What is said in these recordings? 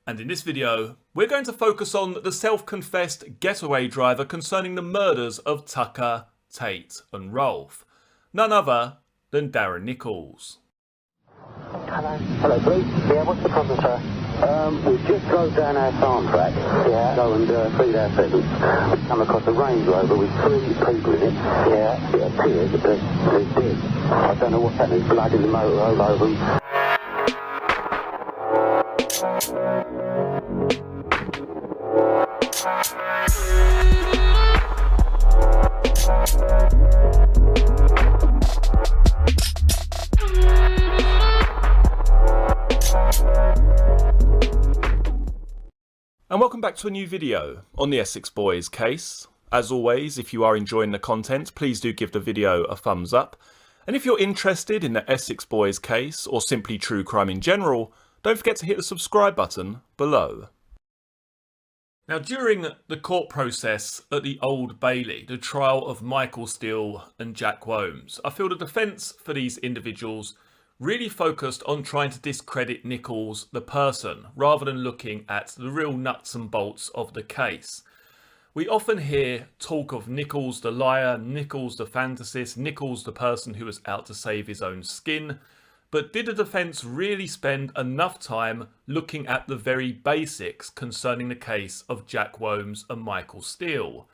and in this video we're going to focus on the self-confessed getaway driver concerning the murders of Tucker, Tate and Rolfe, none other than Darren Nicholls. Hello. Hello, please. Yeah, what's the problem, sir? We just drove down our farm track. Yeah. Go and feed our pheasants. We've come across a Range Rover with 3 people in it. Yeah. It appears that they're dead. I don't know what's happening. Blood in the motor all over them. And welcome back to a new video on the Essex Boys case. As always, if you are enjoying the content, please do give the video a thumbs up. And if you're interested in the Essex Boys case, or simply true crime in general, don't forget to hit the subscribe button below. Now, during the court process at the Old Bailey, the trial of Michael Steele and Jack Wombs, I feel the defence for these individuals really focused on trying to discredit Nicholls, the person, rather than looking at the real nuts and bolts of the case. We often hear talk of Nicholls the liar, Nicholls the fantasist, Nicholls the person who was out to save his own skin. But did the defence really spend enough time looking at the very basics concerning the case of Jack Wombs and Michael Steele?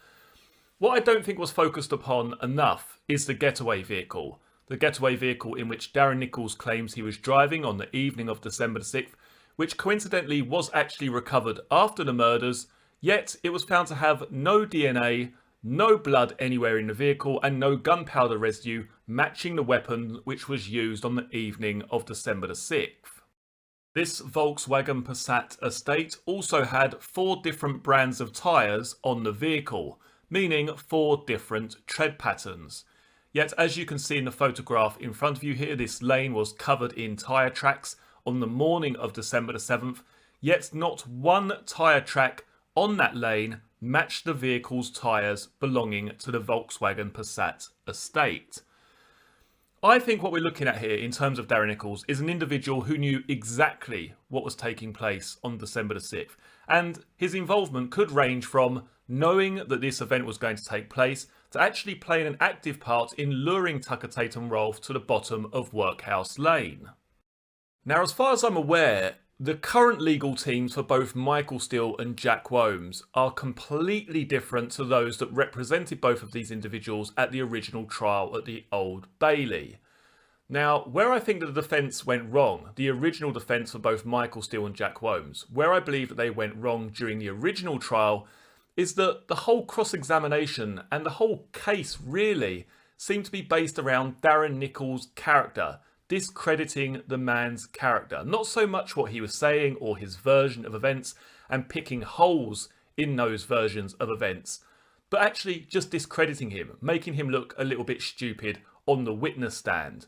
What I don't think was focused upon enough is the getaway vehicle. The getaway vehicle in which Darren Nicholls claims he was driving on the evening of December the 6th, which coincidentally was actually recovered after the murders, yet it was found to have no DNA, no blood anywhere in the vehicle and no gunpowder residue matching the weapon which was used on the evening of December the 6th. This Volkswagen Passat estate also had 4 different brands of tyres on the vehicle, meaning 4 different tread patterns. Yet as you can see in the photograph in front of you here, this lane was covered in tyre tracks on the morning of December the 7th, yet not one tyre track on that lane matched the vehicle's tyres belonging to the Volkswagen Passat estate. I think what we're looking at here in terms of Darren Nicholls is an individual who knew exactly what was taking place on December the 6th, and his involvement could range from knowing that this event was going to take place to actually playing an active part in luring Tucker, Tate and Rolfe to the bottom of Workhouse Lane. Now, as far as I'm aware, the current legal teams for both Michael Steele and Jack Wombs are completely different to those that represented both of these individuals at the original trial at the Old Bailey. Now, where I think that the defence went wrong, the original defence for both Michael Steele and Jack Wombs, where I believe that they went wrong during the original trial is that the whole cross-examination and the whole case really seemed to be based around Darren Nicholls' character, discrediting the man's character. Not so much what he was saying or his version of events and picking holes in those versions of events, but actually just discrediting him, making him look a little bit stupid on the witness stand.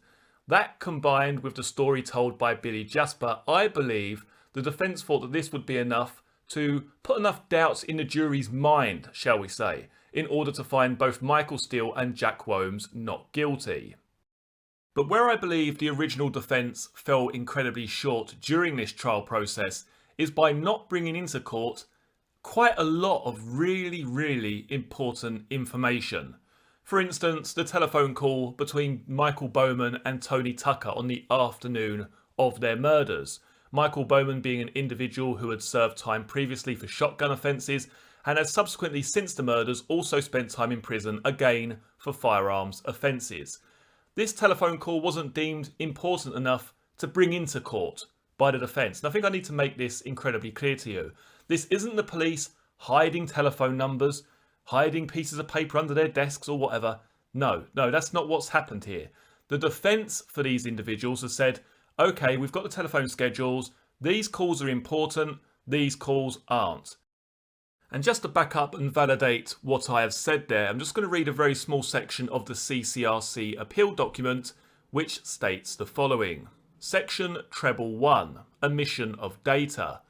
That combined with the story told by Billy Jasper, I believe the defence thought that this would be enough to put enough doubts in the jury's mind, shall we say, in order to find both Michael Steele and Jack Wombs not guilty. But where I believe the original defence fell incredibly short during this trial process is by not bringing into court quite a lot of really important information. For instance, the telephone call between Michael Bowman and Tony Tucker on the afternoon of their murders. Michael Bowman being an individual who had served time previously for shotgun offences and has subsequently since the murders also spent time in prison again for firearms offences. This telephone call wasn't deemed important enough to bring into court by the defence. And I think I need to make this incredibly clear to you. This isn't the police hiding telephone numbers, hiding pieces of paper under their desks or whatever. No, that's not what's happened here. The defence for these individuals has said, okay, we've got the telephone schedules, these calls are important, these calls aren't. And just to back up and validate what I have said there, I'm just going to read a very small section of the CCRC appeal document, which states the following. Section Treble 1, Omission of Data.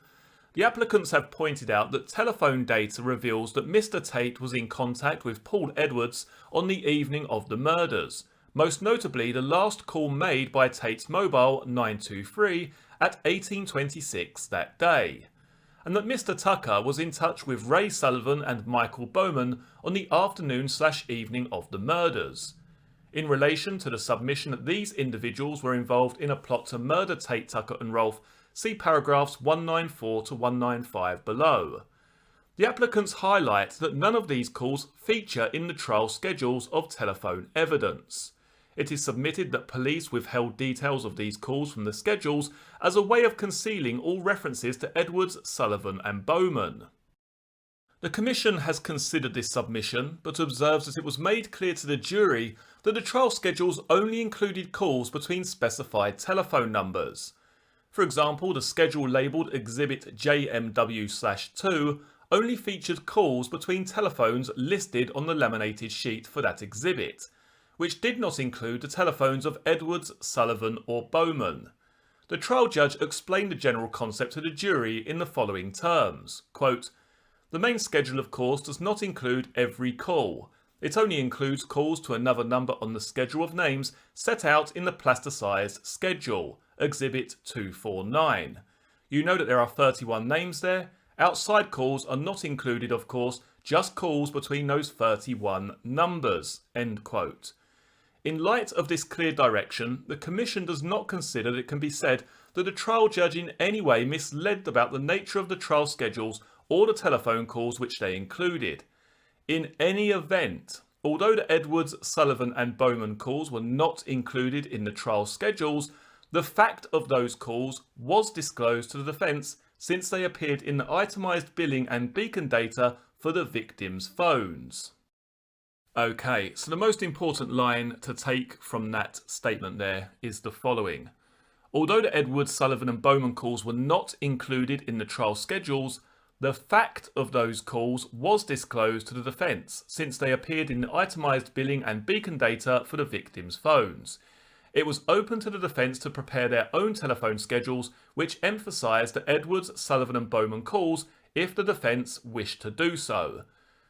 The applicants have pointed out that telephone data reveals that Mr. Tate was in contact with Paul Edwards on the evening of the murders, most notably the last call made by Tate's mobile 923 at 18:26 that day. and that Mr. Tucker was in touch with Ray Sullivan and Michael Bowman on the afternoon/evening of the murders. In relation to the submission that these individuals were involved in a plot to murder Tate, Tucker and Rolfe, see paragraphs 194 to 195 below. The applicants highlight that none of these calls feature in the trial schedules of telephone evidence. It is submitted that police withheld details of these calls from the schedules as a way of concealing all references to Edwards, Sullivan and Bowman. The Commission has considered this submission, but observes that it was made clear to the jury that the trial schedules only included calls between specified telephone numbers. For example, the schedule labelled Exhibit JMW/2 only featured calls between telephones listed on the laminated sheet for that exhibit, which did not include the telephones of Edwards, Sullivan or Bowman. The trial judge explained the general concept to the jury in the following terms, quote, "The main schedule of calls does not include every call. It only includes calls to another number on the schedule of names set out in the plasticised schedule, Exhibit 249. You know that there are 31 names there. Outside calls are not included, of course, just calls between those 31 numbers." End quote. In light of this clear direction, the Commission does not consider that it can be said that the trial judge in any way misled about the nature of the trial schedules or the telephone calls which they included. In any event, although the Edwards, Sullivan and Bowman calls were not included in the trial schedules, the fact of those calls was disclosed to the defence since they appeared in the itemised billing and beacon data for the victims' phones. Okay, so the most important line to take from that statement there is the following. Although the Edwards, Sullivan and Bowman calls were not included in the trial schedules, the fact of those calls was disclosed to the defence since they appeared in the itemised billing and beacon data for the victims' phones. It was open to the defence to prepare their own telephone schedules which emphasised the Edwards, Sullivan and Bowman calls if the defence wished to do so.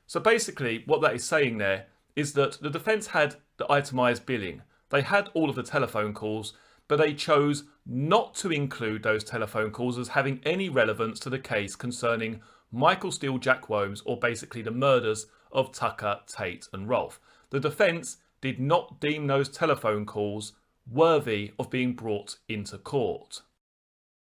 So basically what that is saying there is that the defence had the itemised billing. They had all of the telephone calls, but they chose not to include those telephone calls as having any relevance to the case concerning Michael Steele, Jack Womes, or basically the murders of Tucker, Tate and Rolfe. The defence did not deem those telephone calls worthy of being brought into court.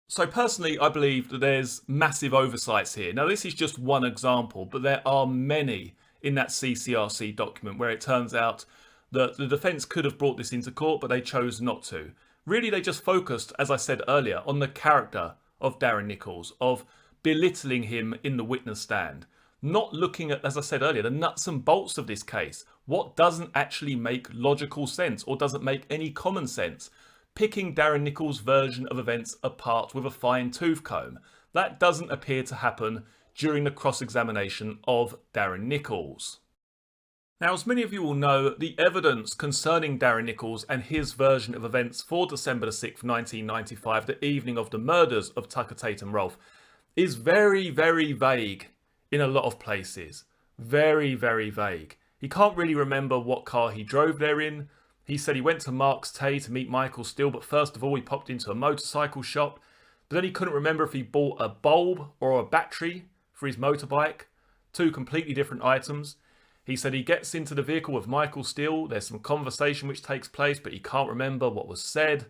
So personally, I believe that there's massive oversights here. Now this is just one example, but there are many in that CCRC document where it turns out that the defence could have brought this into court, but they chose not to. Really, they just focused, as I said earlier, on the character of Darren Nicholls, of belittling him in the witness stand, not looking at, as I said earlier, the nuts and bolts of this case. What doesn't actually make logical sense or doesn't make any common sense? Picking Darren Nicholls' version of events apart with a fine tooth comb. That doesn't appear to happen during the cross-examination of Darren Nicholls. Now, as many of you will know, the evidence concerning Darren Nicholls and his version of events for December the 6th, 1995, the evening of the murders of Tucker, Tate and Rolfe, is very, very vague in a lot of places. Very, very vague. He can't really remember what car he drove there in. He said he went to Mark's Tay to meet Michael Steele, but first of all he popped into a motorcycle shop. But then he couldn't remember if he bought a bulb or a battery for his motorbike. Two completely different items. He said he gets into the vehicle with Michael Steele. There's some conversation which takes place, but he can't remember what was said.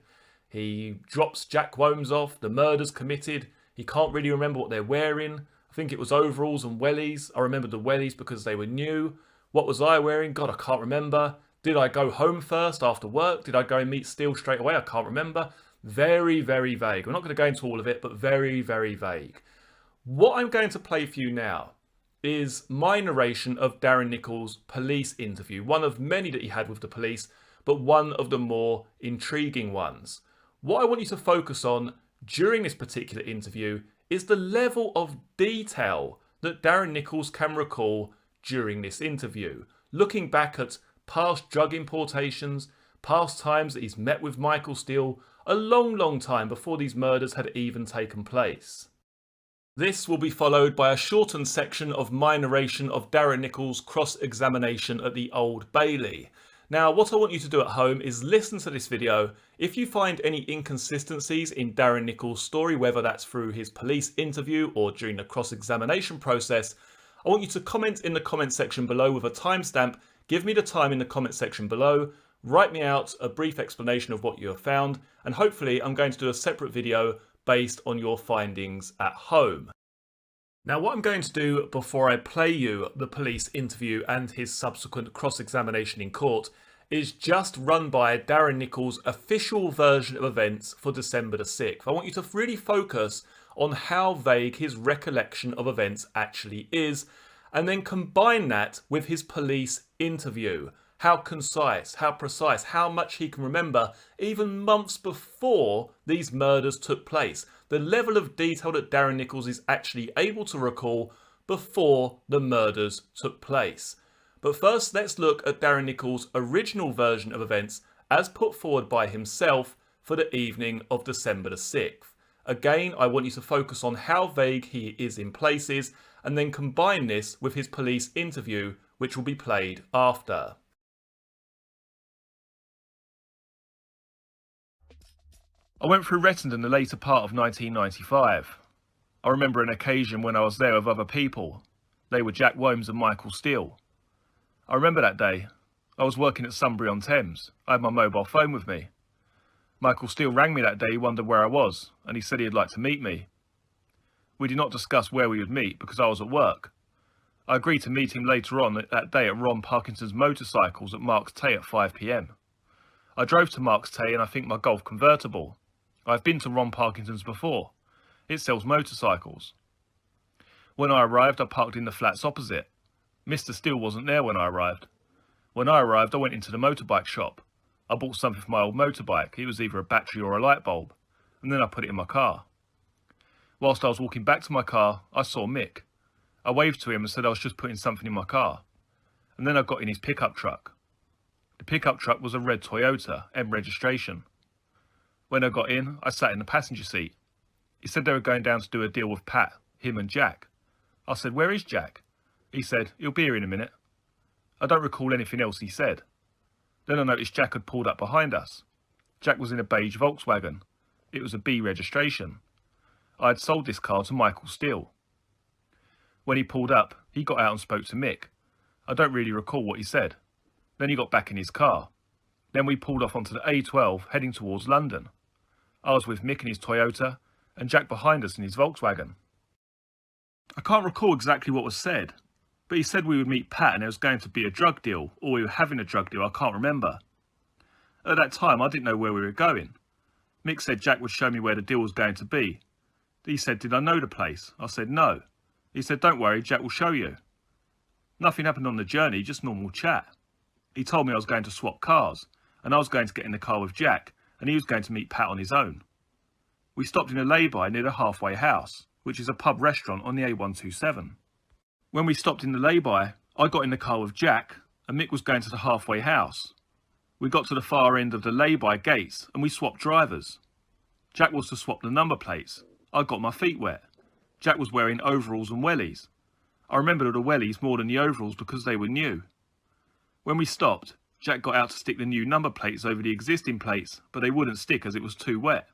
He drops Jack Womes off. The murder's committed. He can't really remember what they're wearing. I think it was overalls and wellies. I remember the wellies because they were new. What was I wearing? God, I can't remember. Did I go home first after work? Did I go and meet Steele straight away? I can't remember. Very, very vague. We're not going to go into all of it, but very, very vague. What I'm going to play for you now is my narration of Darren Nicholls' police interview. One of many that he had with the police, but one of the more intriguing ones. What I want you to focus on during this particular interview is the level of detail that Darren Nicholls can recall during this interview. Looking back at past drug importations, past times that he's met with Michael Steele, a long, long time before these murders had even taken place. This will be followed by a shortened section of my narration of Darren Nicholls' cross-examination at the Old Bailey. Now, what I want you to do at home is listen to this video. If you find any inconsistencies in Darren Nicholls' story, whether that's through his police interview or during the cross-examination process, I want you to comment in the comment section below with a timestamp. Give me the time in the comment section below. Write me out a brief explanation of what you have found, and hopefully I'm going to do a separate video based on your findings at home. Now, what I'm going to do before I play you the police interview and his subsequent cross-examination in court is just run by Darren Nicholls' official version of events for December the 6th. I want you to really focus on how vague his recollection of events actually is, and then combine that with his police interview. How concise, how precise, how much he can remember even months before these murders took place. The level of detail that Darren Nicholls is actually able to recall before the murders took place. But first, let's look at Darren Nicholls' original version of events as put forward by himself for the evening of December the 6th. Again, I want you to focus on how vague he is in places, and then combine this with his police interview, which will be played after. I went through Rettendon the later part of 1995. I remember an occasion when I was there with other people. They were Jack Worms and Michael Steele. I remember that day. I was working at Sunbury-on-Thames. I had my mobile phone with me. Michael Steele rang me that day. He wondered where I was, and he said he'd like to meet me. We did not discuss where we would meet because I was at work. I agreed to meet him later on that day at Ron Parkinson's Motorcycles at Marks Tate at 5 PM. I drove to Marks Tate and I think my Golf convertible. I've been to Ron Parkinson's before. It sells motorcycles. When I arrived, I parked in the flats opposite. Mr. Steele wasn't there when I arrived. When I arrived, I went into the motorbike shop. I bought something for my old motorbike. It was either a battery or a light bulb, and then I put it in my car. Whilst I was walking back to my car, I saw Mick. I waved to him and said I was just putting something in my car, and then I got in his pickup truck. The pickup truck was a red Toyota, M registration. When I got in, I sat in the passenger seat. He said they were going down to do a deal with Pat, him and Jack. I said, "Where is Jack?" He said, "He'll be here in a minute." I don't recall anything else he said. Then I noticed Jack had pulled up behind us. Jack was in a beige Volkswagen. It was a B registration. I had sold this car to Michael Steele. When he pulled up, he got out and spoke to Mick. I don't really recall what he said. Then he got back in his car. Then we pulled off onto the A12 heading towards London. I was with Mick in his Toyota and Jack behind us in his Volkswagen. I can't recall exactly what was said, but he said we would meet Pat and there was going to be a drug deal, or we were having a drug deal, I can't remember. At that time, I didn't know where we were going. Mick said Jack would show me where the deal was going to be. He said, "Did I know the place?" I said, "No." He said, "Don't worry, Jack will show you." Nothing happened on the journey, just normal chat. He told me I was going to swap cars, and I was going to get in the car with Jack, and he was going to meet Pat on his own. We stopped in a lay-by near the Halfway House, which is a pub restaurant on the A127. When we stopped in the lay-by, I got in the car with Jack, and Mick was going to the Halfway House. We got to the far end of the lay-by gates, and we swapped drivers. Jack was to swap the number plates. I got my feet wet. Jack was wearing overalls and wellies. I remembered the wellies more than the overalls because they were new. When we stopped, Jack got out to stick the new number plates over the existing plates, but they wouldn't stick as it was too wet.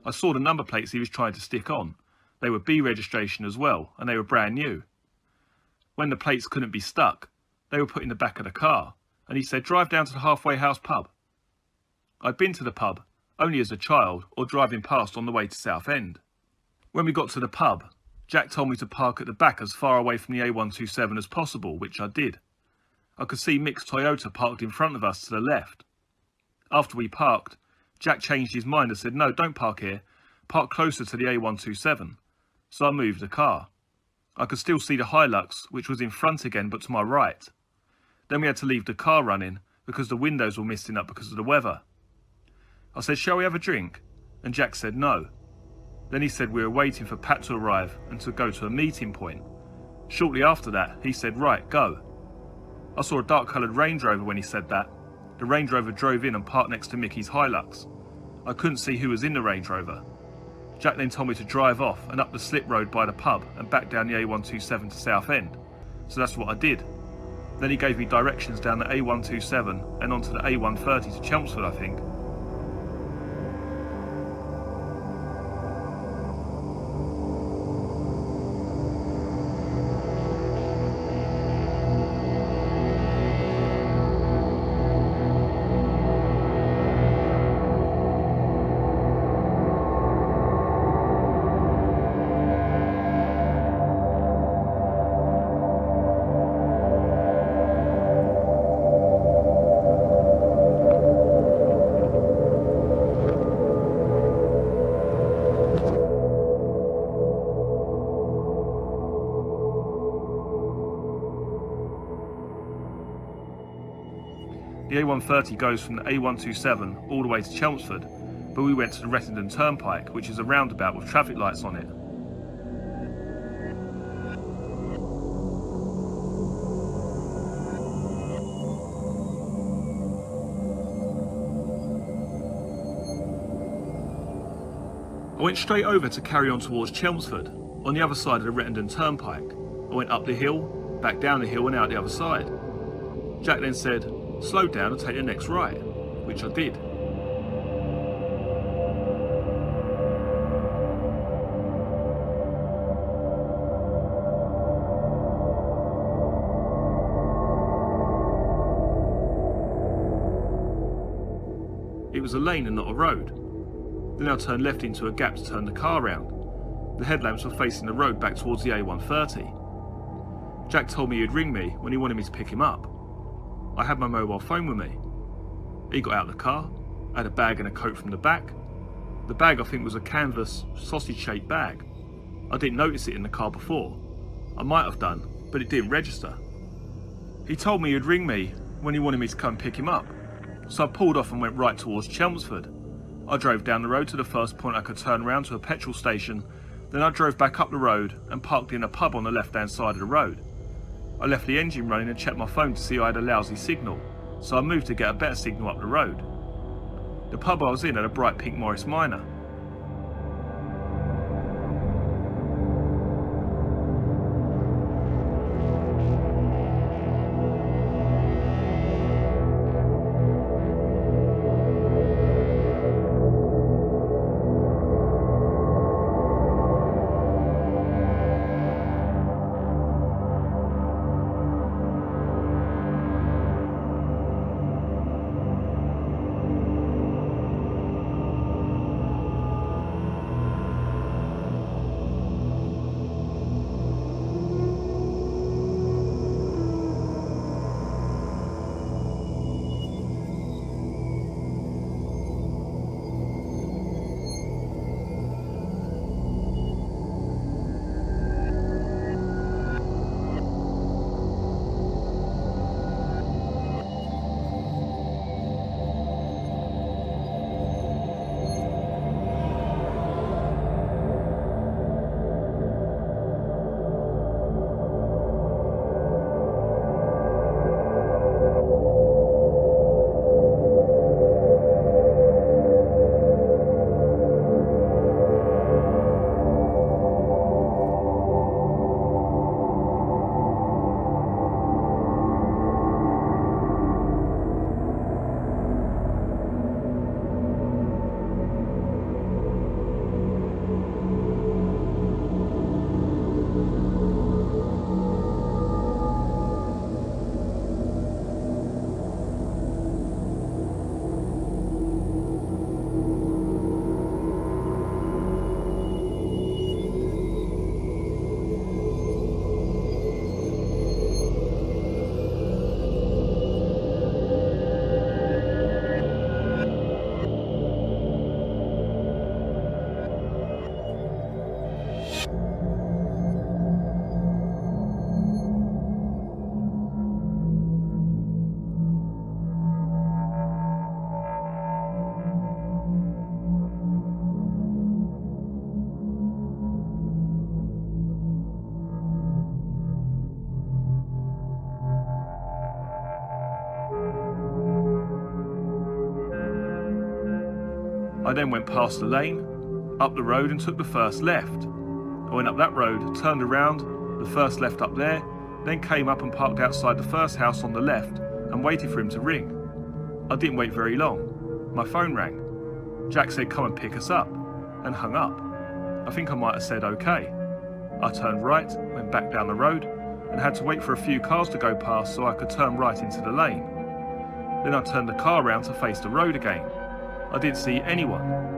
I saw the number plates he was trying to stick on. They were B registration as well, and they were brand new. When the plates couldn't be stuck, they were put in the back of the car, and he said, "Drive down to the Halfway House pub." I'd been to the pub, only as a child, or driving past on the way to Southend. When we got to the pub, Jack told me to park at the back as far away from the A127 as possible, which I did. I could see Mick's Toyota parked in front of us to the left. After we parked, Jack changed his mind and said, "No, don't park here, park closer to the A127. So I moved the car. I could still see the Hilux, which was in front again but to my right. Then we had to leave the car running because the windows were misting up because of the weather. I said, "Shall we have a drink?" And Jack said no. Then he said we were waiting for Pat to arrive and to go to a meeting point. Shortly after that, he said, "Right, go." I saw a dark-coloured Range Rover when he said that. The Range Rover drove in and parked next to Mickey's Hilux. I couldn't see who was in the Range Rover. Jack then told me to drive off and up the slip road by the pub and back down the A127 to Southend. So that's what I did. Then he gave me directions down the A127 and onto the A130 to Chelmsford, I think. The A130 goes from the A127 all the way to Chelmsford, but we went to the Rettendon Turnpike, which is a roundabout with traffic lights on it. I went straight over to carry on towards Chelmsford, on the other side of the Rettendon Turnpike. I went up the hill, back down the hill and out the other side. Jack then said, "Slow down and take the next right," which I did. It was a lane and not a road. Then I turned left into a gap to turn the car round. The headlamps were facing the road back towards the A130. Jack told me he'd ring me when he wanted me to pick him up. I had my mobile phone with me. He got out of the car, had a bag and a coat from the back. The bag I think was a canvas, sausage-shaped bag. I didn't notice it in the car before. I might have done, but it didn't register. He told me he'd ring me when he wanted me to come pick him up, so I pulled off and went right towards Chelmsford. I drove down the road to the first point I could turn around to a petrol station, then I drove back up the road and parked in a pub on the left-hand side of the road. I left the engine running and checked my phone to see I had a lousy signal, so I moved to get a better signal up the road. The pub I was in had a bright pink Morris Minor. I then went past the lane, up the road and took the first left. I went up that road, turned around, the first left up there, then came up and parked outside the first house on the left and waited for him to ring. I didn't wait very long. My phone rang. Jack said come and pick us up, and hung up. I think I might have said okay. I turned right, went back down the road, and had to wait for a few cars to go past so I could turn right into the lane. Then I turned the car round to face the road again. I didn't see anyone.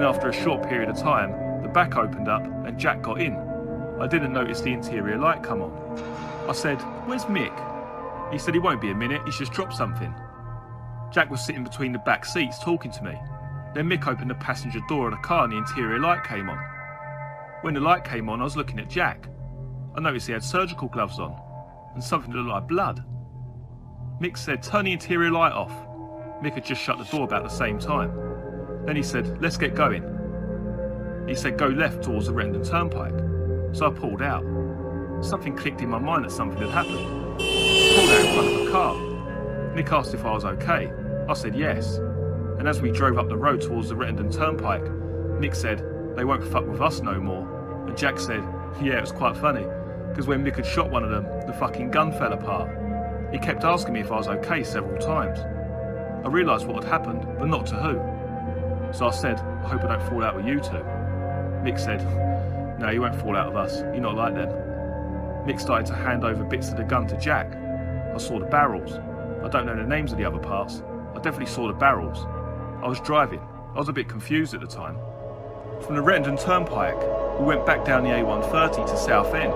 After a short period of time, the back opened up and Jack got in. I didn't notice the interior light come on. I said, "Where's Mick?" He said he won't be a minute, he's just dropped something. Jack was sitting between the back seats talking to me. Then Mick opened the passenger door of the car and the interior light came on. When the light came on, I was looking at Jack. I noticed he had surgical gloves on and something that looked like blood. Mick said, "Turn the interior light off." Mick had just shut the door about the same time. Then he said, "Let's get going." He said, "Go left towards the Rettendon Turnpike." So I pulled out. Something clicked in my mind that something had happened. I pulled out in front of a car. Mick asked if I was okay. I said yes. And as we drove up the road towards the Rettendon Turnpike, Mick said, "They won't fuck with us no more." And Jack said, "Yeah, it was quite funny, because when Mick had shot one of them, the fucking gun fell apart." He kept asking me if I was okay several times. I realised what had happened, but not to who. So I said, "I hope I don't fall out with you two." Mick said, "No, you won't fall out with us, you're not like them." Mick started to hand over bits of the gun to Jack. I saw the barrels. I don't know the names of the other parts. I definitely saw the barrels. I was driving. I was a bit confused at the time. From the Rettendon Turnpike, we went back down the A130 to Southend.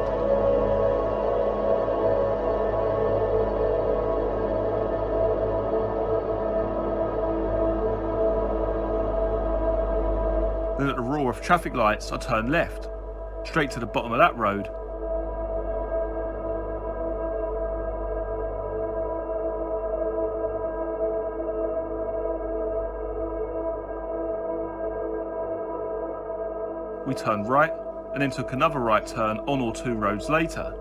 Then at the roar of traffic lights, I turned left, straight to the bottom of that road. We turned right, and then took another right turn on or two roads later.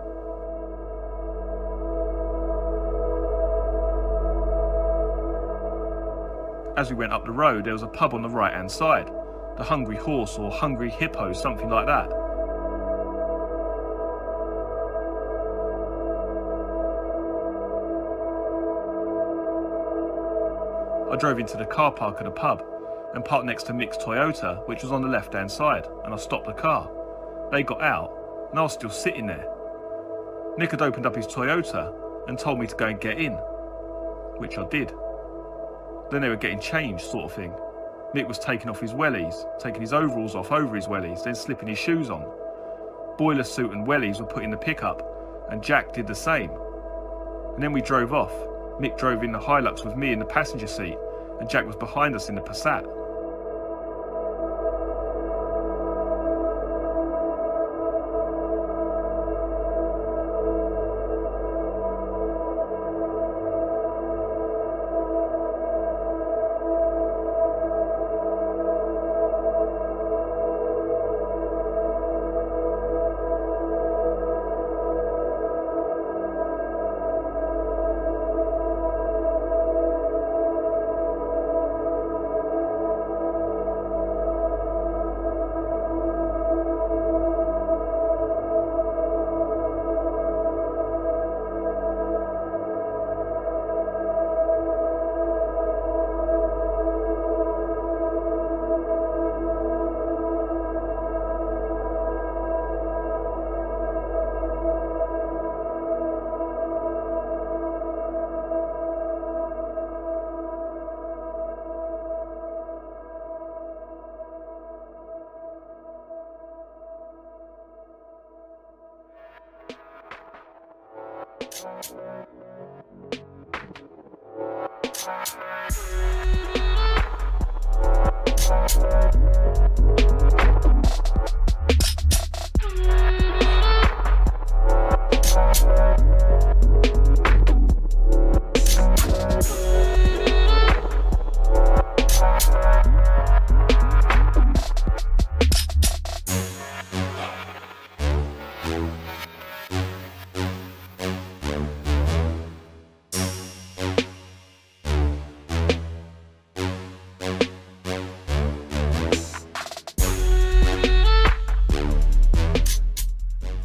As we went up the road, there was a pub on the right-hand side. The Hungry Horse or Hungry Hippo, something like that. I drove into the car park of the pub and parked next to Mick's Toyota, which was on the left-hand side, and I stopped the car. They got out, and I was still sitting there. Mick had opened up his Toyota and told me to go and get in, which I did. Then they were getting changed, sort of thing. Mick was taking off his wellies, taking his overalls off over his wellies, then slipping his shoes on. Boiler suit and wellies were put in the pickup, and Jack did the same. And then we drove off. Mick drove in the Hilux with me in the passenger seat, and Jack was behind us in the Passat.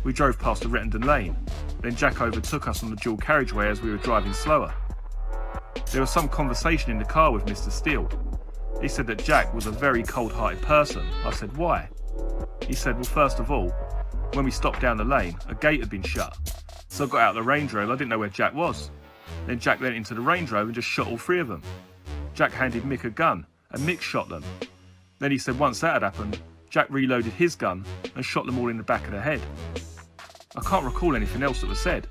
We drove past the Rettendon lane, then Jack overtook us on the dual carriageway as we were driving slower. There was some conversation in the car with Mr. Steele. He said that Jack was a very cold-hearted person. I said, why? He said, well, first of all, when we stopped down the lane, a gate had been shut. So I got out of the Range Rover, I didn't know where Jack was. Then Jack went into the Range Rover and just shot all three of them. Jack handed Mick a gun, and Mick shot them. Then he said once that had happened, Jack reloaded his gun and shot them all in the back of the head. I can't recall anything else that was said.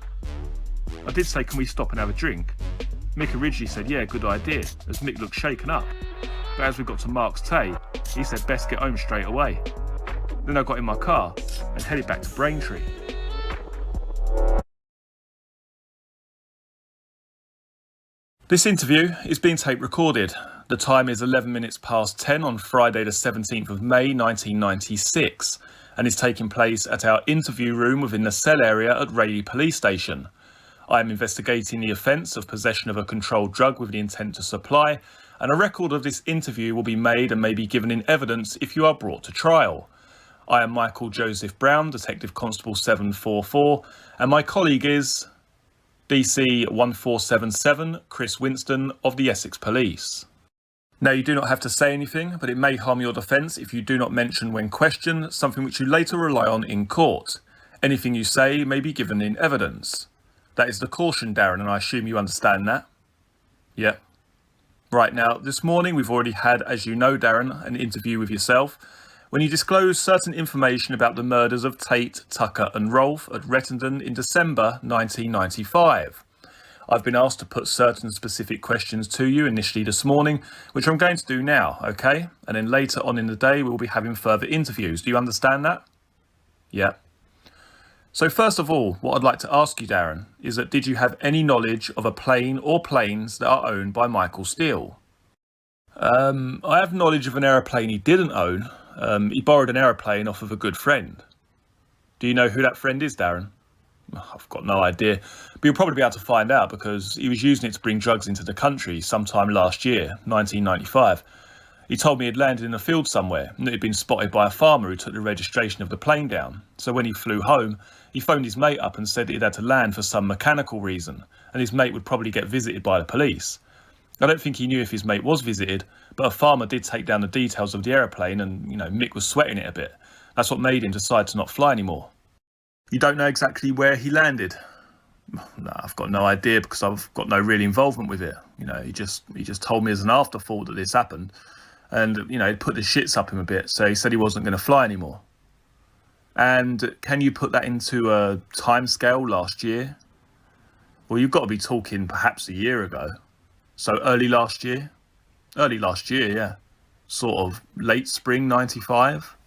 I did say, can we stop and have a drink? Mick originally said, yeah, good idea, as Mick looked shaken up. But as we got to Mark's Tay, he said best get home straight away. Then I got in my car and headed back to Braintree. This interview is being tape recorded. The time is 11 minutes past 10 on Friday the 17th of May 1996 and is taking place at our interview room within the cell area at Rayleigh Police Station. I am investigating the offence of possession of a controlled drug with the intent to supply, and a record of this interview will be made and may be given in evidence if you are brought to trial. I am Michael Joseph Brown, Detective Constable 744, and my colleague is DC 1477, Chris Winston of the Essex Police. Now, you do not have to say anything, but it may harm your defence if you do not mention when questioned something which you later rely on in court. Anything you say may be given in evidence. That is the caution, Darren, and I assume you understand that? Yeah. Right, now, this morning we've already had, as you know, Darren, an interview with yourself when you disclosed certain information about the murders of Tate, Tucker and Rolfe at Rettendon in December 1995. I've been asked to put certain specific questions to you initially this morning, which I'm going to do now, okay? And then later on in the day, we'll be having further interviews. Do you understand that? Yeah. So first of all, what I'd like to ask you, Darren, is that did you have any knowledge of a plane or planes that are owned by Michael Steele? I have knowledge of an aeroplane he didn't own. He borrowed an aeroplane off of a good friend. Do you know who that friend is, Darren? I've got no idea, but you'll probably be able to find out because he was using it to bring drugs into the country sometime last year, 1995. He told me he'd landed in a field somewhere and that he'd been spotted by a farmer who took the registration of the plane down. So when he flew home, he phoned his mate up and said that he'd had to land for some mechanical reason, and his mate would probably get visited by the police. I don't think he knew if his mate was visited, but a farmer did take down the details of the aeroplane and, Mick was sweating it a bit. That's what made him decide to not fly anymore. You don't know exactly where he landed? No, I've got no idea because I've got no real involvement with it. He just told me as an afterthought that this happened, and he'd put the shits up him a bit, so he said he wasn't going to fly anymore. And can you put that into a time scale last year? Well, you've got to be talking perhaps a year ago. So early last year? Early last year, yeah. Sort of late spring 95?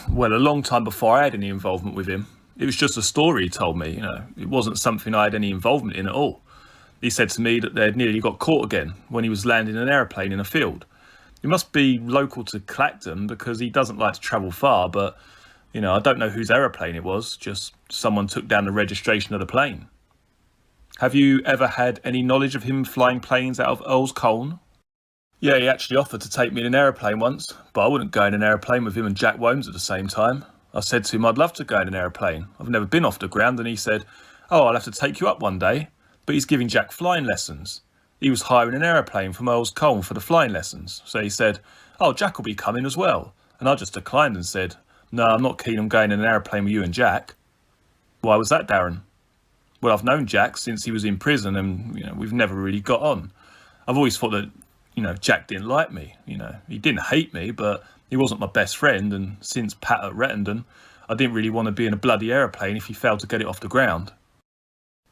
Well, a long time before I had any involvement with him. It was just a story he told me, It wasn't something I had any involvement in at all. He said to me that they'd nearly got caught again when he was landing an aeroplane in a field. He must be local to Clacton because he doesn't like to travel far, but, I don't know whose aeroplane it was, just someone took down the registration of the plane. Have you ever had any knowledge of him flying planes out of Earl's Colne? Yeah, he actually offered to take me in an aeroplane once, but I wouldn't go in an aeroplane with him and Jack Womes at the same time. I said to him I'd love to go in an aeroplane. I've never been off the ground, and he said, oh, I'll have to take you up one day. But he's giving Jack flying lessons. He was hiring an aeroplane from Earl's Colne for the flying lessons. So he said, oh, Jack will be coming as well. And I just declined and said, no, I'm not keen on going in an aeroplane with you and Jack. Why was that, Darren? Well, I've known Jack since he was in prison and, we've never really got on. I've always thought that, Jack didn't like me. He didn't hate me, but he wasn't my best friend. And since Pat at Rettendon, I didn't really want to be in a bloody aeroplane if he failed to get it off the ground.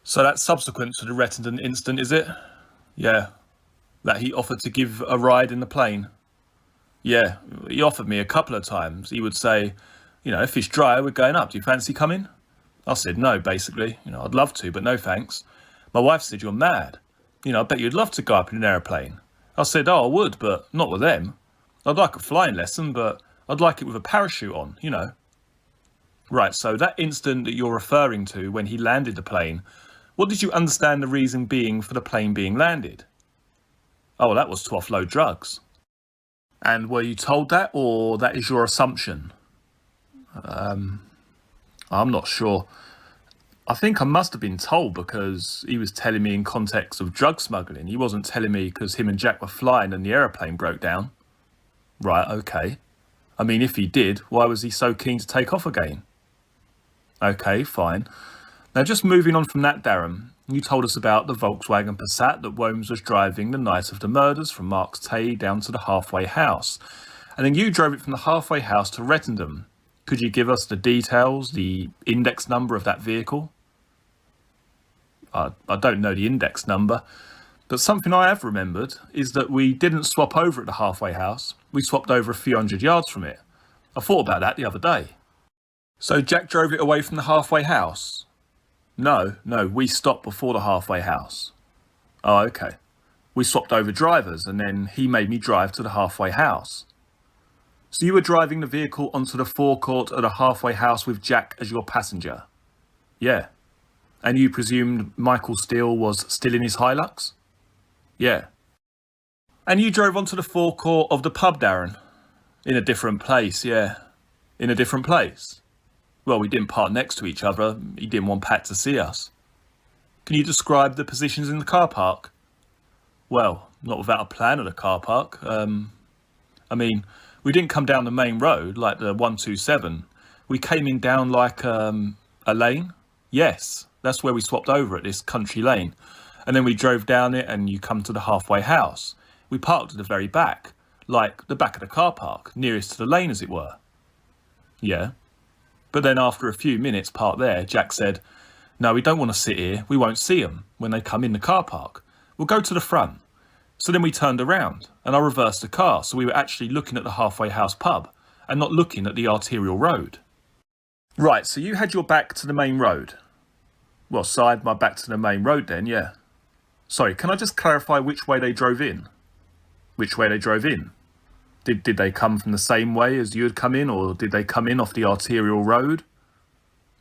So that's subsequent to the Rettendon incident, is it? Yeah. That he offered to give a ride in the plane? Yeah, he offered me a couple of times. He would say, if it's dry, we're going up. Do you fancy coming? I said no, basically. I'd love to, but no thanks. My wife said, you're mad. I bet you'd love to go up in an aeroplane. I said, oh, I would, but not with them. I'd like a flying lesson, but I'd like it with a parachute on, Right, so that incident that you're referring to when he landed the plane, what did you understand the reason being for the plane being landed? Oh, well, that was to offload drugs. And were you told that, or that is your assumption? I'm not sure. I think I must have been told because he was telling me in context of drug smuggling. He wasn't telling me because him and Jack were flying and the aeroplane broke down. Right, okay. I mean, if he did, why was he so keen to take off again? Okay, fine. Now, just moving on from that, Darren, you told us about the Volkswagen Passat that Womes was driving the night of the murders from Mark's Tay down to the halfway house. And then you drove it from the halfway house to Rettendon. Could you give us the details, the index number of that vehicle? I don't know the index number, but something I have remembered is that we didn't swap over at the halfway house. We swapped over a few hundred yards from it. I thought about that the other day. So Jack drove it away from the halfway house? No, we stopped before the halfway house. Oh, okay. We swapped over drivers and then he made me drive to the halfway house. So you were driving the vehicle onto the forecourt at a halfway house with Jack as your passenger? Yeah. And you presumed Michael Steele was still in his Hilux? Yeah. And you drove onto the forecourt of the pub, Darren? In a different place, yeah. In a different place? Well, we didn't park next to each other. He didn't want Pat to see us. Can you describe the positions in the car park? Well, not without a plan of the car park. I mean, we didn't come down the main road like the 127. We came in down like a lane. Yes, that's where we swapped over at this country lane. And then we drove down it and you come to the halfway house. We parked at the very back, like the back of the car park, nearest to the lane as it were. Yeah. But then after a few minutes parked there, Jack said, no, we don't want to sit here. We won't see them when they come in the car park. We'll go to the front. So then we turned around and I reversed the car. So we were actually looking at the halfway house pub and not looking at the arterial road. Right, so you had your back to the main road. Well, so I had my back to the main road then, yeah. Sorry, can I just clarify which way they drove in? Which way they drove in? Did they come from the same way as you had come in, or did they come in off the arterial road?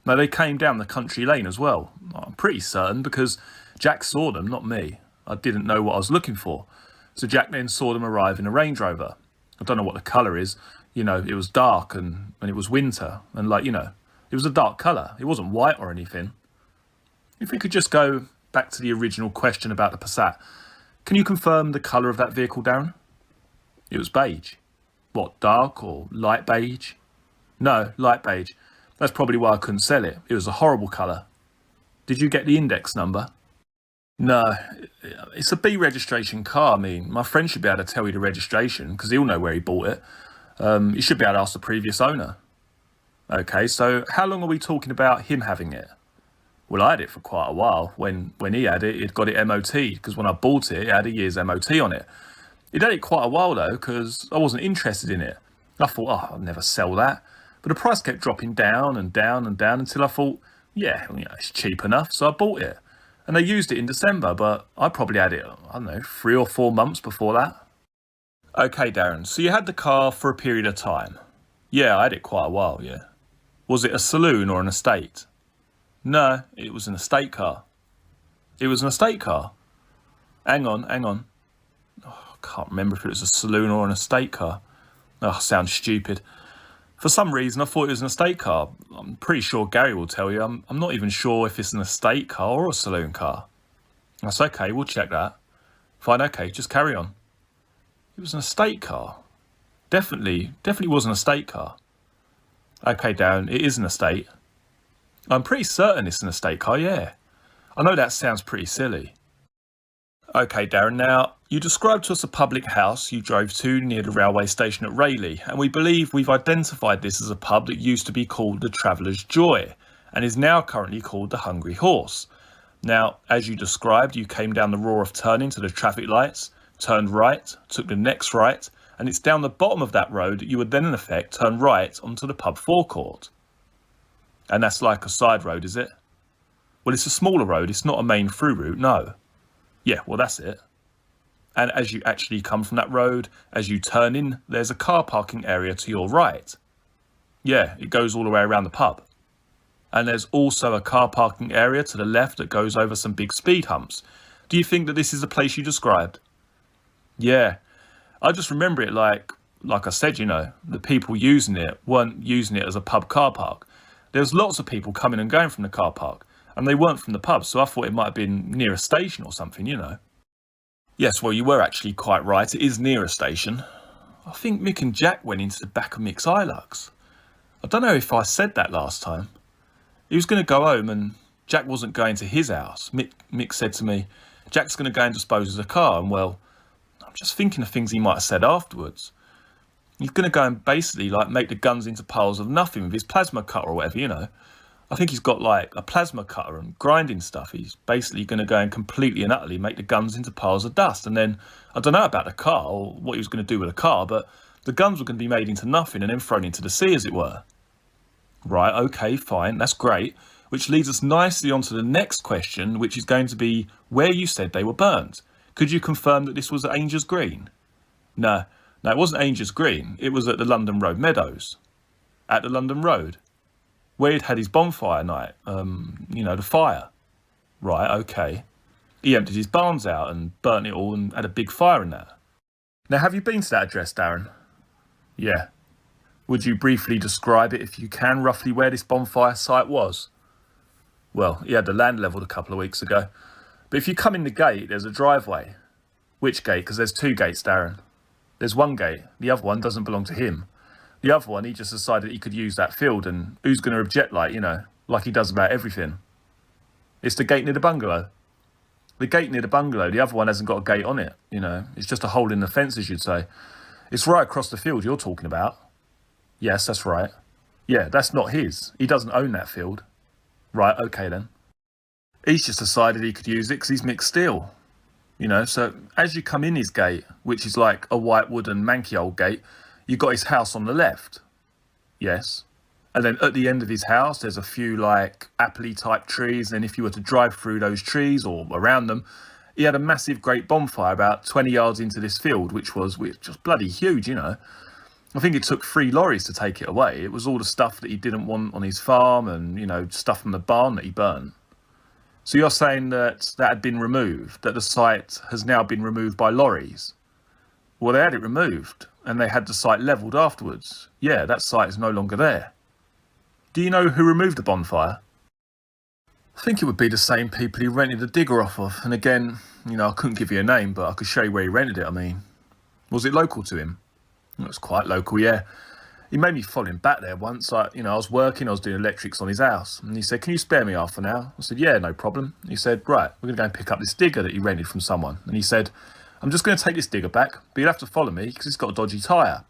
No, they came down the country lane as well. I'm pretty certain because Jack saw them, not me. I didn't know what I was looking for. So Jack then saw them arrive in a Range Rover. I don't know what the colour is. It was dark and it was winter. And it was a dark colour. It wasn't white or anything. If we could just go back to the original question about the Passat. Can you confirm the colour of that vehicle, Darren? It was beige. What, dark or light beige? No, light beige. That's probably why I couldn't sell it. It was a horrible colour. Did you get the index number? No, it's a B registration car. I mean, my friend should be able to tell you the registration because he'll know where he bought it. You should be able to ask the previous owner. Okay, so how long are we talking about him having it? Well, I had it for quite a while. When he had it, he'd got it MOT because when I bought it, it had a year's MOT on it. He'd had it quite a while though, because I wasn't interested in it. I thought, I'll never sell that. But the price kept dropping down and down and down until I thought, yeah, it's cheap enough. So I bought it. And they used it in December, but I probably had it, 3 or 4 months before that. Okay, Darren, so you had the car for a period of time. Yeah, I had it quite a while, yeah. Was it a saloon or an estate? No, it was an estate car. It was an estate car? Hang on. Can't remember if it was a saloon or an estate car. Sounds stupid. For some reason, I thought it was an estate car. I'm pretty sure Gary will tell you. I'm not even sure if it's an estate car or a saloon car. That's okay, we'll check that. Fine, okay, just carry on. It was an estate car. Definitely was an estate car. Okay, Darren, it is an estate. I'm pretty certain it's an estate car, yeah. I know that sounds pretty silly. Okay, Darren, now, you described to us a public house you drove to near the railway station at Rayleigh, and we believe we've identified this as a pub that used to be called the Traveller's Joy, and is now currently called the Hungry Horse. Now, as you described, you came down the row of turning to the traffic lights, turned right, took the next right, and it's down the bottom of that road that you would then in effect turn right onto the pub forecourt. And that's like a side road, is it? Well, it's a smaller road, it's not a main through route, no. Yeah, well, that's it. And as you actually come from that road, as you turn in, there's a car parking area to your right. Yeah, it goes all the way around the pub. And there's also a car parking area to the left that goes over some big speed humps. Do you think that this is the place you described? Yeah, I just remember it like I said, you know, the people using it weren't using it as a pub car park. There was lots of people coming and going from the car park, and they weren't from the pub, so I thought it might have been near a station or something, you know. Yes, well, you were actually quite right. It is near a station. I think Mick and Jack went into the back of Mick's Hilux. I don't know if I said that last time. He was going to go home and Jack wasn't going to his house. Mick said to me, Jack's going to go and dispose of the car. And well, I'm just thinking of things he might have said afterwards. He's going to go and basically like make the guns into piles of nothing with his plasma cutter or whatever, you know. I think he's got like a plasma cutter and grinding stuff. He's basically going to go and completely and utterly make the guns into piles of dust. And then, I don't know about the car or what he was going to do with the car, but the guns were going to be made into nothing and then thrown into the sea, as it were. Right, okay, fine, that's great. Which leads us nicely on to the next question, which is going to be where you said they were burnt. Could you confirm that this was at Angers Green? No, it wasn't Angers Green. It was at the London Road Meadows. At the London Road. Where he'd had his bonfire night, you know, the fire. Right, okay. He emptied his barns out and burnt it all and had a big fire in that. Now, have you been to that address, Darren? Yeah. Would you briefly describe it, if you can, roughly where this bonfire site was? Well, he had the land levelled a couple of weeks ago. But if you come in the gate, there's a driveway. Which gate? Because there's two gates, Darren. There's one gate. The other one doesn't belong to him. The other one, he just decided he could use that field, and who's going to object, like, you know, like he does about everything? It's the gate near the bungalow. The gate near the bungalow, the other one hasn't got a gate on it, you know. It's just a hole in the fence, as you'd say. It's right across the field you're talking about. Yes, that's right. Yeah, that's not his. He doesn't own that field. Right, okay then. He's just decided he could use it because he's Mick Steele. You know, so as you come in his gate, which is like a white wooden manky old gate, you've got his house on the left. Yes. And then at the end of his house, there's a few like apple type trees. And if you were to drive through those trees or around them, he had a massive great bonfire about 20 yards into this field, which was just bloody huge, you know. I think it took 3 lorries to take it away. It was all the stuff that he didn't want on his farm and, you know, stuff from the barn that he burnt. So you're saying that had been removed, that the site has now been removed by lorries? Well, they had it removed and they had the site levelled afterwards. Yeah, that site is no longer there. Do you know who removed the bonfire? I think it would be the same people he rented the digger off of. And again, you know, I couldn't give you a name, but I could show you where he rented it, I mean. Was it local to him? It was quite local, yeah. He made me follow him back there once. Like, you know, I was working, I was doing electrics on his house. And he said, can you spare me half an hour? I said, yeah, no problem. He said, right, we're going to go and pick up this digger that he rented from someone. And he said, I'm just going to take this digger back, but you'll have to follow me because it's got a dodgy tyre.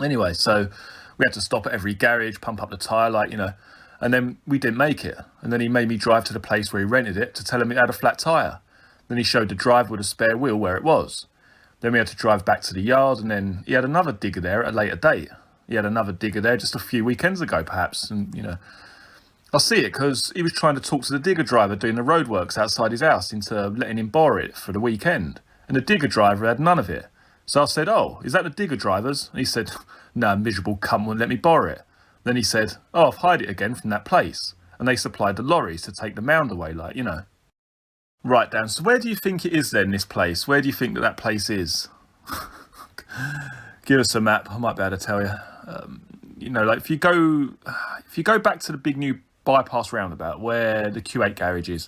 Anyway, so we had to stop at every garage, pump up the tyre, like, you know, and then we didn't make it. And then he made me drive to the place where he rented it to tell him it had a flat tyre. Then he showed the driver with a spare wheel where it was. Then we had to drive back to the yard, and then he had another digger there at a later date. He had another digger there just a few weekends ago, perhaps. And, you know, I see it because he was trying to talk to the digger driver doing the roadworks outside his house into letting him borrow it for the weekend. And the digger driver had none of it. So I said, oh, is that the digger driver's? And he said, no, miserable cunt won't let me borrow it. Then he said, oh, I've hired it again from that place. And they supplied the lorries to take the mound away, like, you know. Right, Dan, so where do you think it is then, this place? Where do you think that place is? Give us a map, I might be able to tell you. You know, like if you go back to the big new bypass roundabout where the Q8 garage is.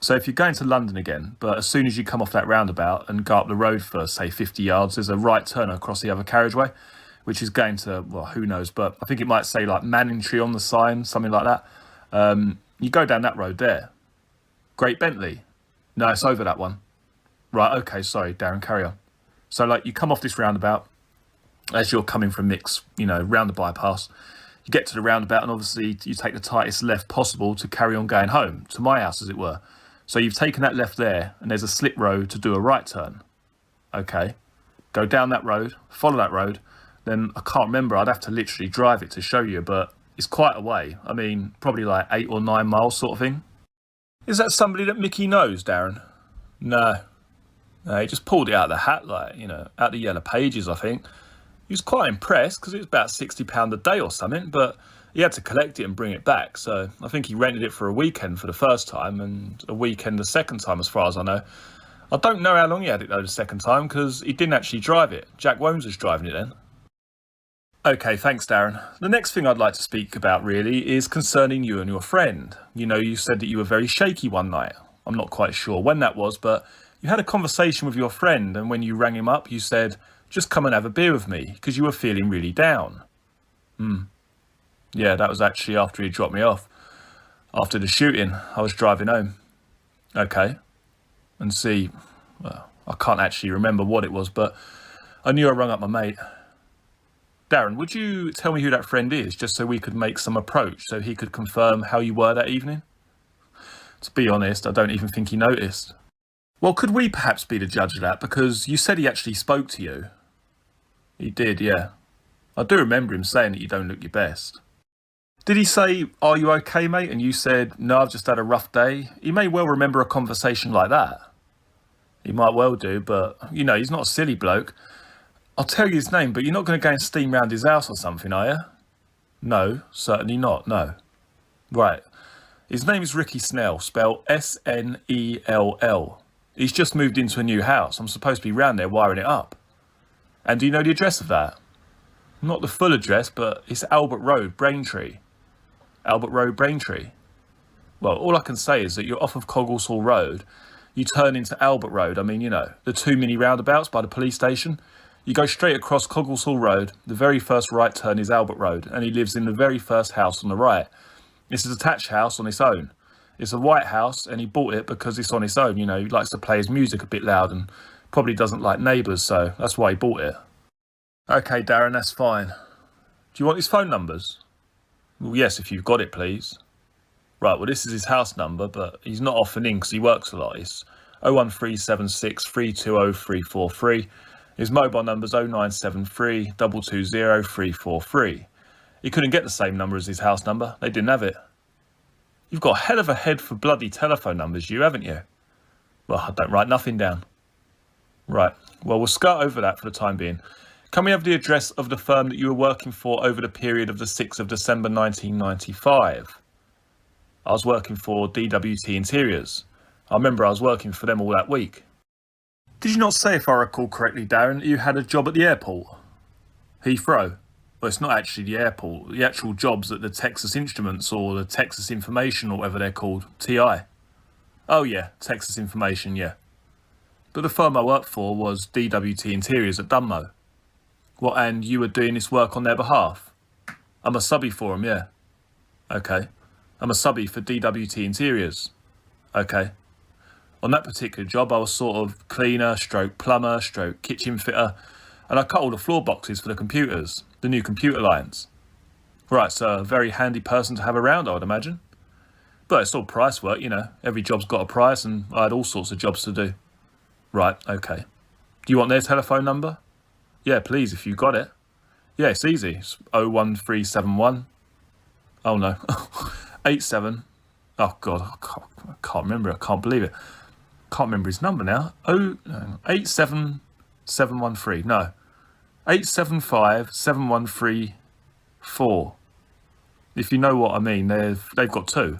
So if you're going to London again, but as soon as you come off that roundabout and go up the road for, say, 50 yards, there's a right turn across the other carriageway, which is going to, well, who knows, but I think it might say like Manningtree on the sign, something like that. You go down that road there. Great Bentley. No, it's over that one. Right, okay, sorry, Darren, carry on. So, like, you come off this roundabout, as you're coming from Mick's, you know, round the bypass, You get to the roundabout and obviously you take the tightest left possible to carry on going home, to my house as it were. So you've taken that left there and there's a slip road to do a right turn. Okay, go down that road, follow that road, then I can't remember, I'd have to literally drive it to show you, but it's quite a way. I mean, probably like 8 or 9 miles sort of thing. Is that somebody that Mickey knows, Darren? No, he just pulled it out of the hat, like, you know, out the yellow pages, I think. He was quite impressed because it was about £60 a day or something, but he had to collect it and bring it back. So I think he rented it for a weekend for the first time and a weekend the second time, as far as I know. I don't know how long he had it though the second time because he didn't actually drive it. Jack Womes was driving it then. Okay, thanks, Darren. The next thing I'd like to speak about really is concerning you and your friend. You know, you said that you were very shaky one night. I'm not quite sure when that was, but you had a conversation with your friend, and when you rang him up, you said, just come and have a beer with me, because you were feeling really down. Yeah, that was actually after he dropped me off. After the shooting, I was driving home. Okay. And see, well, I can't actually remember what it was, but I knew I rung up my mate. Darren, would you tell me who that friend is, just so we could make some approach, so he could confirm how you were that evening? To be honest, I don't even think he noticed. Well, could we perhaps be the judge of that, because you said he actually spoke to you. He did, yeah. I do remember him saying that you don't look your best. Did he say, are you okay, mate? And you said, no, I've just had a rough day. He may well remember a conversation like that. He might well do, but, you know, he's not a silly bloke. I'll tell you his name, but you're not going to go and steam round his house or something, are you? No, certainly not, no. Right. His name is Ricky Snell, spelled S-N-E-L-L. He's just moved into a new house. I'm supposed to be round there wiring it up. And do you know the address of that? Not the full address, but it's Albert Road, Braintree. Albert Road, Braintree. Well, all I can say is that you're off of Coggleshall Road. You turn into Albert Road. I mean, you know, the 2 mini roundabouts by the police station. You go straight across Coggleshall Road. The very first right turn is Albert Road, and he lives in the very first house on the right. It's a detached house on its own. It's a white house, and he bought it because it's on its own. You know, he likes to play his music a bit loud and probably doesn't like neighbours, so that's why he bought it. Okay, Darren, that's fine. Do you want his phone numbers? Well, yes, if you've got it, please. Right, well, this is his house number, but he's not often in because he works a lot. It's 01376 320 343. His mobile number's 0973 220 343. He couldn't get the same number as his house number. They didn't have it. You've got a hell of a head for bloody telephone numbers, haven't you? Well, I don't write nothing down. Right, well, we'll skirt over that for the time being. Can we have the address of the firm that you were working for over the period of the 6th of December 1995? I was working for DWT Interiors. I remember I was working for them all that week. Did you not say, if I recall correctly, Darren, that you had a job at the airport? Heathrow? Well, it's not actually the airport. The actual job's at the Texas Instruments or the Texas Information or whatever they're called. TI. Oh yeah, Texas Information, yeah. But the firm I worked for was DWT Interiors at Dunmow. What, and you were doing this work on their behalf? I'm a subby for them, yeah. Okay. I'm a subby for DWT Interiors. Okay. On that particular job, I was sort of cleaner, stroke plumber, stroke kitchen fitter, and I cut all the floor boxes for the computers, the new computer lines. Right, so a very handy person to have around, I would imagine. But it's all price work, you know. Every job's got a price, and I had all sorts of jobs to do. Right, okay. Do you want their telephone number? Yeah, please, if you got it. Yeah, it's easy. It's 01371. Oh no. 87. Oh God, I can't remember. I can't believe it. Can't remember his number now. 87713. No. 875713. If you know what I mean, they've got 2.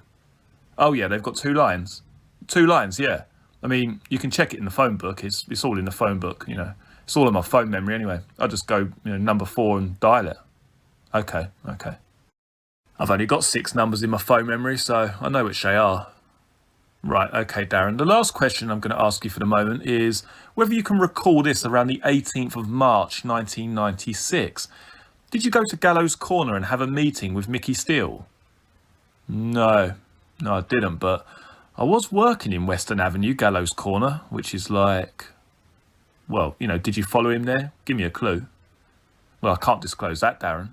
Oh yeah, they've got 2 lines. 2 lines, yeah. I mean, you can check it in the phone book. It's all in the phone book, you know. It's all in my phone memory anyway. I just go, you know, number 4 and dial it. Okay. I've only got 6 numbers in my phone memory, so I know which they are. Right, okay, Darren. The last question I'm going to ask you for the moment is whether you can recall this around the 18th of March 1996. Did you go to Gallows Corner and have a meeting with Mickey Steele? No, I didn't, but I was working in Western Avenue, Gallows Corner, which is like... Well, you know, did you follow him there? Give me a clue. Well, I can't disclose that, Darren.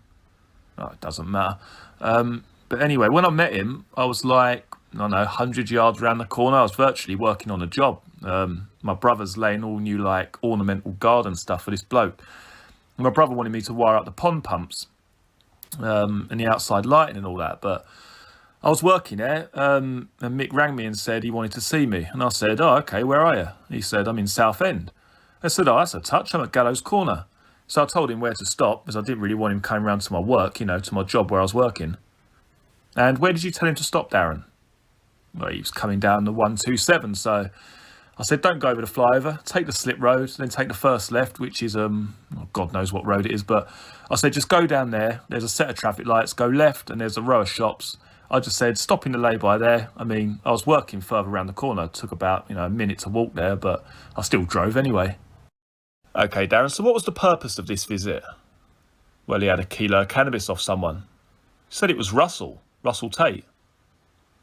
Oh, it doesn't matter. But anyway, when I met him, I was like, I don't know, 100 yards around the corner. I was virtually working on a job. My brother's laying all new, like, ornamental garden stuff for this bloke. And my brother wanted me to wire up the pond pumps and the outside lighting and all that. But I was working there, and Mick rang me and said he wanted to see me. And I said, oh, okay, where are you? He said, I'm in Southend. I said, oh, that's a touch. I'm at Gallows Corner. So I told him where to stop, because I didn't really want him coming round to my work, you know, to my job where I was working. And where did you tell him to stop, Darren? Well, he was coming down the 127, so I said, don't go over the flyover, take the slip road, then take the first left, which is, God knows what road it is, but I said, just go down there, there's a set of traffic lights, go left, and there's a row of shops. I just said, stop in the lay-by there. I mean, I was working further around the corner, it took about, a minute to walk there, but I still drove anyway. Okay, Darren, so what was the purpose of this visit? Well, he had a kilo of cannabis off someone. He said it was Russell Tate.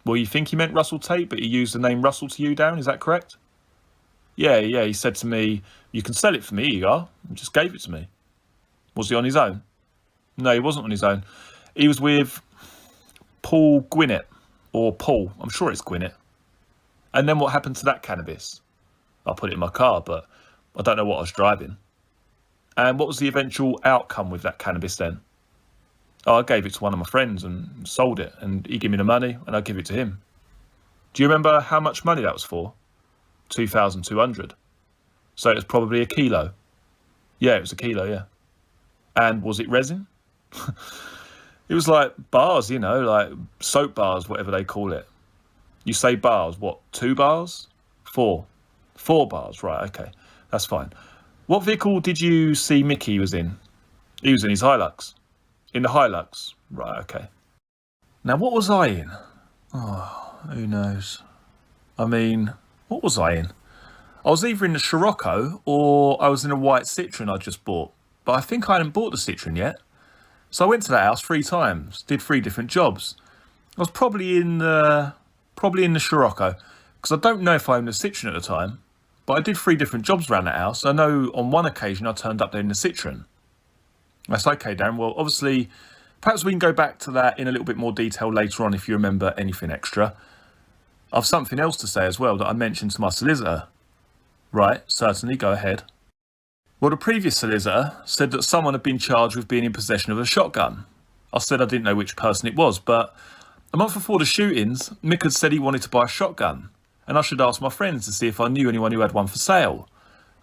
Well, you think he meant Russell Tate, but he used the name Russell to you, Darren, is that correct? Yeah, he said to me, you can sell it for me, Egar, and just gave it to me. Was he on his own? No, he wasn't on his own. He was with Paul Gwinnett, or Paul, I'm sure it's Gwinnett. And then what happened to that cannabis? I put it in my car, but I don't know what I was driving. And what was the eventual outcome with that cannabis then? Oh, I gave it to one of my friends and sold it, and he gave me the money and I give it to him. Do you remember how much money that was for? 2,200. So it was probably a kilo. Yeah, it was a kilo, yeah. And was it resin? It was like bars, like soap bars, whatever they call it. You say bars, what, 2 bars? 4. 4 bars, right, okay. That's fine. What vehicle did you see Mickey was in? He was in his Hilux. In the Hilux? Right, okay. Now, what was I in? Oh, who knows? I mean, what was I in? I was either in the Scirocco or I was in a white Citroen I just bought. But I think I hadn't bought the Citroen yet. So I went to that house 3 times, did 3 different jobs. I was probably in the Scirocco, because I don't know if I owned the Citroen at the time. But I did 3 different jobs around that house. I know on one occasion I turned up there in the Citroen. That's okay, Darren. Well, obviously, perhaps we can go back to that in a little bit more detail later on if you remember anything extra. I've something else to say as well that I mentioned to my solicitor. Right, certainly, go ahead. Well, the previous solicitor said that someone had been charged with being in possession of a shotgun. I said I didn't know which person it was, but a month before the shootings, Mick had said he wanted to buy a shotgun. And I should ask my friends to see if I knew anyone who had one for sale.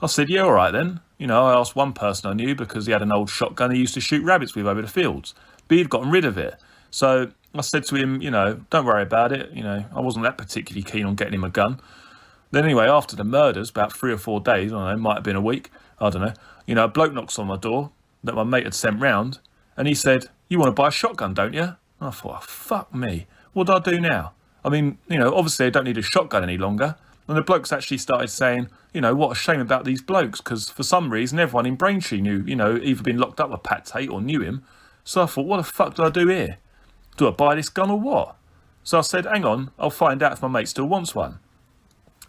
I said, yeah, all right then. I asked one person I knew because he had an old shotgun he used to shoot rabbits with over the fields. But he'd gotten rid of it. So I said to him, don't worry about it. I wasn't that particularly keen on getting him a gun. Then anyway, after the murders, about 3 or 4 days, I don't know, might have been a week, I don't know. A bloke knocks on my door that my mate had sent round. And he said, you want to buy a shotgun, don't you? And I thought, oh, fuck me. What do I do now? I mean, obviously I don't need a shotgun any longer. And the blokes actually started saying, what a shame about these blokes, because for some reason everyone in Braintree knew, either been locked up with Pat Tate or knew him. So I thought, what the fuck do I do here? Do I buy this gun or what? So I said, hang on, I'll find out if my mate still wants one.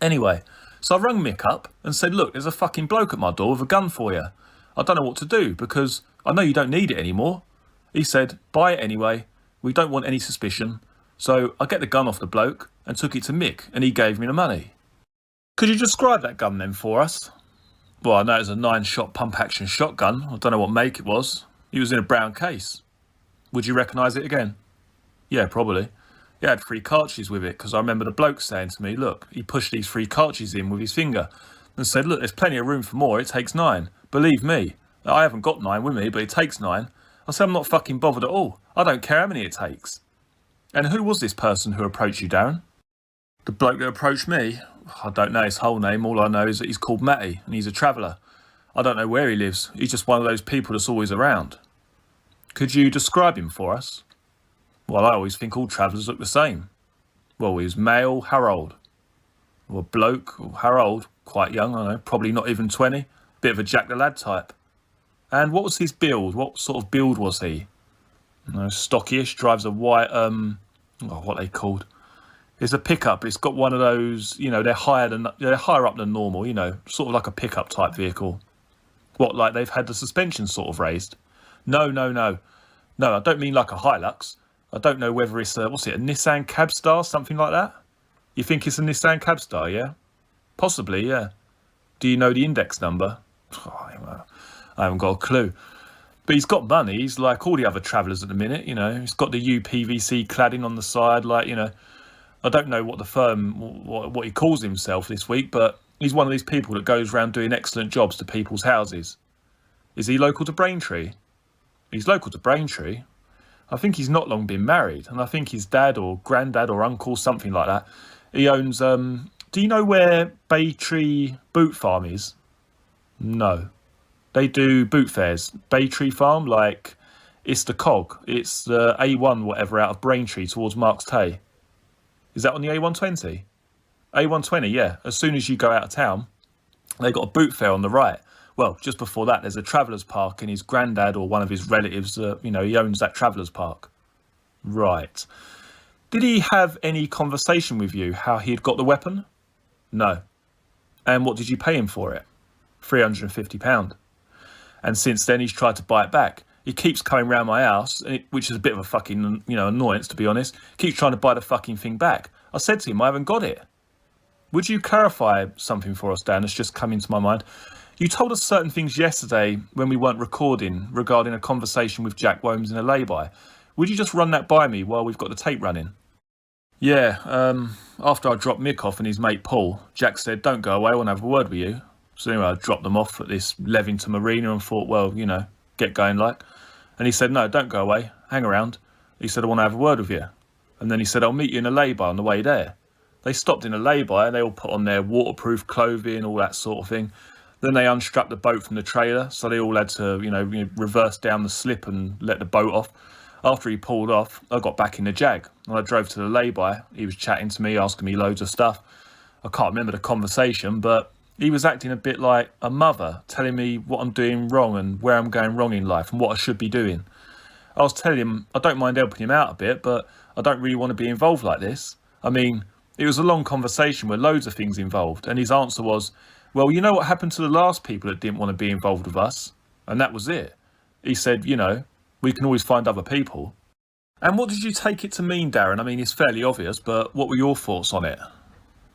Anyway, so I rung Mick up and said, look, there's a fucking bloke at my door with a gun for you. I don't know what to do because I know you don't need it anymore. He said, buy it anyway. We don't want any suspicion. So I get the gun off the bloke and took it to Mick and he gave me the money. Could you describe that gun then for us? Well, I know it was a 9-shot pump-action shotgun. I don't know what make it was. It was in a brown case. Would you recognise it again? Yeah, probably. It had 3 cartridges with it because I remember the bloke saying to me, look, he pushed these 3 cartridges in with his finger and said, look, there's plenty of room for more. It takes 9. Believe me, I haven't got 9 with me, but it takes 9. I said, I'm not fucking bothered at all. I don't care how many it takes. And who was this person who approached you, Darren? The bloke that approached me? I don't know his whole name. All I know is that he's called Matty and he's a traveller. I don't know where he lives. He's just one of those people that's always around. Could you describe him for us? Well, I always think all travellers look the same. Well, he was male, how old? Well, bloke, how old? Quite young, I know, probably not even 20. Bit of a Jack the Lad type. And what was his build? What sort of build was he? Stockish, drives a white, what are they called? It's a pickup. It's got one of those, they're higher up than normal, sort of like a pickup type vehicle. What, like they've had the suspension sort of raised? No. No, I don't mean like a Hilux. I don't know whether it's a Nissan Cabstar, something like that? You think it's a Nissan Cabstar, yeah? Possibly, yeah. Do you know the index number? Oh, I haven't got a clue. But he's got money. He's like all the other travellers at the minute, you know. He's got the UPVC cladding on the side, like, you know. I don't know what the firm, what he calls himself this week, but he's one of these people that goes around doing excellent jobs to people's houses. Is he local to Braintree? He's local to Braintree. I think he's not long been married, and I think his dad or granddad or uncle, something like that, he owns, do you know where Baytree Boot Farm is? No. They do boot fairs. Baytree Farm, like, it's the cog. It's the A1 whatever out of Braintree towards Marks Tay. Is that on the A120? A120, yeah. As soon as you go out of town, they got a boot fair on the right. Well, just before that, there's a travellers park, and his granddad or one of his relatives, you know, he owns that travellers park. Right. Did he have any conversation with you how he had got the weapon? No. And what did you pay him for it? £350. And since then, he's tried to buy it back. He keeps coming round my house, which is a bit of a fucking, you know, annoyance, to be honest. Keeps trying to buy the fucking thing back. I said to him, I haven't got it. Would you clarify something for us, Dan? It's just come into my mind. You told us certain things yesterday when we weren't recording regarding a conversation with Jack Womes in a lay-by. Would you just run that by me while we've got the tape running? Yeah, after I dropped Mick off and his mate Paul, Jack said, don't go away, I want to have a word with you. So anyway, I dropped them off at this Levington Marina and thought, well, you know, get going like. And he said, no, don't go away, hang around. He said, I want to have a word with you. And then he said, I'll meet you in a lay-by on the way there. They stopped in a lay-by and they all put on their waterproof clothing, all that sort of thing. Then they unstrapped the boat from the trailer, so they all had to, you know, reverse down the slip and let the boat off. After he pulled off, I got back in the Jag and I drove to the lay-by. He was chatting to me, asking me loads of stuff. I can't remember the conversation, but he was acting a bit like a mother, telling me what I'm doing wrong and where I'm going wrong in life and what I should be doing. I was telling him I don't mind helping him out a bit, but I don't really want to be involved like this. I mean, it was a long conversation with loads of things involved, and his answer was, well, you know what happened to the last people that didn't want to be involved with us? And that was it. He said, you know, we can always find other people. And what did you take it to mean, Darren? I mean, it's fairly obvious, but what were your thoughts on it?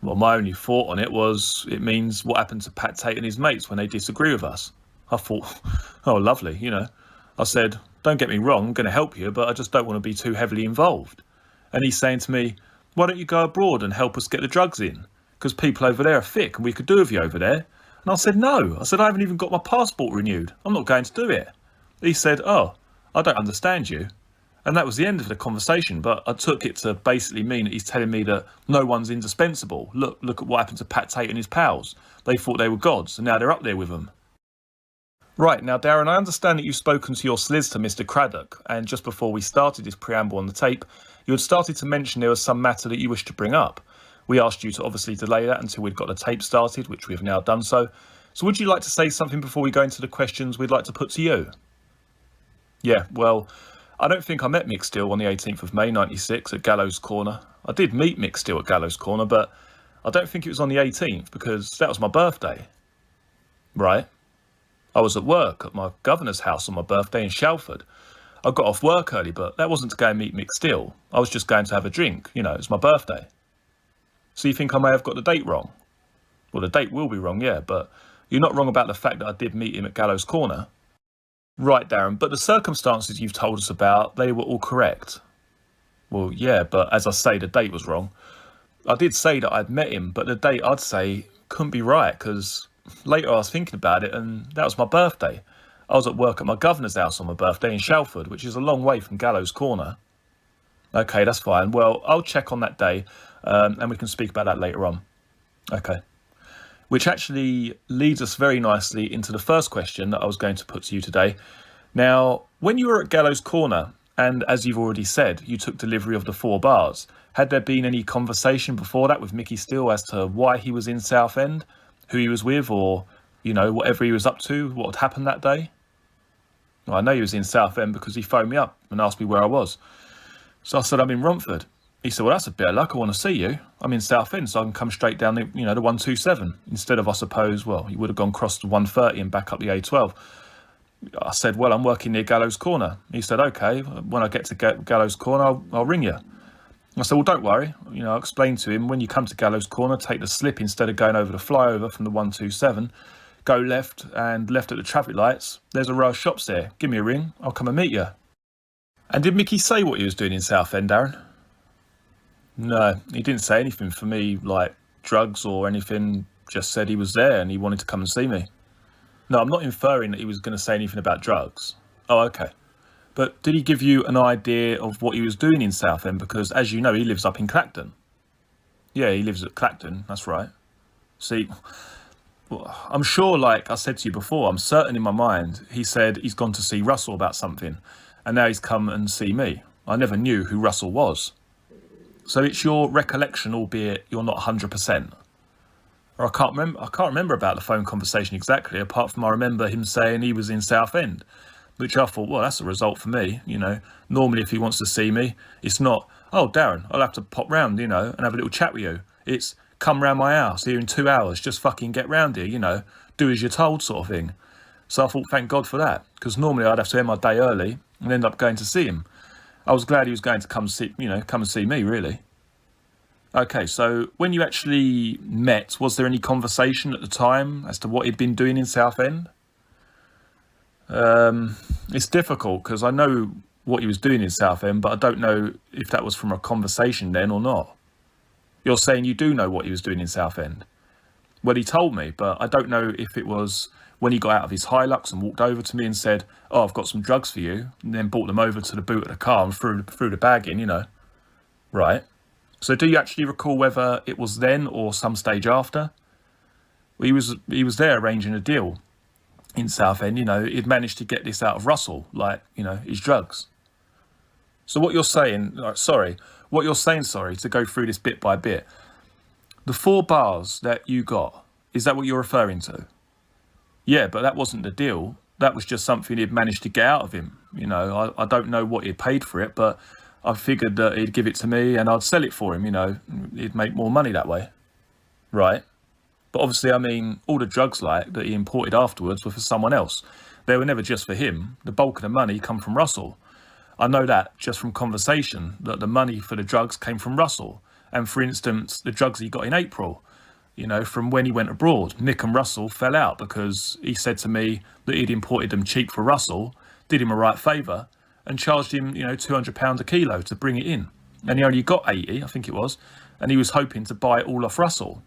Well, my only thought on it was it means what happened to Pat Tate and his mates when they disagree with us. I thought, oh, lovely, you know. I said, don't get me wrong, I'm going to help you, but I just don't want to be too heavily involved. And he's saying to me, why don't you go abroad and help us get the drugs in? Because people over there are thick and we could do with you over there. And I said, no. I said, I haven't even got my passport renewed. I'm not going to do it. He said, oh, I don't understand you. And that was the end of the conversation, but I took it to basically mean that he's telling me that no one's indispensable. Look at what happened to Pat Tate and his pals. They thought they were gods, and now they're up there with them. Right, now Darren, I understand that you've spoken to your solicitor, Mr. Craddock, and just before we started this preamble on the tape, you had started to mention there was some matter that you wished to bring up. We asked you to obviously delay that until we'd got the tape started, which we have now done so. So would you like to say something before we go into the questions we'd like to put to you? Yeah, well, I don't think I met Mick Steele on the 18th of May 96 at Gallows Corner. I did meet Mick Steele at Gallows Corner, but I don't think it was on the 18th because that was my birthday. Right. I was at work at my governor's house on my birthday in Shalford. I got off work early, but that wasn't to go and meet Mick Steele. I was just going to have a drink, you know, it's my birthday. So you think I may have got the date wrong? Well, the date will be wrong, yeah, but you're not wrong about the fact that I did meet him at Gallows Corner. Right, Darren, but the circumstances you've told us about, they were all correct. Well, yeah, but as I say, the date was wrong. I did say that I'd met him, but the date I'd say couldn't be right, because later I was thinking about it, and that was my birthday. I was at work at my governor's house on my birthday in Shalford, which is a long way from Gallows Corner. Okay, that's fine. Well, I'll check on that day, and we can speak about that later on. Okay. Which actually leads us very nicely into the first question that I was going to put to you today. Now, when you were at Gallows Corner, and as you've already said, you took delivery of the 4 bars, had there been any conversation before that with Mickey Steele as to why he was in Southend, who he was with, or, you know, whatever he was up to, what had happened that day? Well, I know he was in Southend because he phoned me up and asked me where I was. So I said, I'm in Romford. He said, well, that's a bit of luck. I want to see you. I'm in Southend, so I can come straight down the, you know, the 127. Instead of, I suppose, well, you would have gone across the 130 and back up the A12. I said, well, I'm working near Gallows Corner. He said, okay, when I get to Gallows Corner, I'll ring you. I said, well, don't worry. I explained to him, when you come to Gallows Corner, take the slip instead of going over the flyover from the 127, go left, and left at the traffic lights. There's a row of shops there. Give me a ring. I'll come and meet you. And did Mickey say what he was doing in Southend, Darren? No, he didn't say anything for me, like drugs or anything. Just said he was there and he wanted to come and see me. No, I'm not inferring that he was going to say anything about drugs. Oh, okay. But did he give you an idea of what he was doing in Southend? Because, as you know, he lives up in Clacton. Yeah, he lives at Clacton, that's right. See, well, I'm sure, like I said to you before, I'm certain in my mind, he said he's gone to see Russell about something. And now he's come and see me. I never knew who Russell was. So it's your recollection, albeit you're not 100%. Or I can't remember about the phone conversation exactly, apart from I remember him saying he was in Southend, which I thought, well, that's a result for me. Normally if he wants to see me, it's not, oh, Darren, I'll have to pop round, and have a little chat with you. It's come round my house here in 2 hours, just fucking get round here, do as you're told sort of thing. So I thought, thank God for that, because normally I'd have to end my day early and end up going to see him. I was glad he was going to come and see me, really. Okay, so when you actually met, was there any conversation at the time as to what he'd been doing in Southend? It's difficult because I know what he was doing in Southend, but I don't know if that was from a conversation then or not. You're saying you do know what he was doing in Southend? Well, he told me, but I don't know if it was when he got out of his Hilux and walked over to me and said, oh, I've got some drugs for you, and then brought them over to the boot of the car and threw the bag in, Right. So do you actually recall whether it was then or some stage after? Well, he was there arranging a deal in Southend. He'd managed to get this out of Russell, his drugs. So what you're saying, to go through this bit by bit, the 4 bars that you got, is that what you're referring to? Yeah, but that wasn't the deal. That was just something he'd managed to get out of him. I don't know what he paid for it, but I figured that he'd give it to me and I'd sell it for him, he'd make more money that way. Right. But obviously, all the drugs that he imported afterwards were for someone else. They were never just for him. The bulk of the money come from Russell. I know that just from conversation, that the money for the drugs came from Russell. And for instance, the drugs he got in April, from when he went abroad, Nick and Russell fell out because he said to me that he'd imported them cheap for Russell, did him a right favour, and charged him, £200 a kilo to bring it in. And he only got 80, I think it was, and he was hoping to buy it all off Russell.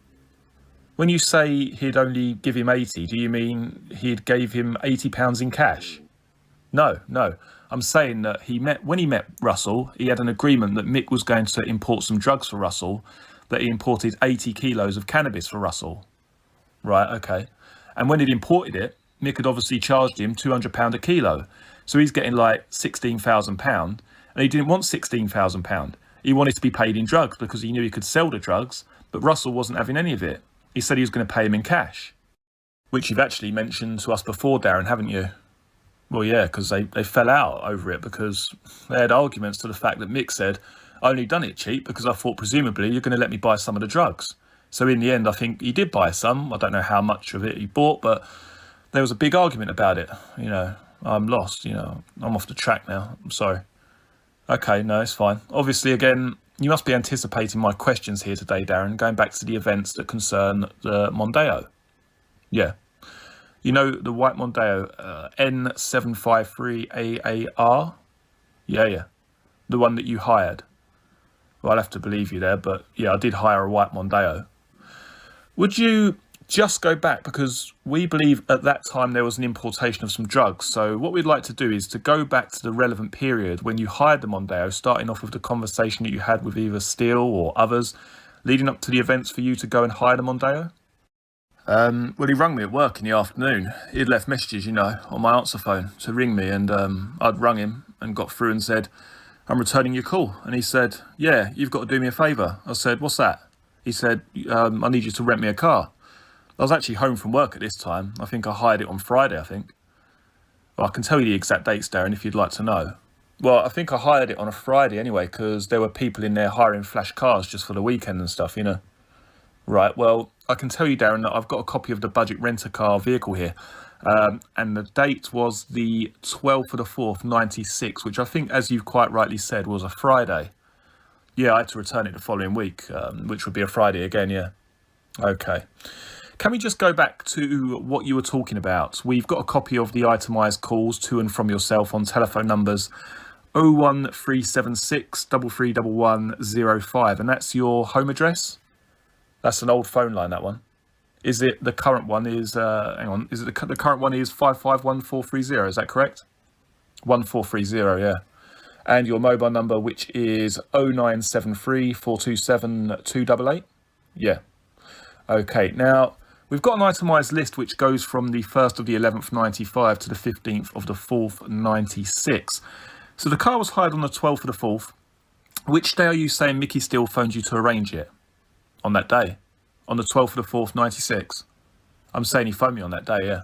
When you say he'd only give him 80, do you mean he'd gave him £80 in cash? No. I'm saying that when he met Russell, he had an agreement that Mick was going to import some drugs for Russell, that he imported 80 kilos of cannabis for Russell. Right, okay. And when he'd imported it, Mick had obviously charged him £200 a kilo. So he's getting like £16,000, and he didn't want £16,000. He wanted to be paid in drugs because he knew he could sell the drugs, but Russell wasn't having any of it. He said he was going to pay him in cash, which you've actually mentioned to us before, Darren, haven't you? Well, yeah, because they fell out over it because they had arguments to the fact that Mick said, I only done it cheap because I thought presumably you're going to let me buy some of the drugs. So in the end, I think he did buy some. I don't know how much of it he bought, but there was a big argument about it, I'm lost, I'm off the track now. I'm sorry. Okay, no, it's fine. Obviously, again, you must be anticipating my questions here today, Darren, going back to the events that concern the Mondeo. Yeah. The white Mondeo, N753AAR? Yeah. The one that you hired. Well, I'll have to believe you there, but yeah, I did hire a white Mondeo. Would you just go back, because we believe at that time there was an importation of some drugs. So what we'd like to do is to go back to the relevant period when you hired the Mondeo, starting off with the conversation that you had with either Steele or others, leading up to the events for you to go and hire the Mondeo. Well, he rang me at work in the afternoon. He'd left messages, on my answer phone to ring me, and I'd rung him and got through and said, I'm returning your call. And he said, yeah, you've got to do me a favour. I said, what's that? He said, I need you to rent me a car. I was actually home from work at this time. I think I hired it on Friday, I think. Well, I can tell you the exact dates, Darren, if you'd like to know. Well, I think I hired it on a Friday anyway, because there were people in there hiring flash cars just for the weekend and stuff, Right, well, I can tell you, Darren, that I've got a copy of the budget rent-a-car vehicle here. And the date was the 12th of the 4th, 96, which I think, as you've quite rightly said, was a Friday. Yeah, I had to return it the following week, which would be a Friday again, yeah. Okay. Can we just go back to what you were talking about? We've got a copy of the itemised calls to and from yourself on telephone numbers 01376 331105, and that's your home address? That's an old phone line, that one. Is it the current one is, hang on, is it the current one is 551430, is that correct? 1430, yeah. And your mobile number, which is 0973 427 288? Yeah. Okay, now, we've got an itemised list which goes from the 1st of the 11th 95 to the 15th of the 4th 96. So the car was hired on the 12th of the 4th. Which day are you saying Mickey Steele phoned you to arrange it? On that day? On the 12th of the 4th 96? I'm saying he phoned me on that day, yeah.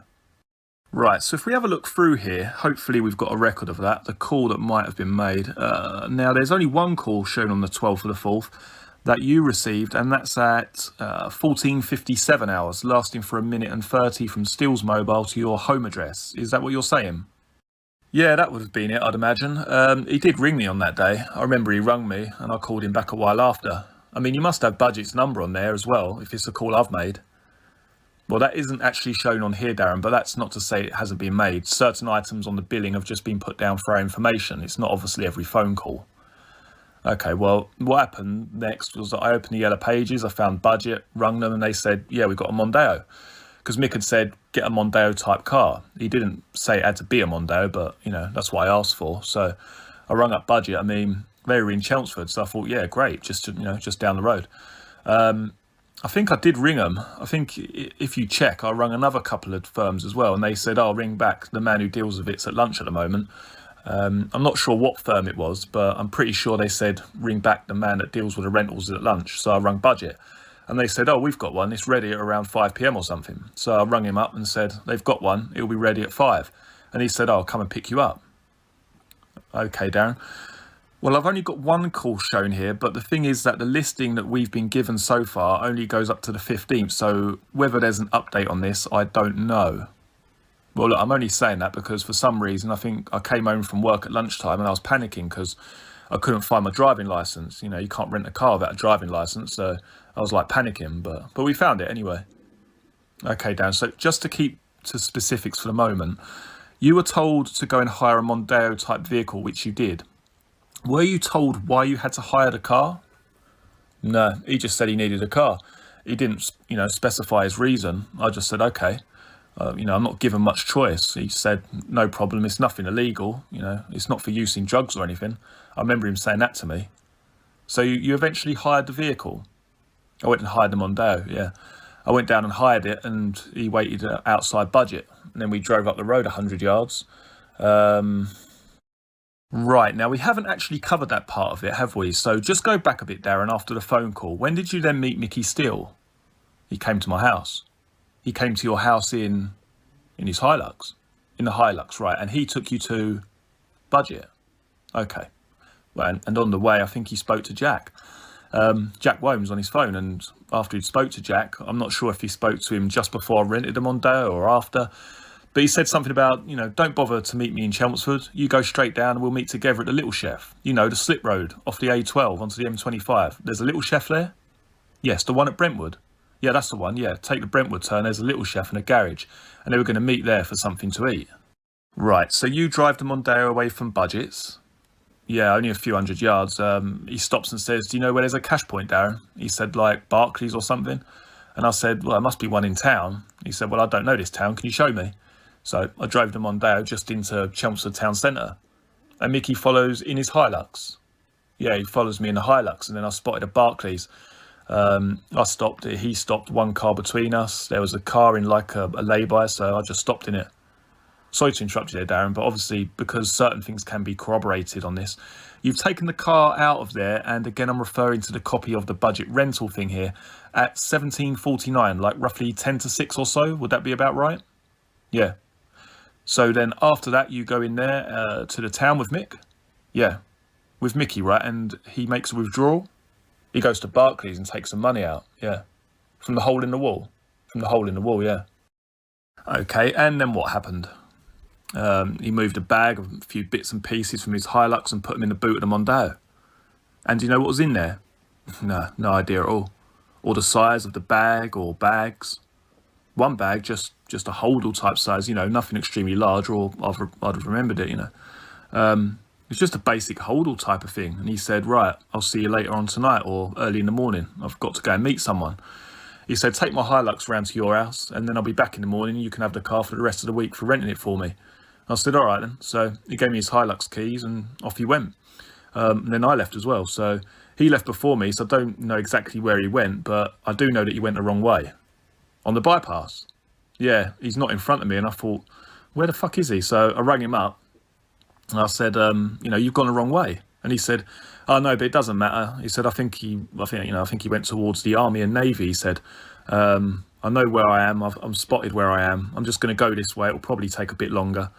Right, so if we have a look through here, hopefully we've got a record of that, the call that might have been made. Now, there's only one call shown on the 12th of the 4th that you received, and that's at 14:57 hours, lasting for 1:30 from Steele's mobile to your home address. Is that what you're saying? Yeah, that would have been it, I'd imagine. He did ring me on that day. I remember he rung me, and I called him back a while after. I mean, you must have Budget's number on there as well, if it's a call I've made. Well, that isn't actually shown on here, Darren, but that's not to say it hasn't been made. Certain items on the billing have just been put down for our information. It's not obviously every phone call. Okay, well, what happened next was that I opened the yellow pages, I found Budget, rung them, and they said, yeah, we've got a Mondeo. Because Mick had said, get a Mondeo type car. He didn't say it had to be a Mondeo, but, you know, that's what I asked for. So I rung up Budget. I mean, they were in Chelmsford, so I thought, yeah, great, just down the road. I think I did ring them. I think if you check, I rung another couple of firms as well, and they said, I'll ring back the man who deals with it's at lunch at the moment. I'm not sure what firm it was, but I'm pretty sure they said, ring back the man that deals with the rentals at lunch. So I rung Budget, and they said, oh, we've got one. It's ready at around 5 p.m. or something. So I rung him up and said, they've got one. It'll be ready at 5. And he said, oh, I'll come and pick you up. Okay, Darren. Well, I've only got one call shown here, but the thing is that the listing that we've been given so far only goes up to the 15th. So whether there's an update on this, I don't know. Well, look, I'm only saying that because for some reason, I think I came home from work at lunchtime and I was panicking because I couldn't find my driving license. You know, you can't rent a car without a driving license. So I was like panicking, but we found it anyway. Okay, Dan, so just to keep to specifics for the moment, you were told to go and hire a Mondeo type vehicle, which you did. Were you told why you had to hire the car? No, he just said he needed a car. He didn't, specify his reason. I just said, okay. I'm not given much choice. He said, no problem, it's nothing illegal. It's not for use in drugs or anything. I remember him saying that to me. So you eventually hired the vehicle? I went and hired the Mondeo, yeah. I went down and hired it, and he waited outside Budget. And then we drove up the road 100 yards. Right, now we haven't actually covered that part of it, have we? So just go back a bit, Darren, after the phone call. When did you then meet Mickey Steele? He came to my house. He came to your house in his Hilux. In the Hilux, right. And he took you to Budget. Okay. Well, and on the way, I think he spoke to Jack. Jack Womes on his phone. And after he spoke to Jack, I'm not sure if he spoke to him just before I rented the Mondeo or after. But he said something about, don't bother to meet me in Chelmsford. You go straight down and we'll meet together at the Little Chef. The slip road off the A12 onto the M25. There's a Little Chef there? Yes, the one at Brentwood. Yeah, that's the one. Yeah, take the Brentwood turn. There's a Little Chef and a garage. And they were going to meet there for something to eat. Right, so you drive the Mondeo away from Budget's. Yeah, only a few hundred yards. He stops and says, do you know where there's a cash point, Darren? He said, like Barclays or something. And I said, well, there must be one in town. He said, well, I don't know this town. Can you show me? So I drove the Mondeo just into Chelmsford town centre. And Mickey follows in his Hilux. Yeah, he follows me in the Hilux. And then I spotted a Barclays. I stopped. He stopped, one car between us. There was a car in like a lay-by, so I just stopped in it. Sorry to interrupt you there, Darren, but obviously because certain things can be corroborated on this, you've taken the car out of there, and again I'm referring to the copy of the Budget rental thing here, at 17:49, like roughly 10 to 6 or so. Would that be about right? Yeah. So then after that you go in there to the town with Mick? Yeah, with Mickey, right? And he makes a withdrawal? He goes to Barclays and takes some money out, yeah. From the hole in the wall? From the hole in the wall, yeah. Okay, and then what happened? He moved a bag of a few bits and pieces from his Hilux and put them in the boot of the Mondeo. And do you know what was in there? No idea at all. Or the size of the bag or bags. One bag, just a holdall type size, nothing extremely large, or I'd have remembered it, It's just a basic holdall type of thing. And he said, right, I'll see you later on tonight or early in the morning. I've got to go and meet someone. He said, take my Hilux round to your house and then I'll be back in the morning. You can have the car for the rest of the week for renting it for me. I said, all right then. So he gave me his Hilux keys and off he went. And then I left as well. So he left before me, so I don't know exactly where he went, but I do know that he went the wrong way. On the bypass. Yeah, he's not in front of me, and I thought, where the fuck is he? So I rang him up and I said, you've gone the wrong way. And he said, oh no, but it doesn't matter. He said, I think he went towards the Army and Navy. He said, I know where I am. I'm spotted where I am. I'm just going to go this way. It'll probably take a bit longer.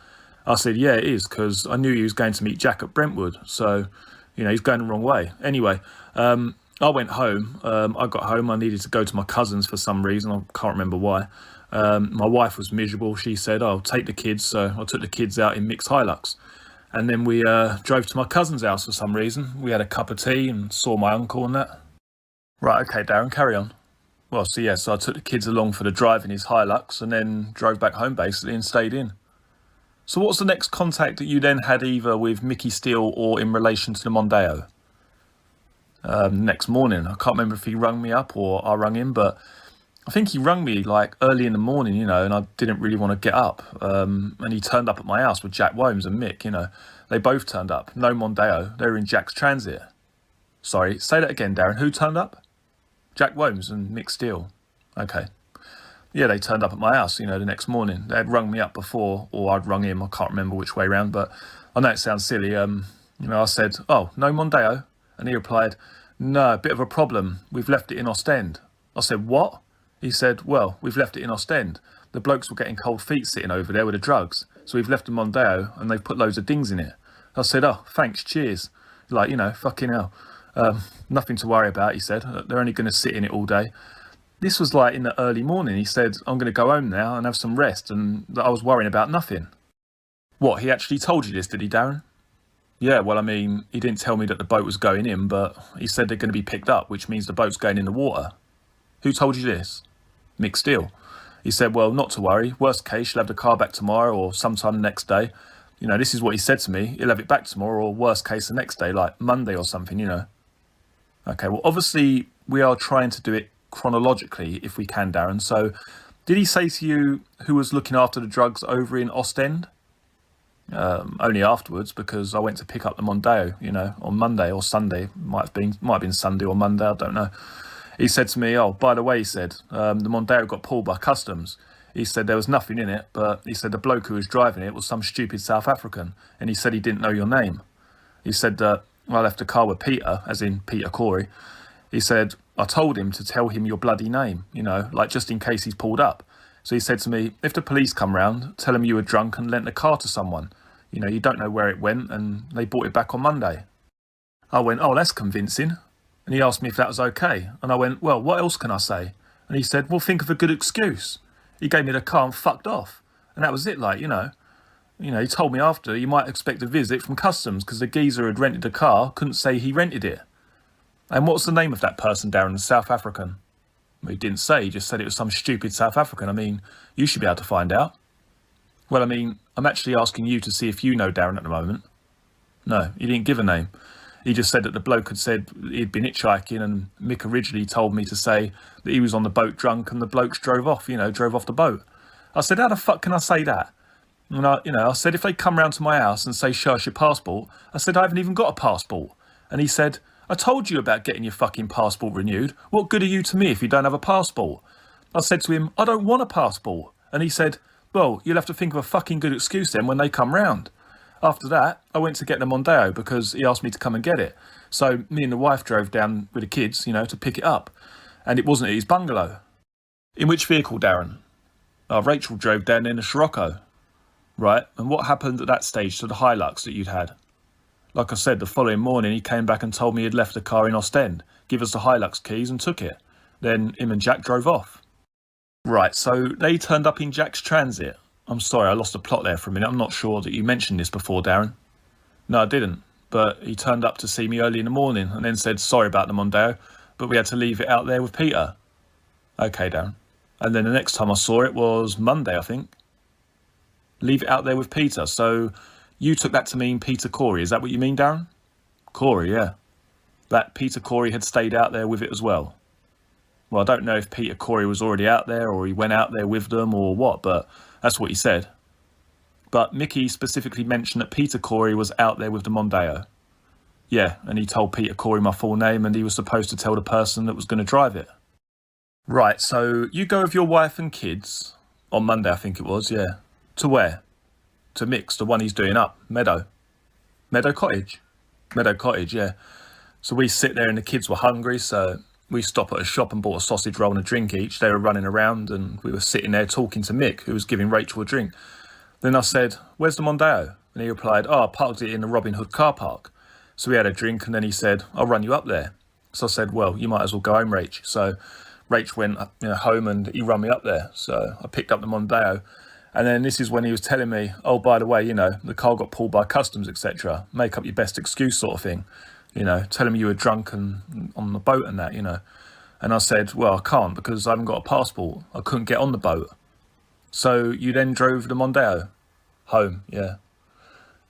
I said, yeah, it is, because I knew he was going to meet Jack at Brentwood. So, he's going the wrong way. Anyway, I went home. I got home. I needed to go to my cousin's for some reason. I can't remember why. My wife was miserable. She said, oh, take the kids. So I took the kids out in Mick's Hilux. And then we drove to my cousin's house for some reason. We had a cup of tea and saw my uncle and that. Right, okay, Darren, carry on. Well, so I took the kids along for the drive in his Hilux and then drove back home basically and stayed in. So what's the next contact that you then had either with Mickey Steele or in relation to the Mondeo? Next morning, I can't remember if he rung me up or I rung him, but I think he rung me like early in the morning, and I didn't really want to get up. And he turned up at my house with Jack Womes and Mick, They both turned up. No Mondeo. They were in Jack's Transit. Sorry, say that again, Darren. Who turned up? Jack Womes and Mick Steele. Okay. Yeah, they turned up at my house, the next morning. They had rung me up before, or I'd rung him. I can't remember which way round, but I know it sounds silly. I said, oh, no Mondeo? And he replied, no, a bit of a problem. We've left it in Ostend. I said, what? He said, well, we've left it in Ostend. The blokes were getting cold feet sitting over there with the drugs. So we've left the Mondeo and they've put loads of dings in it. I said, oh, thanks, cheers. Fucking hell. Nothing to worry about, he said. They're only going to sit in it all day. This was like in the early morning. He said, I'm going to go home now and have some rest, and that I was worrying about nothing. What, he actually told you this, did he, Darren? Yeah, well, he didn't tell me that the boat was going in, but he said they're going to be picked up, which means the boat's going in the water. Who told you this? Mick Steele. He said, well, not to worry. Worst case, you'll have the car back tomorrow or sometime the next day. This is what he said to me. He'll have it back tomorrow or worst case the next day, like Monday or something, Okay, well, obviously, we are trying to do it chronologically if we can, Darren. So did he say to you who was looking after the drugs over in Ostend? Only afterwards, because I went to pick up the Mondeo, on Monday or Sunday. Might have been Sunday or Monday, I don't know. He said to me, oh, by the way, he said, the Mondeo got pulled by customs. He said there was nothing in it, but he said the bloke who was driving it was some stupid South African, and he said he didn't know your name. He said that I left the car with Peter, as in Peter Corey. He said, I told him to tell him your bloody name, just in case he's pulled up. So he said to me, if the police come round, tell them you were drunk and lent the car to someone. You don't know where it went, and they brought it back on Monday. I went, oh, that's convincing. And he asked me if that was okay. And I went, well, what else can I say? And he said, well, think of a good excuse. He gave me the car and fucked off. And that was it, he told me after you might expect a visit from customs because the geezer had rented the car, couldn't say he rented it. And what's the name of that person, Darren, the South African? Well, he didn't say, he just said it was some stupid South African. You should be able to find out. Well, I'm actually asking you to see if you know Darren at the moment. No, he didn't give a name. He just said that the bloke had said he'd been hitchhiking, and Mick originally told me to say that he was on the boat drunk and the blokes drove off the boat. I said, how the fuck can I say that? And I said, if they come round to my house and say, show us your passport, I said, I haven't even got a passport. And he said, I told you about getting your fucking passport renewed. What good are you to me if you don't have a passport? I said to him, I don't want a passport. And he said, well, you'll have to think of a fucking good excuse then when they come round. After that, I went to get the Mondeo because he asked me to come and get it. So me and the wife drove down with the kids, to pick it up. And it wasn't at his bungalow. In which vehicle, Darren? Rachel drove down in a Scirocco. Right, and what happened at that stage to the Hilux that you'd had? Like I said, the following morning he came back and told me he'd left the car in Ostend, give us the Hilux keys and took it. Then him and Jack drove off. Right, so they turned up in Jack's Transit. I'm sorry, I lost the plot there for a minute. I'm not sure that you mentioned this before, Darren. No, I didn't. But he turned up to see me early in the morning and then said sorry about the Mondeo, but we had to leave it out there with Peter. Okay, Darren. And then the next time I saw it was Monday, I think. Leave it out there with Peter. So you took that to mean Peter Corey. Is that what you mean, Darren? Corey, yeah. That Peter Corey had stayed out there with it as well. Well, I don't know if Peter Corey was already out there or he went out there with them or what, but that's what he said. But Mickey specifically mentioned that Peter Corey was out there with the Mondeo. Yeah, and he told Peter Corey my full name and he was supposed to tell the person that was going to drive it. Right, so you go with your wife and kids, on Monday I think it was, yeah. To where? To Mick's, the one he's doing up, Meadow. Meadow Cottage? Meadow Cottage, yeah. So we sit there and the kids were hungry, so we stopped at a shop and bought a sausage roll and a drink each. They were running around and we were sitting there talking to Mick, who was giving Rachel a drink. Then I said, where's the Mondeo? And he replied, I parked it in the Robin Hood car park. So we had a drink and then he said, I'll run you up there. So I said, well, you might as well go home, Rach. So Rach went home and he run me up there. So I picked up the Mondeo. And then this is when he was telling me, oh, by the way, the car got pulled by customs, etc. Make up your best excuse sort of thing. Telling me you were drunk and on the boat and that, And I said, well, I can't because I haven't got a passport. I couldn't get on the boat. So you then drove the Mondeo home, yeah.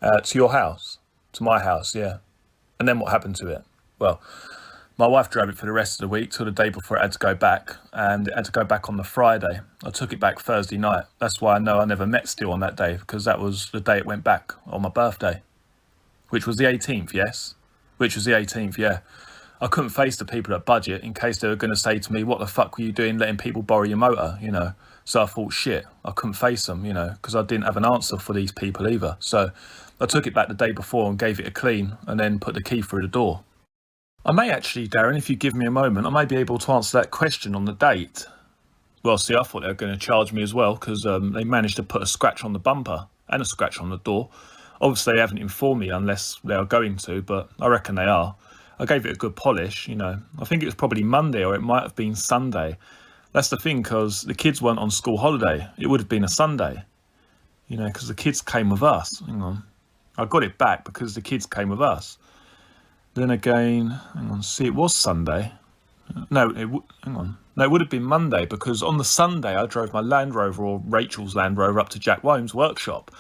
To your house, to my house, yeah. And then what happened to it? Well, my wife drove it for the rest of the week till the day before it had to go back, and it had to go back on the Friday. I took it back Thursday night. That's why I know I never met Steele on that day, because that was the day it went back on my birthday, which was the 18th, yes? Which was the 18th, yeah. I couldn't face the people at Budget in case they were going to say to me, what the fuck were you doing letting people borrow your motor, So I thought, shit, I couldn't face them, because I didn't have an answer for these people either. So I took it back the day before and gave it a clean and then put the key through the door. I may actually, Darren, if you give me a moment, I may be able to answer that question on the date. Well, see, I thought they were going to charge me as well because they managed to put a scratch on the bumper and a scratch on the door. Obviously, they haven't informed me unless they are going to, but I reckon they are. I gave it a good polish, I think it was probably Monday or it might have been Sunday. That's the thing, because the kids weren't on school holiday. It would have been a Sunday, because the kids came with us. Hang on. I got it back because the kids came with us. Then again, hang on, see, it was Sunday. No, hang on. No, it would have been Monday because on the Sunday I drove my Land Rover or Rachel's Land Rover up to Jack Wome's workshop.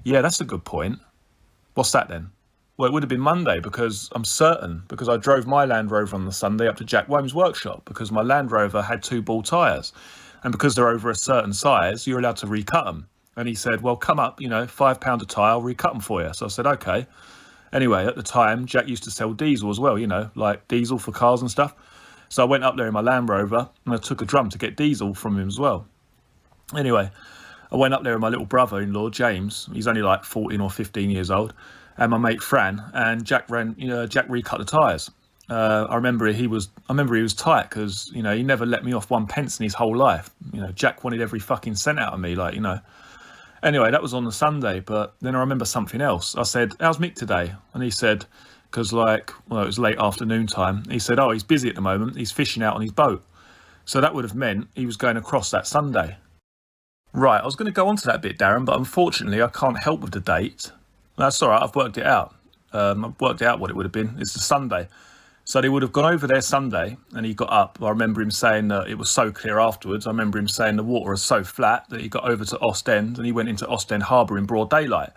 Yeah, that's a good point. What's that then? Well, it would have been Monday because I'm certain, because I drove my Land Rover on the Sunday up to Jack Wome's workshop because my Land Rover had 2 ball tyres. And because they're over a certain size, you're allowed to recut them. And he said, well, come up, £5 a tyre, I'll recut them for you. So I said, okay. Anyway, at the time, Jack used to sell diesel as well, like diesel for cars and stuff. So I went up there in my Land Rover and I took a drum to get diesel from him as well. Anyway, I went up there with my little brother-in-law, James. He's only like 14 or 15 years old. And my mate Fran, and Jack recut the tyres. I remember he was tight because he never let me off 1 pence in his whole life. Jack wanted every fucking cent out of me, Anyway, that was on the Sunday, but then I remember something else. I said, "How's Mick today?" And he said, because it was late afternoon time. He said, "Oh, he's busy at the moment. He's fishing out on his boat." So that would have meant he was going across that Sunday. Right, I was going to go on to that bit, Darren, but unfortunately I can't help with the date. That's all right, I've worked it out. I've worked out what it would have been. It's the Sunday. So they would have gone over there Sunday and he got up. I remember him saying that it was so clear afterwards. I remember him saying the water was so flat that he got over to Ostend and he went into Ostend Harbour in broad daylight.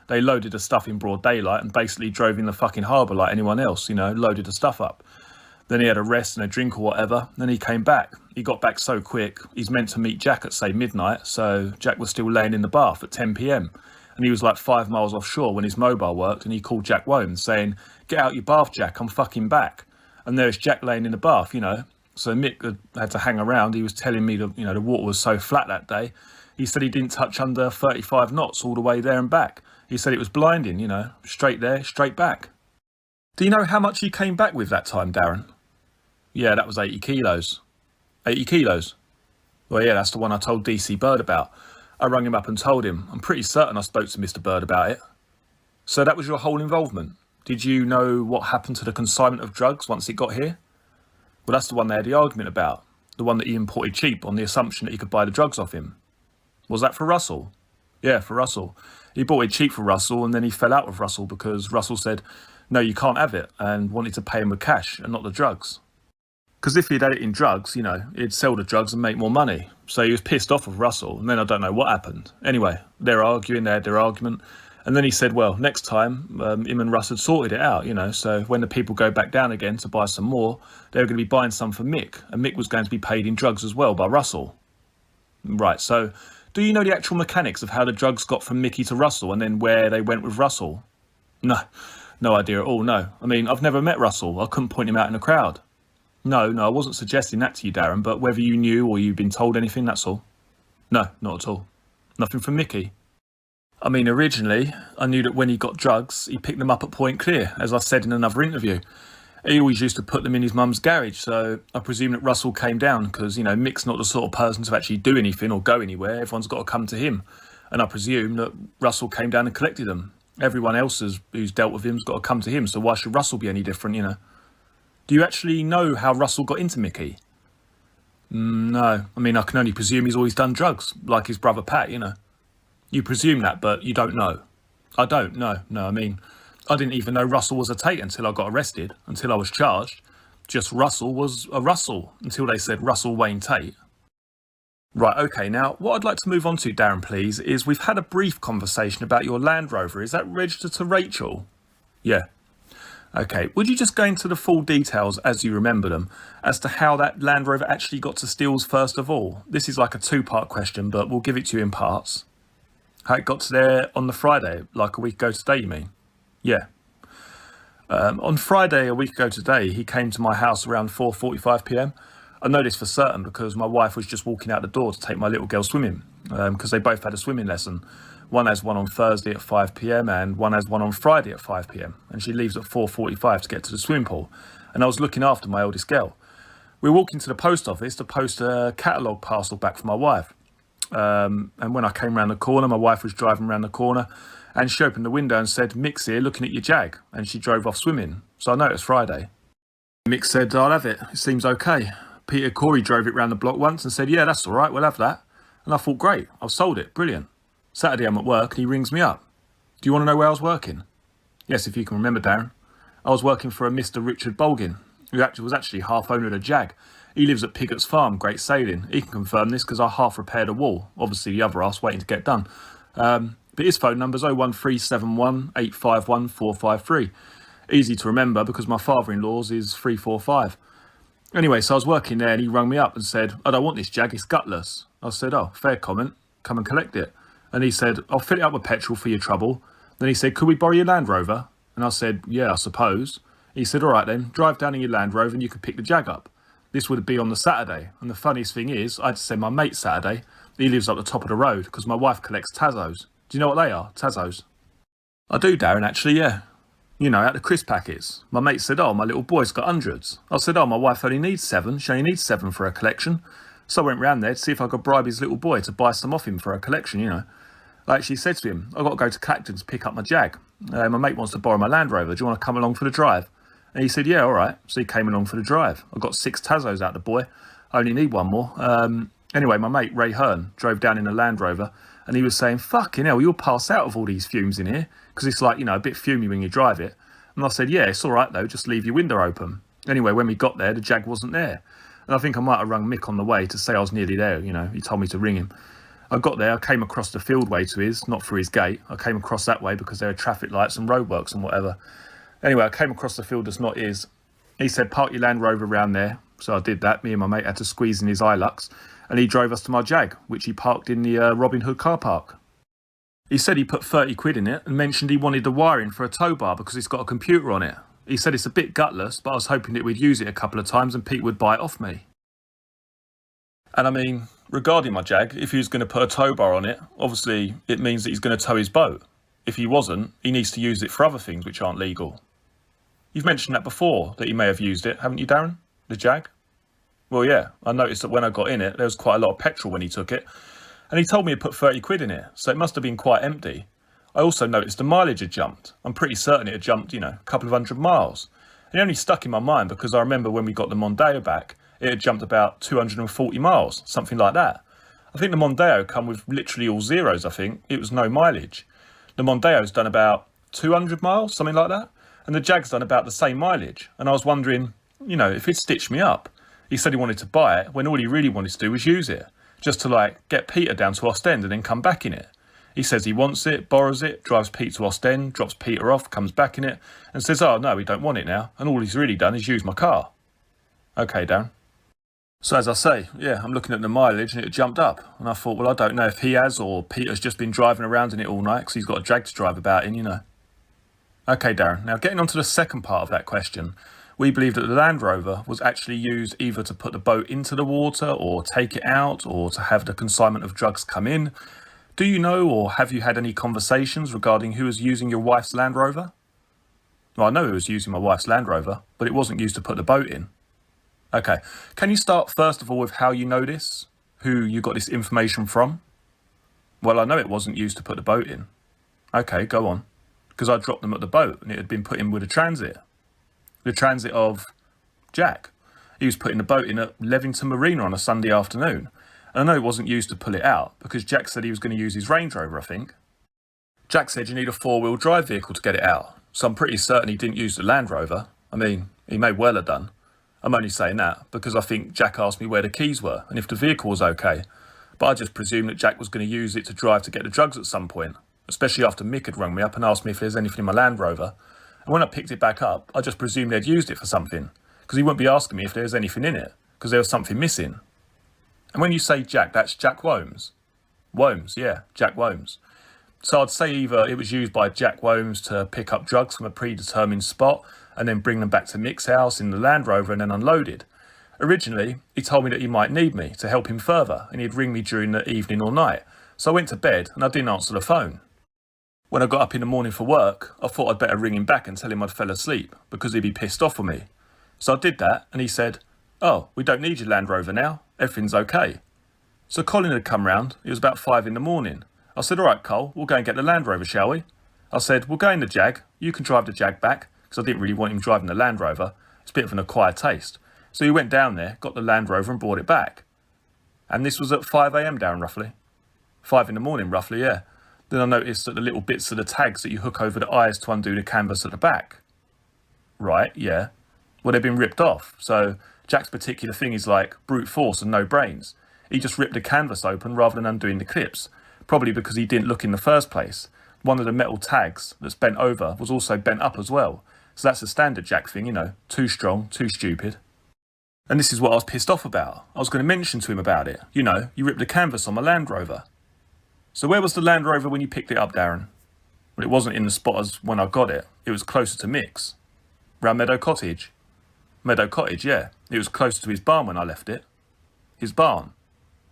They loaded the stuff in broad daylight and basically drove in the fucking harbour like anyone else, loaded the stuff up. Then he had a rest and a drink or whatever. Then he came back. He got back so quick. He's meant to meet Jack at, say, midnight. So Jack was still laying in the bath at 10 p.m. And he was like 5 miles offshore when his mobile worked. And he called Jack Wone saying, "Get out your bath, Jack. I'm fucking back." And there's Jack laying in the bath, So Mick had to hang around. He was telling me that, the water was so flat that day. He said he didn't touch under 35 knots all the way there and back. He said it was blinding, straight there, straight back. Do you know how much he came back with that time, Darren? Yeah, that was 80 kilos. 80 kilos? Well, yeah, that's the one I told DC Bird about. I rang him up and told him. I'm pretty certain I spoke to Mr. Bird about it. So that was your whole involvement? Did you know what happened to the consignment of drugs once it got here? Well, that's the one they had the argument about. The one that he imported cheap on the assumption that he could buy the drugs off him. Was that for Russell? Yeah, for Russell. He bought it cheap for Russell, and then he fell out with Russell because Russell said, no, you can't have it, and wanted to pay him with cash and not the drugs. Because if he'd had it in drugs, you know, he'd sell the drugs and make more money. So he was pissed off with Russell, and then I don't know what happened. Anyway, they're arguing, they had their argument, and then he said, well, next time, him and Russ had sorted it out, you know, so when the people go back down again to buy some more, they were going to be buying some for Mick, and Mick was going to be paid in drugs as well by Russell. Right, so do you know the actual mechanics of how the drugs got from Mickey to Russell and then where they went with Russell? No idea at all, no. I mean, I've never met Russell. I couldn't point him out in a crowd. No, I wasn't suggesting that to you, Darren, but whether you knew or you'd been told anything, that's all. No, not at all. Nothing from Mickey. I mean, originally, I knew that when he got drugs, he picked them up at Point Clear, as I said in another interview. He always used to put them in his mum's garage, so I presume that Russell came down because, you know, Mick's not the sort of person to actually do anything or go anywhere. Everyone's got to come to him. And I presume that Russell came down and collected them. Everyone else who's dealt with him's got to come to him, so why should Russell be any different, you know? Do you actually know how Russell got into Mickey? No. I mean, I can only presume he's always done drugs, like his brother Pat, you know. You presume that, but you don't know. I don't, no. I mean, I didn't even know Russell was a Tate until I got arrested, until I was charged. Just Russell was a Russell, until they said Russell Wayne Tate. Right, okay, now, what I'd like to move on to, Darren, please, is we've had a brief conversation about your Land Rover. Is that registered to Rachel? Yeah. Okay, would you just go into the full details as you remember them, as to how that Land Rover actually got to Steele's first of all? This is like a two-part question, but we'll give it to you in parts. How it got to there on the Friday, like a week ago today, you mean? Yeah. On Friday, a week ago today, he came to my house around 4:45 p.m. I know this for certain because my wife was just walking out the door to take my little girl swimming, because they both had a swimming lesson. One has one on Thursday at 5 p.m. and one has one on Friday at 5 p.m. and she leaves at 4:45 to get to the swimming pool. And I was looking after my eldest girl. We were walking to the post office to post a catalogue parcel back for my wife. And when I came round the corner, my wife was driving round the corner and she opened the window and said, "Mick's here looking at your Jag," and she drove off swimming. So I know it's Friday. Mick said, "I'll have it. It seems okay." Peter Corey drove it round the block once and said, "Yeah, that's all right, we'll have that." And I thought, great, I've sold it, brilliant. Saturday I'm at work and he rings me up. "Do you want to know where I was working?" Yes, if you can remember, Darren. I was working for a Mr. Richard Bolgin, who was actually half owner of the Jag. He lives at Piggott's Farm, Great Sailing. He can confirm this because I half repaired a wall. Obviously the other half's waiting to get done. But his phone number's 01371 851 453. Easy to remember because my father-in-law's is 345. Anyway, so I was working there and he rang me up and said, "I don't want this Jag, it's gutless." I said, "Oh, fair comment, come and collect it." And he said, "I'll fill it up with petrol for your trouble." Then he said, "Could we borrow your Land Rover?" And I said, "Yeah, I suppose." He said, "All right then, drive down in your Land Rover and you could pick the Jag up." This would be on the Saturday. And the funniest thing is, I had to send my mate Saturday. He lives up the top of the road because my wife collects Tazos. Do you know what they are, Tazos? I do, Darren, actually, yeah. You know, out the crisp packets. My mate said, "Oh, my little boy's got hundreds." I said, "Oh, my wife only needs 7. She only needs 7 for her collection." So I went round there to see if I could bribe his little boy to buy some off him for her collection, you know. I actually said to him, "I've got to go to Clacton to pick up my Jag. My mate wants to borrow my Land Rover. Do you want to come along for the drive?" And he said, "Yeah, all right." So he came along for the drive. I got 6 Tazos out of the boy. I only need one more. Anyway, my mate, Ray Hearn, drove down in a Land Rover and he was saying, "Fucking hell, you'll pass out of all these fumes in here." Because it's like, you know, a bit fumey when you drive it. And I said, "Yeah, it's all right though, just leave your window open." Anyway, when we got there, the Jag wasn't there. And I think I might have rung Mick on the way to say I was nearly there, you know, he told me to ring him. I got there, I came across the fieldway to his, not through his gate. I came across that way because there were traffic lights and roadworks and whatever. Anyway, I came across the field that's not his. He said, "Park your Land Rover around there." So I did that. Me and my mate had to squeeze in his Hilux. And he drove us to my Jag, which he parked in the Robin Hood car park. He said he put 30 quid in it and mentioned he wanted the wiring for a tow bar because it's got a computer on it. He said it's a bit gutless, but I was hoping that we'd use it a couple of times and Pete would buy it off me. And I mean, regarding my Jag, if he was going to put a tow bar on it, obviously it means that he's going to tow his boat. If he wasn't, he needs to use it for other things which aren't legal. You've mentioned that before, that he may have used it, haven't you, Darren? The Jag? Well, yeah, I noticed that when I got in it, there was quite a lot of petrol when he took it. And he told me he'd put 30 quid in it, so it must have been quite empty. I also noticed the mileage had jumped. I'm pretty certain it had jumped, you know, a couple of 100 miles. And it only stuck in my mind because I remember when we got the Mondeo back, it had jumped about 240 miles, something like that. I think the Mondeo come with literally all zeros, I think. It was no mileage. The Mondeo's done about 200 miles, something like that. And the Jag's done about the same mileage. And I was wondering, you know, if he'd stitched me up. He said he wanted to buy it when all he really wanted to do was use it. Just to like get Peter down to Ostend and then come back in it. He says he wants it, borrows it, drives Pete to Ostend, drops Peter off, comes back in it and says, oh no, we don't want it now. And all he's really done is use my car. Okay, Darren. So as I say, yeah, I'm looking at the mileage and it jumped up. And I thought, well, I don't know if he has or Peter's just been driving around in it all night because he's got a Jag to drive about in, you know. Okay, Darren. Now getting on to the second part of that question, we believe that the Land Rover was actually used either to put the boat into the water or take it out or to have the consignment of drugs come in. Do you know or have you had any conversations regarding who was using your wife's Land Rover? Well, I know who was using my wife's Land Rover, but it wasn't used to put the boat in. Okay, can you start first of all with how you know this? Who you got this information from? Well, I know it wasn't used to put the boat in. Okay, go on. Because I dropped them at the boat and it had been put in with a transit. The transit of Jack. He was putting the boat in at Levington Marina on a Sunday afternoon. And I know it wasn't used to pull it out because Jack said he was going to use his Range Rover, I think. Jack said you need a four-wheel drive vehicle to get it out. So I'm pretty certain he didn't use the Land Rover. I mean, he may well have done. I'm only saying that because I think Jack asked me where the keys were and if the vehicle was okay. But I just presumed that Jack was going to use it to drive to get the drugs at some point, especially after Mick had rung me up and asked me if there's anything in my Land Rover. And when I picked it back up, I just presumed they'd used it for something because he wouldn't be asking me if there was anything in it because there was something missing. And when you say Jack, that's Jack Womes. Womes, yeah, Jack Womes. So I'd say either it was used by Jack Womes to pick up drugs from a predetermined spot and then bring them back to Mick's house in the Land Rover and then unloaded. Originally, he told me that he might need me to help him further and he'd ring me during the evening or night. So I went to bed and I didn't answer the phone. When I got up in the morning for work, I thought I'd better ring him back and tell him I'd fell asleep because he'd be pissed off with me. So I did that and he said, oh, we don't need your Land Rover now. Everything's okay. So Colin had come round. It was about 5 in the morning. I said, all right, Cole, we'll go and get the Land Rover, shall we? I said, we'll go in the Jag. You can drive the Jag back because I didn't really want him driving the Land Rover. It's a bit of an acquired taste. So he went down there, got the Land Rover and brought it back. And this was at 5 a.m, Darren, roughly. 5 in the morning, roughly, yeah. Then I noticed that the little bits of the tags that you hook over the eyes to undo the canvas at the back. Right, yeah. Well, they've been ripped off. So Jack's particular thing is like brute force and no brains. He just ripped the canvas open rather than undoing the clips. Probably because he didn't look in the first place. One of the metal tags that's bent over was also bent up as well. So that's a standard Jack thing, you know, too strong, too stupid. And this is what I was pissed off about. I was going to mention to him about it. You know, you ripped the canvas on my Land Rover. So where was the Land Rover when you picked it up, Darren? Well, it wasn't in the spot as when I got it. It was closer to Mick's. Round Meadow Cottage. Meadow Cottage, yeah. It was closer to his barn when I left it. His barn?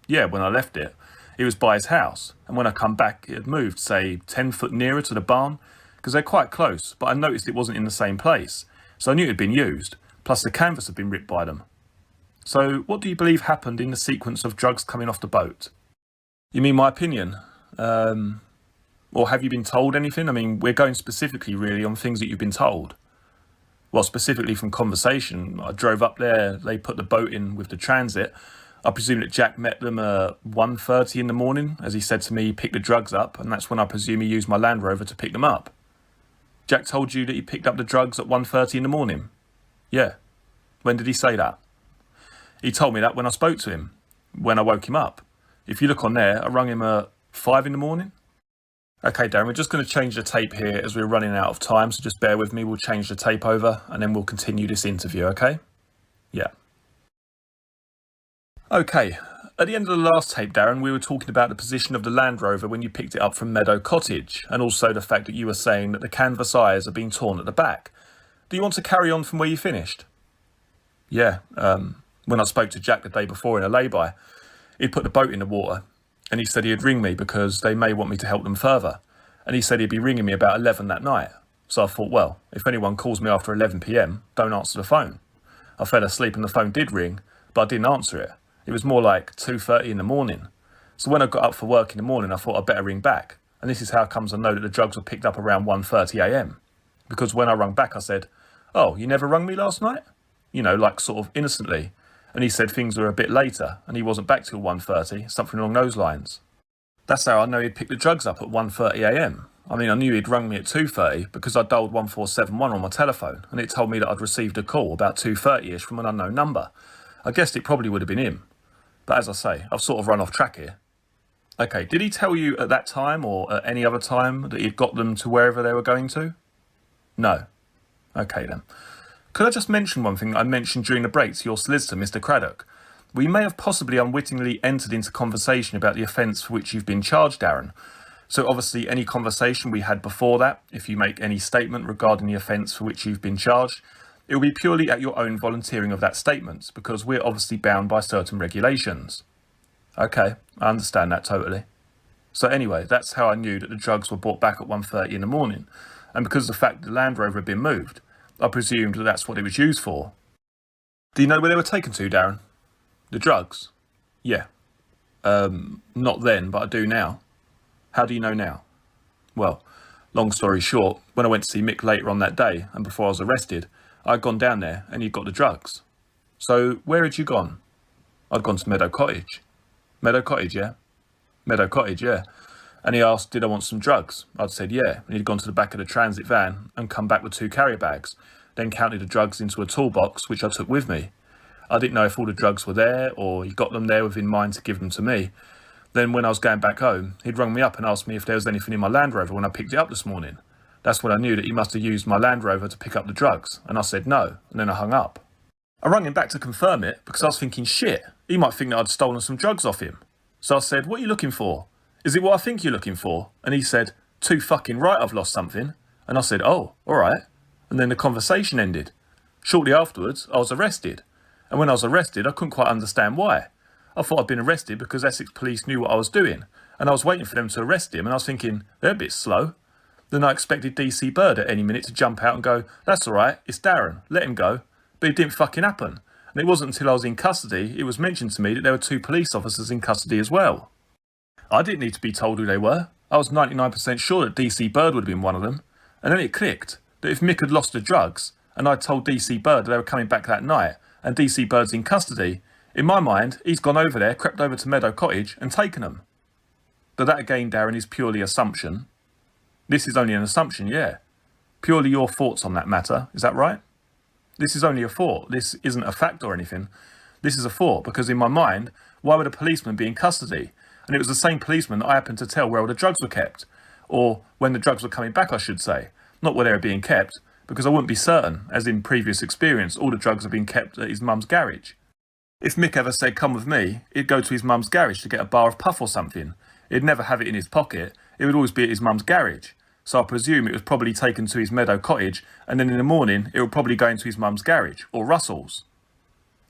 Yeah, when I left it. It was by his house. And when I come back, it had moved, say, 10 foot nearer to the barn. Because they're quite close, but I noticed it wasn't in the same place. So I knew it had been used. Plus the canvas had been ripped by them. So what do you believe happened in the sequence of drugs coming off the boat? You mean my opinion? Or have you been told anything? I mean, we're going specifically really on things that you've been told. Well, specifically from conversation. I drove up there, they put the boat in with the transit. I presume that Jack met them at 1:30 in the morning. As he said to me, he picked the drugs up, and that's when I presume he used my Land Rover to pick them up. Jack told you that he picked up the drugs at 1:30 in the morning? Yeah. When did he say that? He told me that when I spoke to him, when I woke him up. If you look on there, I rung him at 5 in the morning. Okay, Darren, we're just going to change the tape here as we're running out of time, so just bear with me. We'll change the tape over and then we'll continue this interview, okay? Yeah. Okay, at the end of the last tape, Darren, we were talking about the position of the Land Rover when you picked it up from Meadow Cottage, and also the fact that you were saying that the canvas eyes are being torn at the back. Do you want to carry on from where you finished? Yeah, when I spoke to Jack the day before in a lay-by, he'd put the boat in the water, and he said he'd ring me because they may want me to help them further. And he said he'd be ringing me about 11 that night. So I thought, well, if anyone calls me after 11 p.m, don't answer the phone. I fell asleep and the phone did ring, but I didn't answer it. It was more like 2:30 in the morning. So when I got up for work in the morning, I thought I'd better ring back. And this is how comes I know that the drugs were picked up around 1:30 a.m. Because when I rung back, I said, oh, you never rung me last night? You know, like sort of innocently. And he said things were a bit later and he wasn't back till 1:30, something along those lines. That's how I know he'd picked the drugs up at 1:30am. I mean, I knew he'd rung me at 2:30 because I dialed 1471 on my telephone and it told me that I'd received a call about 2:30ish from an unknown number. I guessed it probably would have been him. But as I say, I've sort of run off track here. Okay, did he tell you at that time or at any other time that he'd got them to wherever they were going to? No. Okay then. Could I just mention one thing that I mentioned during the break to your solicitor, Mr. Craddock? We may have possibly unwittingly entered into conversation about the offence for which you've been charged, Darren. So obviously any conversation we had before that, if you make any statement regarding the offence for which you've been charged, it will be purely at your own volunteering of that statement, because we're obviously bound by certain regulations. Okay, I understand that totally. So anyway, that's how I knew that the drugs were brought back at 1:30 in the morning, and because of the fact the Land Rover had been moved, I presumed that that's what it was used for. Do you know where they were taken to, Darren? The drugs? Yeah. Not then, but I do now. How do you know now? Well, long story short, when I went to see Mick later on that day, and before I was arrested, I'd gone down there and he'd got the drugs. So where had you gone? I'd gone to Meadow Cottage. Meadow Cottage, yeah? Meadow Cottage, yeah. And he asked, did I want some drugs? I'd said, yeah. And he'd gone to the back of the transit van and come back with 2 carrier bags, then counted the drugs into a toolbox, which I took with me. I didn't know if all the drugs were there or he got them there with in mind to give them to me. Then when I was going back home, he'd rung me up and asked me if there was anything in my Land Rover when I picked it up this morning. That's when I knew that he must have used my Land Rover to pick up the drugs, and I said no, and then I hung up. I rung him back to confirm it because I was thinking, shit, he might think that I'd stolen some drugs off him. So I said, what are you looking for? Is it what I think you're looking for? And he said, too fucking right, I've lost something. And I said, oh, all right. And then the conversation ended. Shortly afterwards, I was arrested. And when I was arrested, I couldn't quite understand why. I thought I'd been arrested because Essex police knew what I was doing. And I was waiting for them to arrest him. And I was thinking, they're a bit slow. Then I expected DC Bird at any minute to jump out and go, that's all right, it's Darren, let him go. But it didn't fucking happen. And it wasn't until I was in custody, it was mentioned to me that there were 2 police officers in custody as well. I didn't need to be told who they were. I was 99% sure that DC Bird would have been one of them. And then it clicked that if Mick had lost the drugs, and I told DC Bird that they were coming back that night, and DC Bird's in custody, in my mind, he's gone over there, crept over to Meadow Cottage, and taken them. But that again, Darren, is purely assumption. This is only an assumption, yeah. Purely your thoughts on that matter, is that right? This is only a thought. This isn't a fact or anything. This is a thought, because in my mind, why would a policeman be in custody? And it was the same policeman that I happened to tell where all the drugs were kept. Or when the drugs were coming back, I should say. Not where they were being kept, because I wouldn't be certain, as in previous experience, all the drugs have been kept at his mum's garage. If Mick ever said, come with me, he'd go to his mum's garage to get a bar of puff or something. He'd never have it in his pocket. It would always be at his mum's garage. So I presume it was probably taken to his Meadow Cottage, and then in the morning it would probably go into his mum's garage, or Russell's.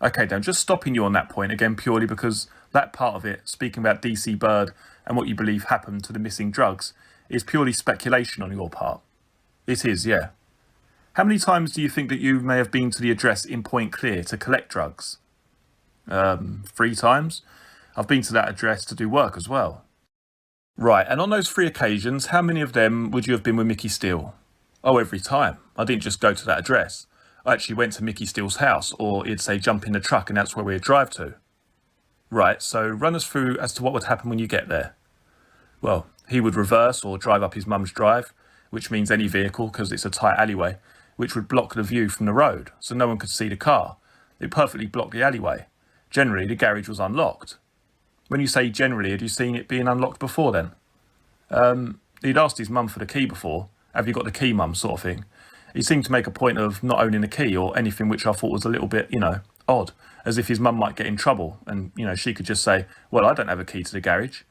Okay, Dan, just stopping you on that point again purely because that part of it, speaking about DC Bird and what you believe happened to the missing drugs, is purely speculation on your part. It is, yeah. How many times do you think that you may have been to the address in Point Clear to collect drugs? 3 times. I've been to that address to do work as well. Right, and on those 3 occasions, how many of them would you have been with Mickey Steele? Oh, every time. I didn't just go to that address. I actually went to Mickey Steele's house, or he'd say jump in the truck and that's where we'd drive to. Right, so run us through as to what would happen when you get there. Well, he would reverse or drive up his mum's drive, which means any vehicle, because it's a tight alleyway, which would block the view from the road, so no one could see the car. It perfectly blocked the alleyway. Generally, the garage was unlocked. When you say generally, had you seen it being unlocked before then? He'd asked his mum for the key before. Have you got the key, mum, sort of thing. He seemed to make a point of not owning the key or anything which I thought was a little bit, odd. As if his mum might get in trouble and, she could just say, well, I don't have a key to the garage.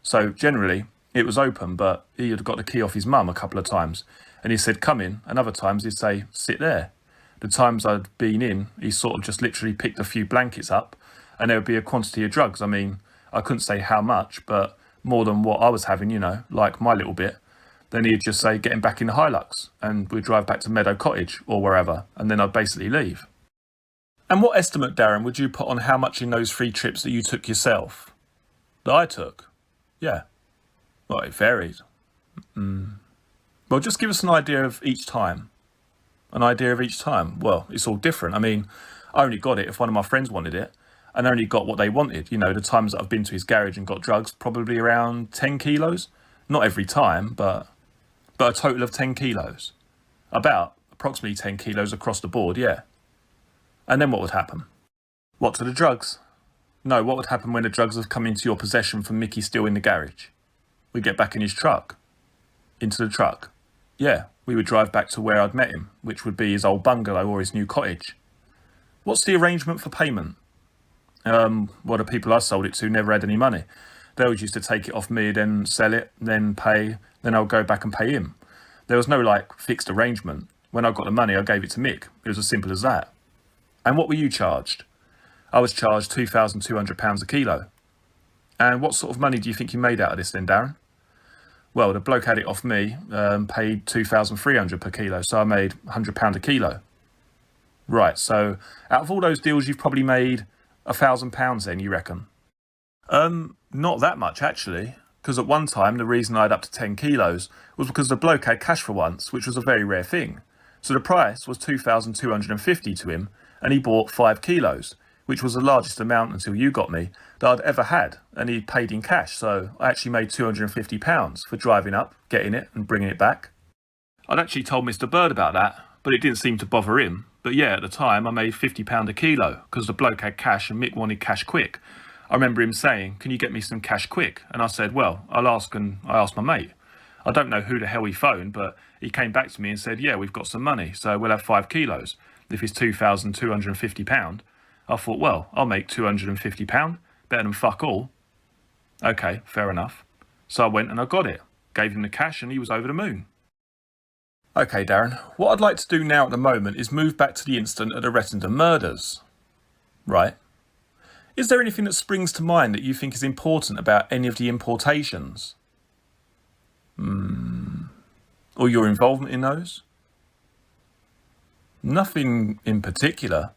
So generally, it was open, but he had got the key off his mum a couple of times. And he said, come in. And other times he'd say, sit there. The times I'd been in, he sort of just literally picked a few blankets up and there would be a quantity of drugs. I mean, I couldn't say how much, but more than what I was having, like my little bit. Then he'd just say, getting back in the Hilux, and we'd drive back to Meadow Cottage or wherever, and then I'd basically leave. And what estimate, Darren, would you put on how much in those 3 trips that you took yourself? That I took? Yeah. Well, it varied. Well, just give us an idea of each time. An idea of each time? Well, it's all different. I mean, I only got it if one of my friends wanted it, and only got what they wanted. You know, the times that I've been to his garage and got drugs, probably around 10 kilos. Not every time, but a total of 10 kilos. About approximately 10 kilos across the board, yeah. And then what would happen? What, to the drugs? No, what would happen when the drugs have come into your possession from Mickey Steele in the garage? We'd get back in his truck. Into the truck. Yeah, we would drive back to where I'd met him, which would be his old bungalow or his new cottage. What's the arrangement for payment? Well, the people I sold it to never had any money. They always used to take it off me, then sell it, then pay, then I'll go back and pay him. There was no, like, fixed arrangement. When I got the money, I gave it to Mick. It was as simple as that. And what were you charged? I was charged £2,200 a kilo. And what sort of money do you think you made out of this then, Darren? Well, the bloke had it off me, paid £2,300 per kilo, so I made £100 a kilo. Right, so out of all those deals, you've probably made £1,000 then, you reckon? Not that much, actually, because at one time, the reason I had up to 10 kilos was because the bloke had cash for once, which was a very rare thing. So the price was £2,250 to him, and he bought 5 kilos, which was the largest amount until you got me that I'd ever had, and he paid in cash, so I actually made £250 for driving up, getting it, and bringing it back. I'd actually told Mr. Bird about that, but it didn't seem to bother him. But yeah, at the time, I made £50 a kilo, because the bloke had cash and Mick wanted cash quick. I remember him saying, can you get me some cash quick? And I said, well, I'll ask, and I asked my mate. I don't know who the hell he phoned, but he came back to me and said, yeah, we've got some money, so we'll have 5 kilos. If it's £2,250, I thought, well, I'll make £250, better than fuck all. Okay, fair enough. So I went and I got it, gave him the cash, and he was over the moon. Okay, Darren, what I'd like to do now at the moment is move back to the incident of the Rettendon murders. Right. Is there anything that springs to mind that you think is important about any of the importations? Or your involvement in those? Nothing in particular.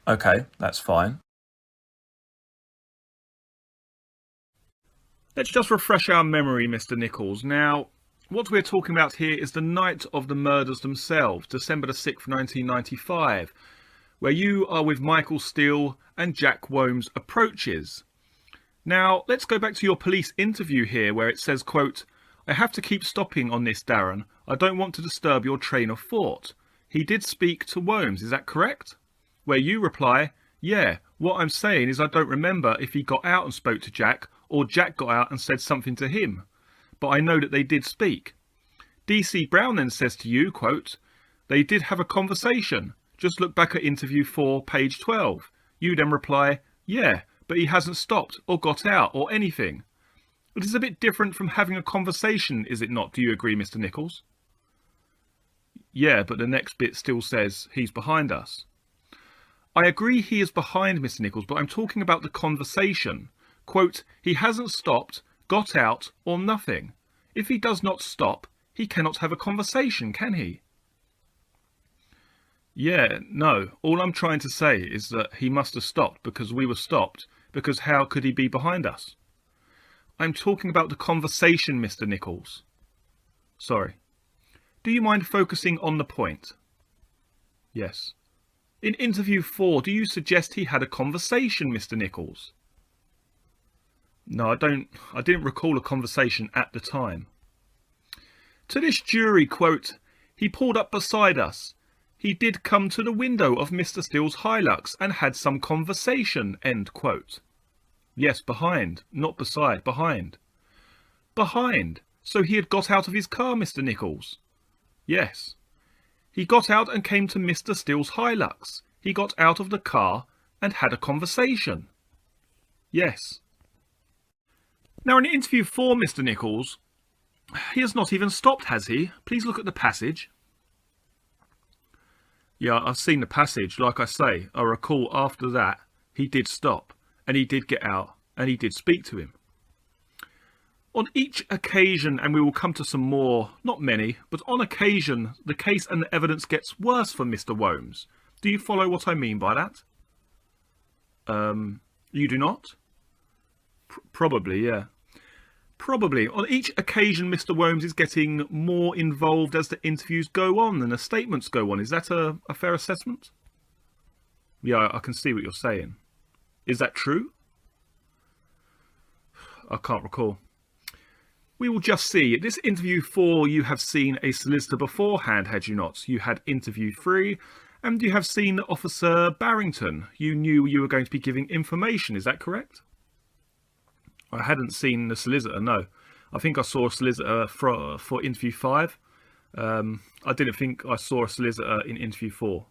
Okay, that's fine. Let's just refresh our memory, Mr. Nicholls. Now, what we're talking about here is the night of the murders themselves, December the 6th, 1995, where you are with Michael Steele and Jack Womes approaches. Now, let's go back to your police interview here, where it says, quote, I have to keep stopping on this, Darren. I don't want to disturb your train of thought. He did speak to Womes, is that correct? Where you reply, yeah, what I'm saying is I don't remember if he got out and spoke to Jack, or Jack got out and said something to him. But I know that they did speak. DC Brown then says to you, quote, they did have a conversation. Just look back at interview 4, page 12. You then reply, yeah, but he hasn't stopped or got out or anything. It is a bit different from having a conversation, is it not? Do you agree, Mr. Nicholls? Yeah, but the next bit still says he's behind us. I agree he is behind, Mr. Nicholls, but I'm talking about the conversation. Quote, he hasn't stopped, got out, or nothing. If he does not stop, he cannot have a conversation, can he? Yeah, no. All I'm trying to say is that he must have stopped because we were stopped, because how could he be behind us? I'm talking about the conversation, Mr. Nicholls. Sorry. Do you mind focusing on the point? Yes. In interview 4, do you suggest he had a conversation, Mr. Nicholls? No, I didn't recall a conversation at the time. To this jury, quote, he pulled up beside us. He did come to the window of Mr. Steele's Hilux and had some conversation, end quote. Yes, behind, not beside, behind. Behind. So he had got out of his car, Mr. Nicholls? Yes. He got out and came to Mr. Steele's Hilux. He got out of the car and had a conversation. Yes. Now in interview 4, Mr. Nicholls, he has not even stopped, has he? Please look at the passage. Yeah, I've seen the passage. Like I say, I recall after that, he did stop, and he did get out, and he did speak to him. On each occasion, and we will come to some more, not many, but on occasion, the case and the evidence gets worse for Mr. Womes. Do you follow what I mean by that? You do not? Probably, yeah. Probably. On each occasion, Mr. Womes is getting more involved as the interviews go on and the statements go on. Is that a fair assessment? Yeah, I can see what you're saying. Is that true? I can't recall. We will just see. At this interview 4, you have seen a solicitor beforehand, had you not? You had interview 3, and you have seen Officer Barrington. You knew you were going to be giving information, is that correct? I hadn't seen the solicitor, no. I think I saw a solicitor for interview 5. I didn't think I saw a solicitor in interview 4.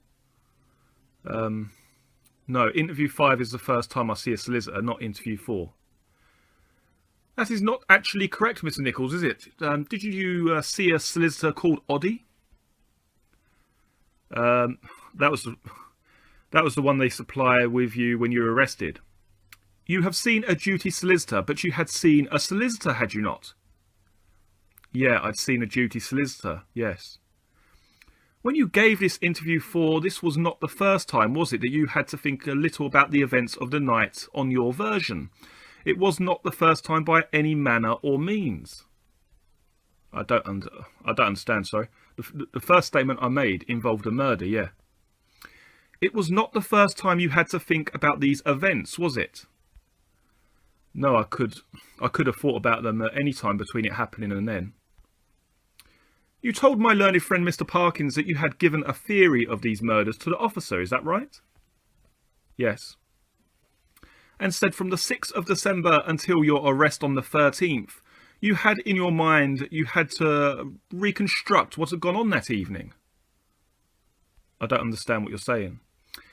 No, interview 5 is the first time I see a solicitor, not interview 4. That is not actually correct, Mr. Nicholls, is it? Did you see a solicitor called Oddie? That was the one they supply with you when you were arrested. You have seen a duty solicitor, but you had seen a solicitor, had you not? Yeah, I'd seen a duty solicitor, yes. When you gave this interview 4, this was not the first time, was it, that you had to think a little about the events of the night on your version? It was not the first time by any manner or means. I don't understand, sorry. The first statement I made involved a murder, yeah. It was not the first time you had to think about these events, was it? No, I could have thought about them at any time between it happening and then. You told my learned friend Mr. Parkins that you had given a theory of these murders to the officer, is that right? Yes. And said from the 6th of December until your arrest on the 13th, you had in your mind you had to reconstruct what had gone on that evening. I don't understand what you're saying.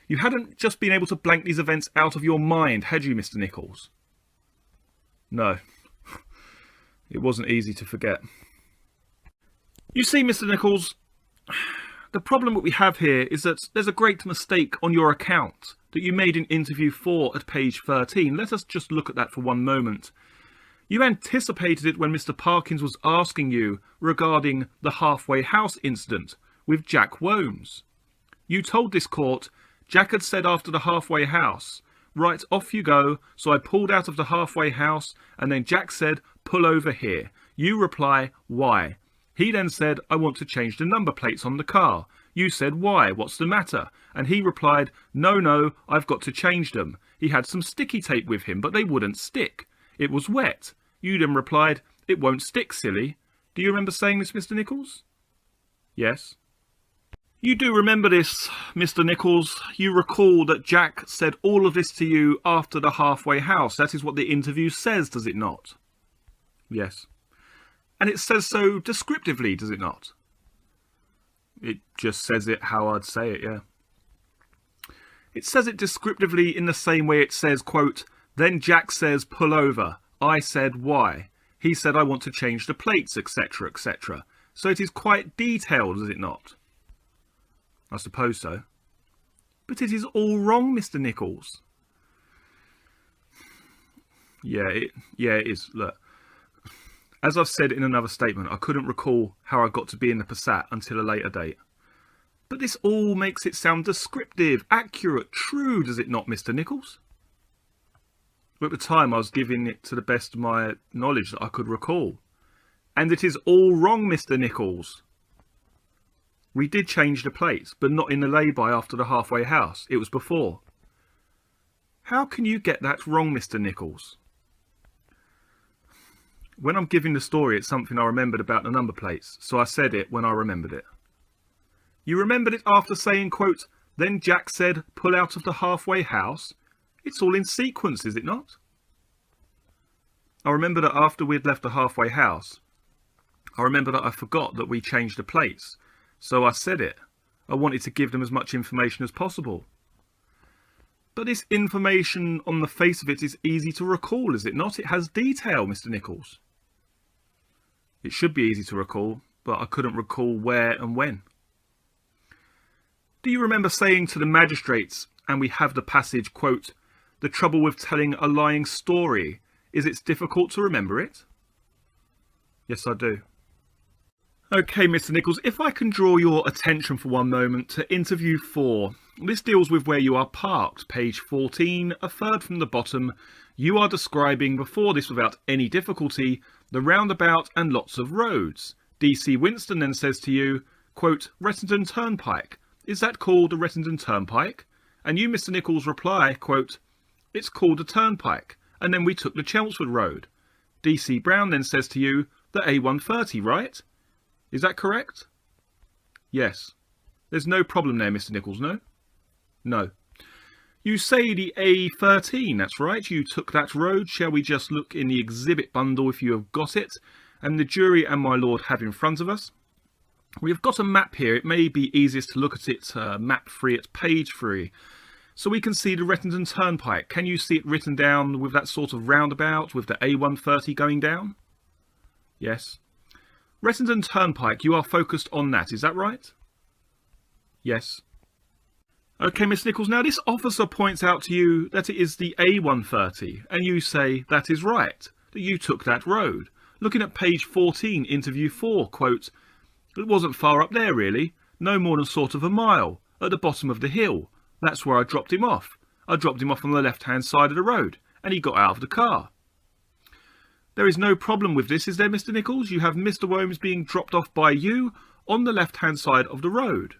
You hadn't just been able to blank these events out of your mind, had you, Mr. Nicholls? No. It wasn't easy to forget. You see, Mr. Nicholls, the problem that we have here is that there's a great mistake on your account that you made in interview 4 at page 13. Let us just look at that for one moment. You anticipated it when Mr. Parkins was asking you regarding the halfway house incident with Jack Womes. You told this court, Jack had said after the halfway house, right, off you go, so I pulled out of the halfway house, and then Jack said, pull over here. You reply, why? He then said, I want to change the number plates on the car. You said, why? What's the matter? And he replied, no, I've got to change them. He had some sticky tape with him, but they wouldn't stick. It was wet. You then replied, it won't stick, silly. Do you remember saying this, Mr. Nicholls? Yes. You do remember this, Mr. Nicholls. You recall that Jack said all of this to you after the halfway house. That is what the interview says, does it not? Yes. And it says so descriptively, does it not? It just says it how I'd say it, yeah. It says it descriptively in the same way it says, quote, then Jack says, pull over. I said, why? He said, I want to change the plates, etc., etc. So it is quite detailed, is it not? I suppose so. But it is all wrong, Mr. Nicholls. Yeah, it is. Look. As I've said in another statement, I couldn't recall how I got to be in the Passat until a later date. But this all makes it sound descriptive, accurate, true, does it not, Mr. Nicholls? But at the time I was giving it to the best of my knowledge that I could recall. And it is all wrong, Mr. Nicholls. We did change the plates, but not in the lay-by after the halfway house. It was before. How can you get that wrong, Mr. Nicholls? When I'm giving the story, it's something I remembered about the number plates, so I said it when I remembered it. You remembered it after saying, quote, then Jack said, pull out of the halfway house. It's all in sequence, is it not? I remember that after we'd left the halfway house, I remember that I forgot that we changed the plates, so I said it. I wanted to give them as much information as possible. But this information on the face of it is easy to recall, is it not? It has detail, Mr. Nicholls. It should be easy to recall, but I couldn't recall where and when. Do you remember saying to the magistrates, and we have the passage, quote, the trouble with telling a lying story is it's difficult to remember it? Yes, I do. Okay, Mr. Nicholls, if I can draw your attention for one moment to interview 4. This deals with where you are parked. Page 14, a third from the bottom. You are describing, before this without any difficulty, the roundabout and lots of roads. DC Winston then says to you, quote, Rettendon Turnpike. Is that called the Rettendon Turnpike? And you, Mr. Nicholls, reply, quote, "It's called a turnpike, and then we took the Chelmsford Road." DC Brown then says to you, "The A130, right? Is that correct?" Yes. There's no problem there, Mr. Nicholls, no? No. You say the A13, that's right, you took that road. Shall we just look in the exhibit bundle if you have got it? And the jury and my lord have in front of us. We have got a map here. It may be easiest to look at it map 3 at page 3. So we can see the Rettendon Turnpike. Can you see it written down with that sort of roundabout with the A130 going down? Yes. Rettendon Turnpike, you are focused on that, is that right? Yes. Okay, Miss Nicholls, now this officer points out to you that it is the A130, and you say that is right, that you took that road. Looking at page 14, interview 4, quote, "It wasn't far up there really, no more than sort of a mile, at the bottom of the hill. That's where I dropped him off. I dropped him off on the left-hand side of the road, and he got out of the car." There is no problem with this, is there, Mr. Nicholls? You have Mr. Worms being dropped off by you on the left-hand side of the road.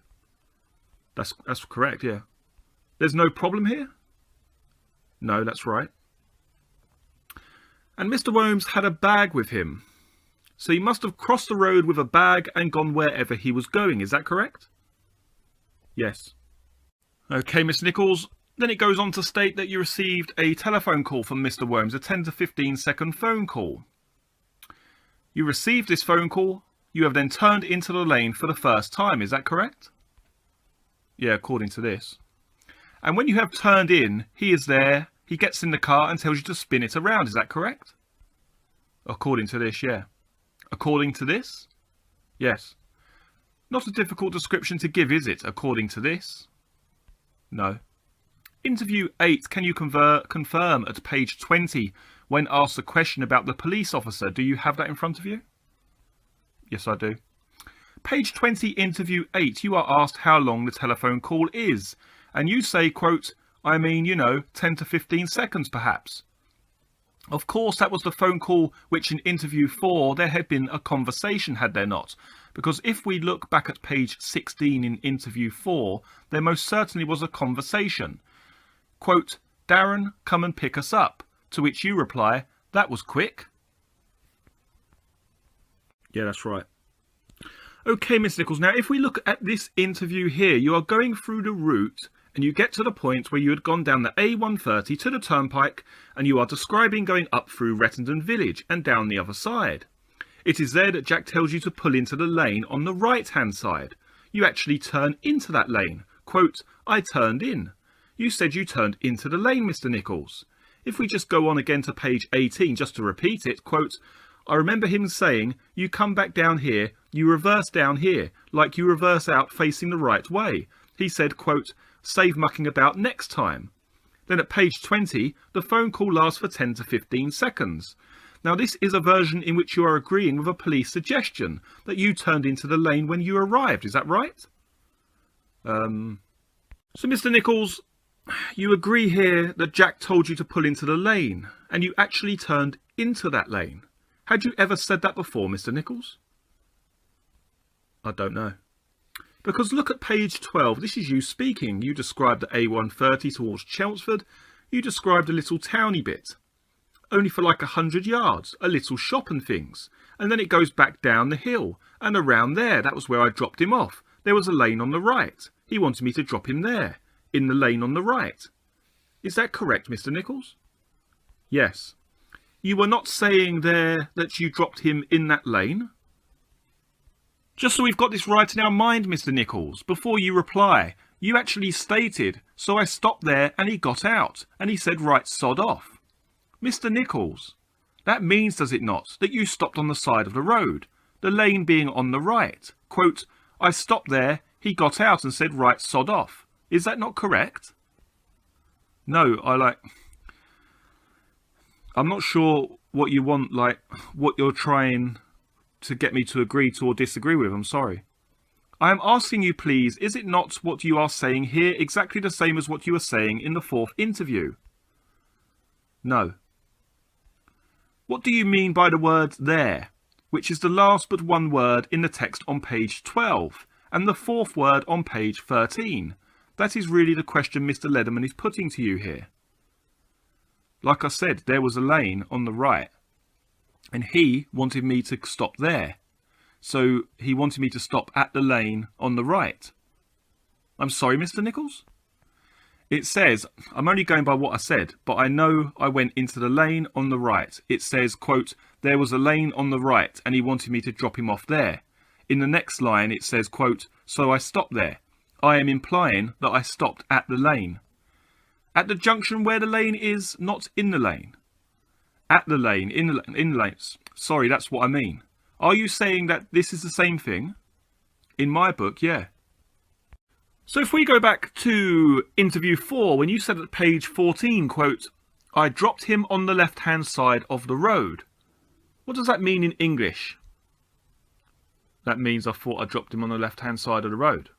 That's correct, yeah. There's no problem here? No, that's right. And Mr. Worms had a bag with him. So he must have crossed the road with a bag and gone wherever he was going, is that correct? Yes. Okay, Miss Nicholls. Then it goes on to state that you received a telephone call from Mr. Worms, a 10 to 15 second phone call. You received this phone call. You have then turned into the lane for the first time, is that correct? Yeah, according to this. And when you have turned in, he is there, he gets in the car and tells you to spin it around, is that correct? According to this, yeah. According to this? Yes. Not a difficult description to give, is it, according to this? No. Interview 8, can you confirm at page 20 when asked a question about the police officer? Do you have that in front of you? Yes, I do. Page 20, interview 8, you are asked how long the telephone call is. And you say, quote, "I mean, 10 to 15 seconds perhaps." Of course, that was the phone call which in interview 4 there had been a conversation, had there not? Because if we look back at page 16 in interview 4, there most certainly was a conversation. Quote, "Darren, come and pick us up." To which you reply, "That was quick." Yeah, that's right. Okay, Miss Nicholls, now if we look at this interview here, you are going through the route and you get to the point where you had gone down the A130 to the turnpike and you are describing going up through Rettendon village and down the other side. It is there that Jack tells you to pull into the lane on the right hand side. You actually turn into that lane. Quote, "I turned in." You said you turned into the lane, Mr. Nicholls. If we just go on again to page 18 just to repeat it, quote, "I remember him saying, you come back down here, you reverse down here, like you reverse out facing the right way. He said, quote, 'Save mucking about next time.'" Then at page 20, the phone call lasts for 10 to 15 seconds. Now this is a version in which you are agreeing with a police suggestion that you turned into the lane when you arrived, is that right? So Mr. Nicholls, you agree here that Jack told you to pull into the lane, and you actually turned into that lane. Had you ever said that before, Mr. Nicholls? I don't know. Because look at page 12, this is you speaking. You described the A130 towards Chelmsford. You described a little towny bit. Only for like 100 yards, a little shop and things. And then it goes back down the hill. And around there, that was where I dropped him off. There was a lane on the right. He wanted me to drop him there, in the lane on the right. Is that correct, Mr. Nicholls? Yes. You were not saying there that you dropped him in that lane? Just so we've got this right in our mind, Mr. Nicholls, before you reply, you actually stated, "So I stopped there and he got out, and he said, right, sod off." Mr. Nicholls, that means, does it not, that you stopped on the side of the road, the lane being on the right. Quote, "I stopped there, he got out and said, right, sod off." Is that not correct? No, I'm not sure what you want, what you're trying to get me to agree to or disagree with. I'm sorry. I am asking you, please, is it not what you are saying here exactly the same as what you were saying in the 4th interview? No. What do you mean by the word "there," which is the last but one word in the text on page 12 and the 4th word on page 13? That is really the question Mr. Leatherman is putting to you here. Like I said, there was a lane on the right, and he wanted me to stop there. So he wanted me to stop at the lane on the right. I'm sorry, Mr. Nicholls? It says, I'm only going by what I said, but I know I went into the lane on the right. It says, quote, there was a lane on the right and he wanted me to drop him off there. In the next line it says, quote, so I stopped there. I am implying that I stopped at the lane. At the junction where the lane is, not in the lane. At the lane, in the lane. Sorry, that's what I mean. Are you saying that this is the same thing? In my book, yeah. So if we go back to interview 4, when you said at page 14, quote, I dropped him on the left-hand side of the road. What does that mean in English? That means I thought I dropped him on the left-hand side of the road.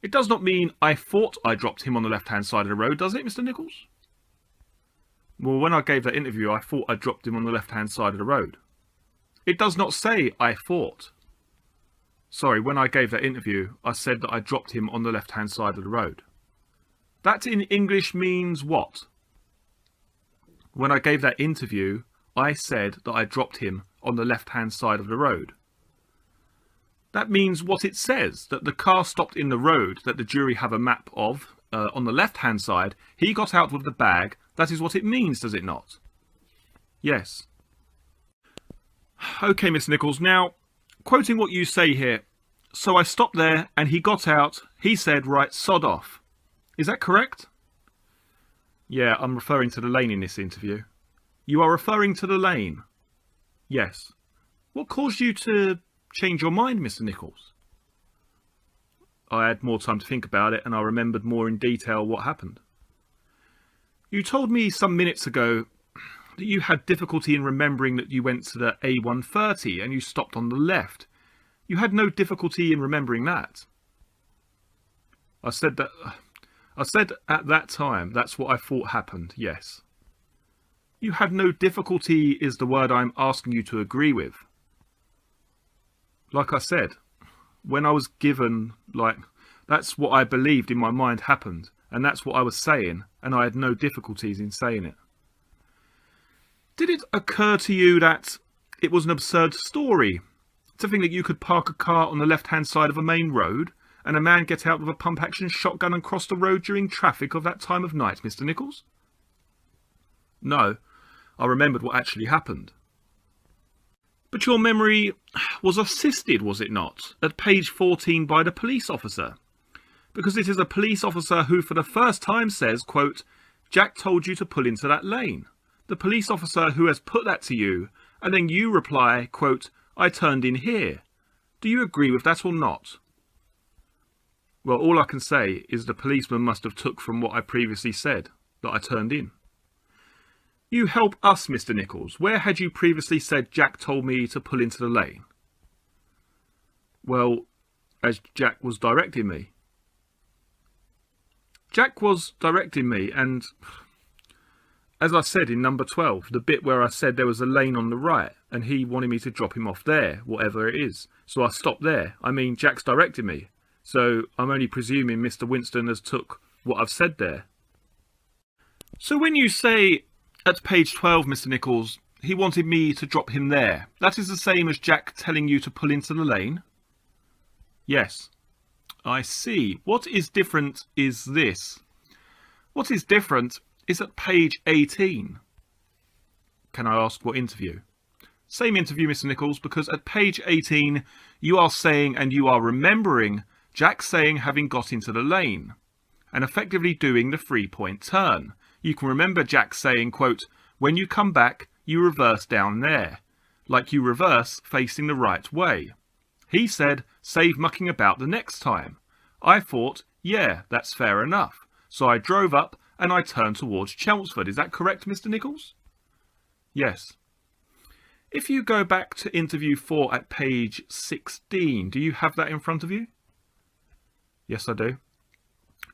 It does not mean I thought I dropped him on the left-hand side of the road, does it, Mr. Nicholls? Well, when I gave that interview, I thought I dropped him on the left-hand side of the road. It does not say I thought. Sorry, when I gave that interview, I said that I dropped him on the left-hand side of the road. That in English means what? When I gave that interview, I said that I dropped him on the left-hand side of the road. That means what it says, that the car stopped in the road that the jury have a map of, on the left-hand side. He got out with the bag. That is what it means, does it not? Yes. Okay, Miss Nicholls, now, quoting what you say here, so I stopped there and he got out, he said, right, sod off. Is that correct? Yeah, I'm referring to the lane in this interview. You are referring to the lane? Yes. What caused you to change your mind, Mr. Nicholls? I had more time to think about it and I remembered more in detail what happened. You told me some minutes ago that you had difficulty in remembering that you went to the A130 and you stopped on the left. You had no difficulty in remembering that. I said at that time that's what I thought happened, yes. You had no difficulty is the word I'm asking you to agree with. Like I said, when I was given, that's what I believed in my mind happened, and that's what I was saying, and I had no difficulties in saying it. Did it occur to you that it was an absurd story to think that you could park a car on the left-hand side of a main road and a man get out with a pump-action shotgun and cross the road during traffic of that time of night, Mr. Nicholls? No, I remembered what actually happened. But your memory was assisted, was it not, at page 14 by the police officer? Because it is a police officer who for the first time says, quote, Jack told you to pull into that lane. The police officer who has put that to you, and then you reply, quote, I turned in here. Do you agree with that or not? Well, all I can say is the policeman must have took from what I previously said, that I turned in. You help us, Mr. Nicholls. Where had you previously said Jack told me to pull into the lane? Well, as Jack was directing me. Jack was directing me, and as I said in number 12, the bit where I said there was a lane on the right, and he wanted me to drop him off there, whatever it is. So I stopped there. I mean, Jack's directed me. So I'm only presuming Mr. Winston has took what I've said there. So when you say at page 12, Mr. Nicholls, he wanted me to drop him there, that is the same as Jack telling you to pull into the lane? Yes. I see. What is different is this. What is different is at page 18. Can I ask what interview? Same interview, Mr. Nicholls, because at page 18 you are saying and you are remembering Jack saying having got into the lane and effectively doing the 3-point turn. You can remember Jack saying, quote, when you come back you reverse down there, like you reverse facing the right way. He said, save mucking about the next time. I thought, yeah, that's fair enough. So I drove up and I turned towards Chelmsford. Is that correct, Mr. Nicholls? Yes. If you go back to interview 4 at page 16, do you have that in front of you? Yes, I do.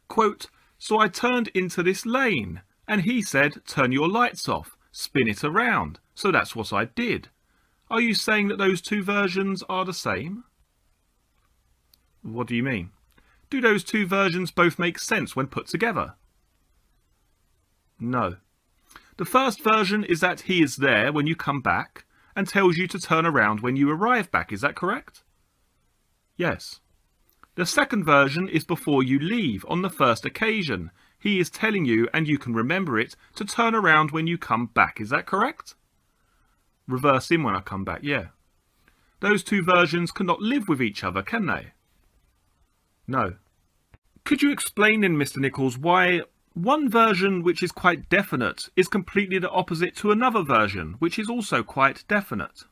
Quote, so I turned into this lane and he said, turn your lights off, spin it around. So that's what I did. Are you saying that those two versions are the same? What do you mean? Do those two versions both make sense when put together? No. The first version is that he is there when you come back and tells you to turn around when you arrive back, is that correct? Yes. The second version is before you leave on the first occasion. He is telling you, and you can remember it, to turn around when you come back, is that correct? Reverse in when I come back, yeah. Those two versions cannot live with each other, can they? No. Could you explain then, Mr. Nicholls, why one version which is quite definite is completely the opposite to another version which is also quite definite?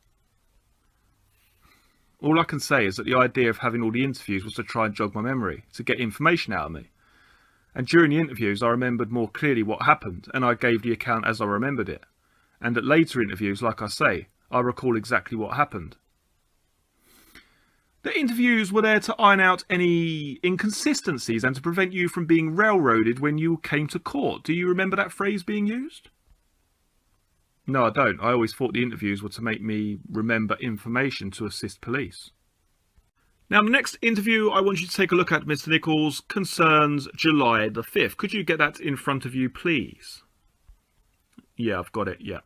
All I can say is that the idea of having all the interviews was to try and jog my memory, to get information out of me. And during the interviews I remembered more clearly what happened, and I gave the account as I remembered it. And at later interviews, like I say, I recall exactly what happened. The interviews were there to iron out any inconsistencies and to prevent you from being railroaded when you came to court. Do you remember that phrase being used? No, I don't. I always thought the interviews were to make me remember information to assist police. Now, the next interview I want you to take a look at, Mr. Nicholls, concerns July the 5th. Could you get that in front of you, please? Yeah, I've got it, yeah.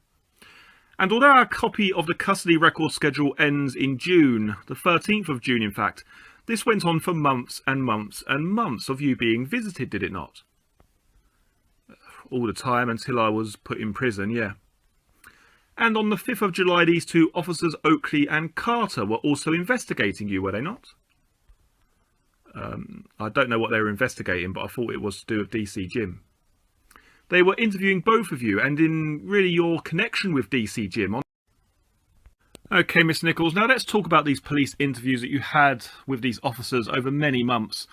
And although our copy of the custody record schedule ends in June, the 13th of June in fact, this went on for months and months and months of you being visited, did it not? All the time until I was put in prison, yeah. And on the 5th of July, these two officers, Oakley and Carter, were also investigating you, were they not? I don't know what they were investigating, but I thought it was to do with DC Jim. They were interviewing both of you, and in really your connection with DC Jim. Okay, Mr. Nicholls, now let's talk about these police interviews that you had with these officers over many months.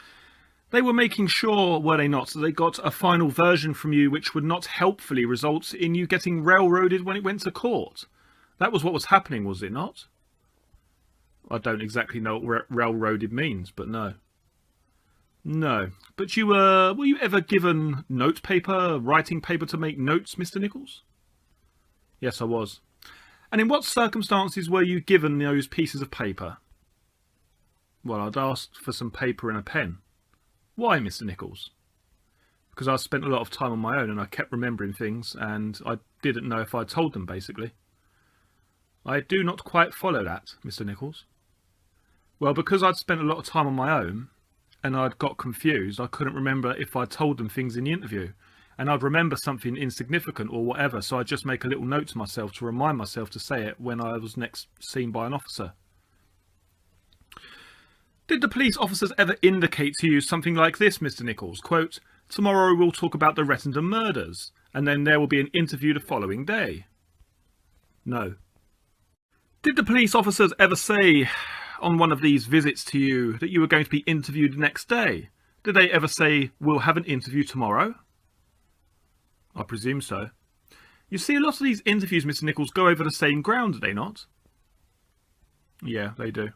They were making sure, were they not, that they got a final version from you which would not helpfully result in you getting railroaded when it went to court. That was what was happening, was it not? I don't exactly know what railroaded means, but no. No. But you were you ever given note paper, writing paper to make notes, Mr. Nicholls? Yes, I was. And in what circumstances were you given those pieces of paper? Well, I'd asked for some paper and a pen. Why, Mr. Nicholls? Because I spent a lot of time on my own and I kept remembering things and I didn't know if I'd told them, basically. I do not quite follow that, Mr. Nicholls. Well, because I'd spent a lot of time on my own and I'd got confused, I couldn't remember if I'd told them things in the interview. And I'd remember something insignificant or whatever, so I'd just make a little note to myself to remind myself to say it when I was next seen by an officer. Did the police officers ever indicate to you something like this, Mr. Nicholls? Quote, tomorrow we'll talk about the Rettendon murders, and then there will be an interview the following day. No. Did the police officers ever say on one of these visits to you that you were going to be interviewed the next day? Did they ever say, we'll have an interview tomorrow? I presume so. You see, a lot of these interviews, Mr. Nicholls, go over the same ground, do they not? Yeah, they do.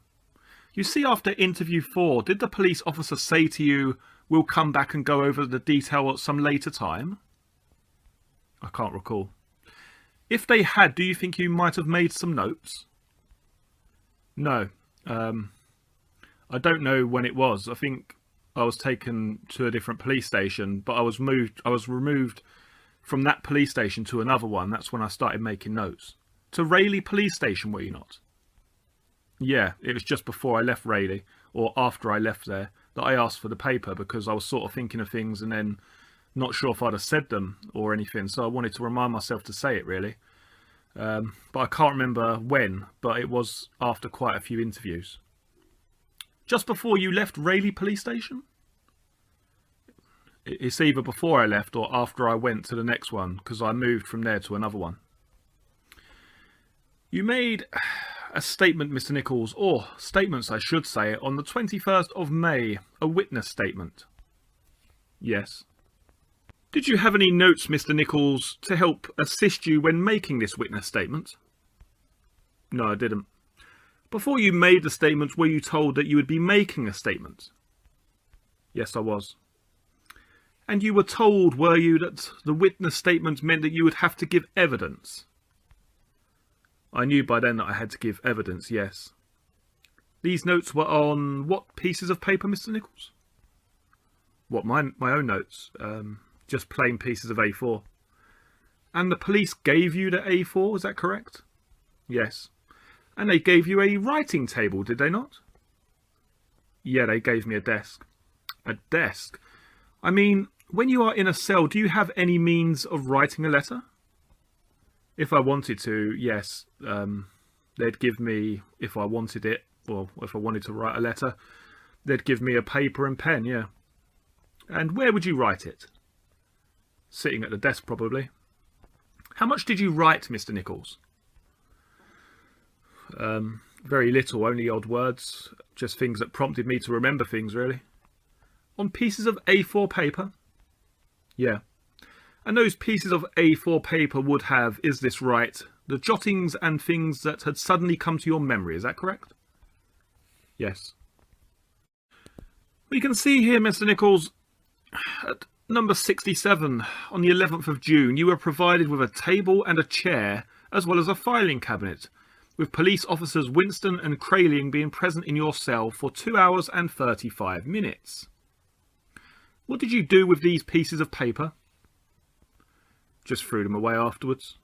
You see, after interview 4, did the police officer say to you, we'll come back and go over the detail at some later time? I can't recall. If they had, do you think you might have made some notes? No. I don't know when it was. I think I was taken to a different police station, but I was removed from that police station to another one. That's when I started making notes. To Rayleigh police station, were you not? Yeah, it was just before I left Rayleigh, or after I left there, that I asked for the paper because I was sort of thinking of things and then not sure if I'd have said them or anything, so I wanted to remind myself to say it, really. But I can't remember when, but it was after quite a few interviews. Just before you left Rayleigh police station? It's either before I left or after I went to the next one, because I moved from there to another one. You made a statement, Mr. Nicholls, or statements I should say, on the 21st of May, a witness statement. Yes. Did you have any notes, Mr. Nicholls, to help assist you when making this witness statement? No, I didn't. Before you made the statement, were you told that you would be making a statement? Yes, I was. And you were told, were you, that the witness statement meant that you would have to give evidence? I knew by then that I had to give evidence, yes. These notes were on what pieces of paper, Mr. Nicholls? What, my own notes? Just plain pieces of A4. And the police gave you the A4, is that correct? Yes. And they gave you a writing table, did they not? Yeah, they gave me a desk. A desk? I mean, when you are in a cell, do you have any means of writing a letter? If I wanted to, yes. They'd give me, if I wanted it, or if I wanted to write a letter, they'd give me a paper and pen, yeah. And where would you write it? Sitting at the desk, probably. How much did you write, Mr. Nicholls? Very little, only odd words. Just things that prompted me to remember things, really. On pieces of A4 paper? Yeah. And those pieces of A4 paper would have, is this right, the jottings and things that had suddenly come to your memory, is that correct? Yes. We can see here, Mr. Nicholls, at number 67, on the 11th of June, you were provided with a table and a chair, as well as a filing cabinet, with police officers Winston and Crayling being present in your cell for 2 hours and 35 minutes. What did you do with these pieces of paper? Just threw them away afterwards.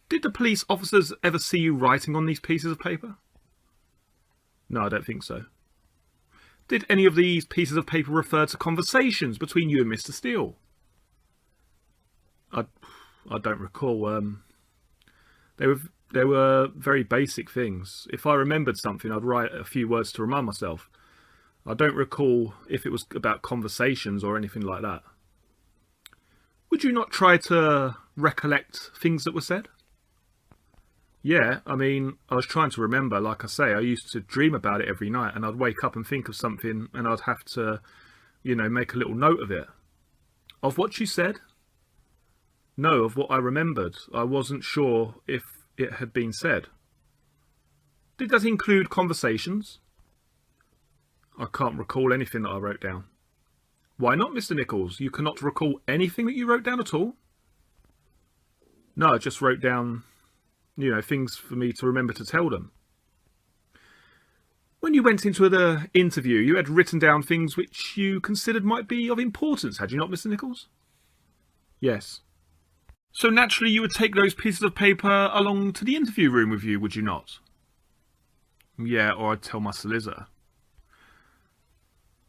Did the police officers ever see you writing on these pieces of paper? No, I don't think so. Did any of these pieces of paper refer to conversations between you and Mr. Steele? I don't recall. They were very basic things. If I remembered something, I'd write a few words to remind myself. I don't recall if it was about conversations or anything like that. Would you not try to recollect things that were said? Yeah, I mean, I was trying to remember. Like I say, I used to dream about it every night, and I'd wake up and think of something, and I'd have to, you know, make a little note of it. Of what you said? No, of what I remembered. I wasn't sure if it had been said. Did that include conversations? I can't recall anything that I wrote down. Why not, Mr. Nicholls? You cannot recall anything that you wrote down at all? No, I just wrote down, you know, things for me to remember to tell them. When you went into the interview, you had written down things which you considered might be of importance, had you not, Mr. Nicholls? Yes. So naturally you would take those pieces of paper along to the interview room with you, would you not? Yeah, or I'd tell my solicitor.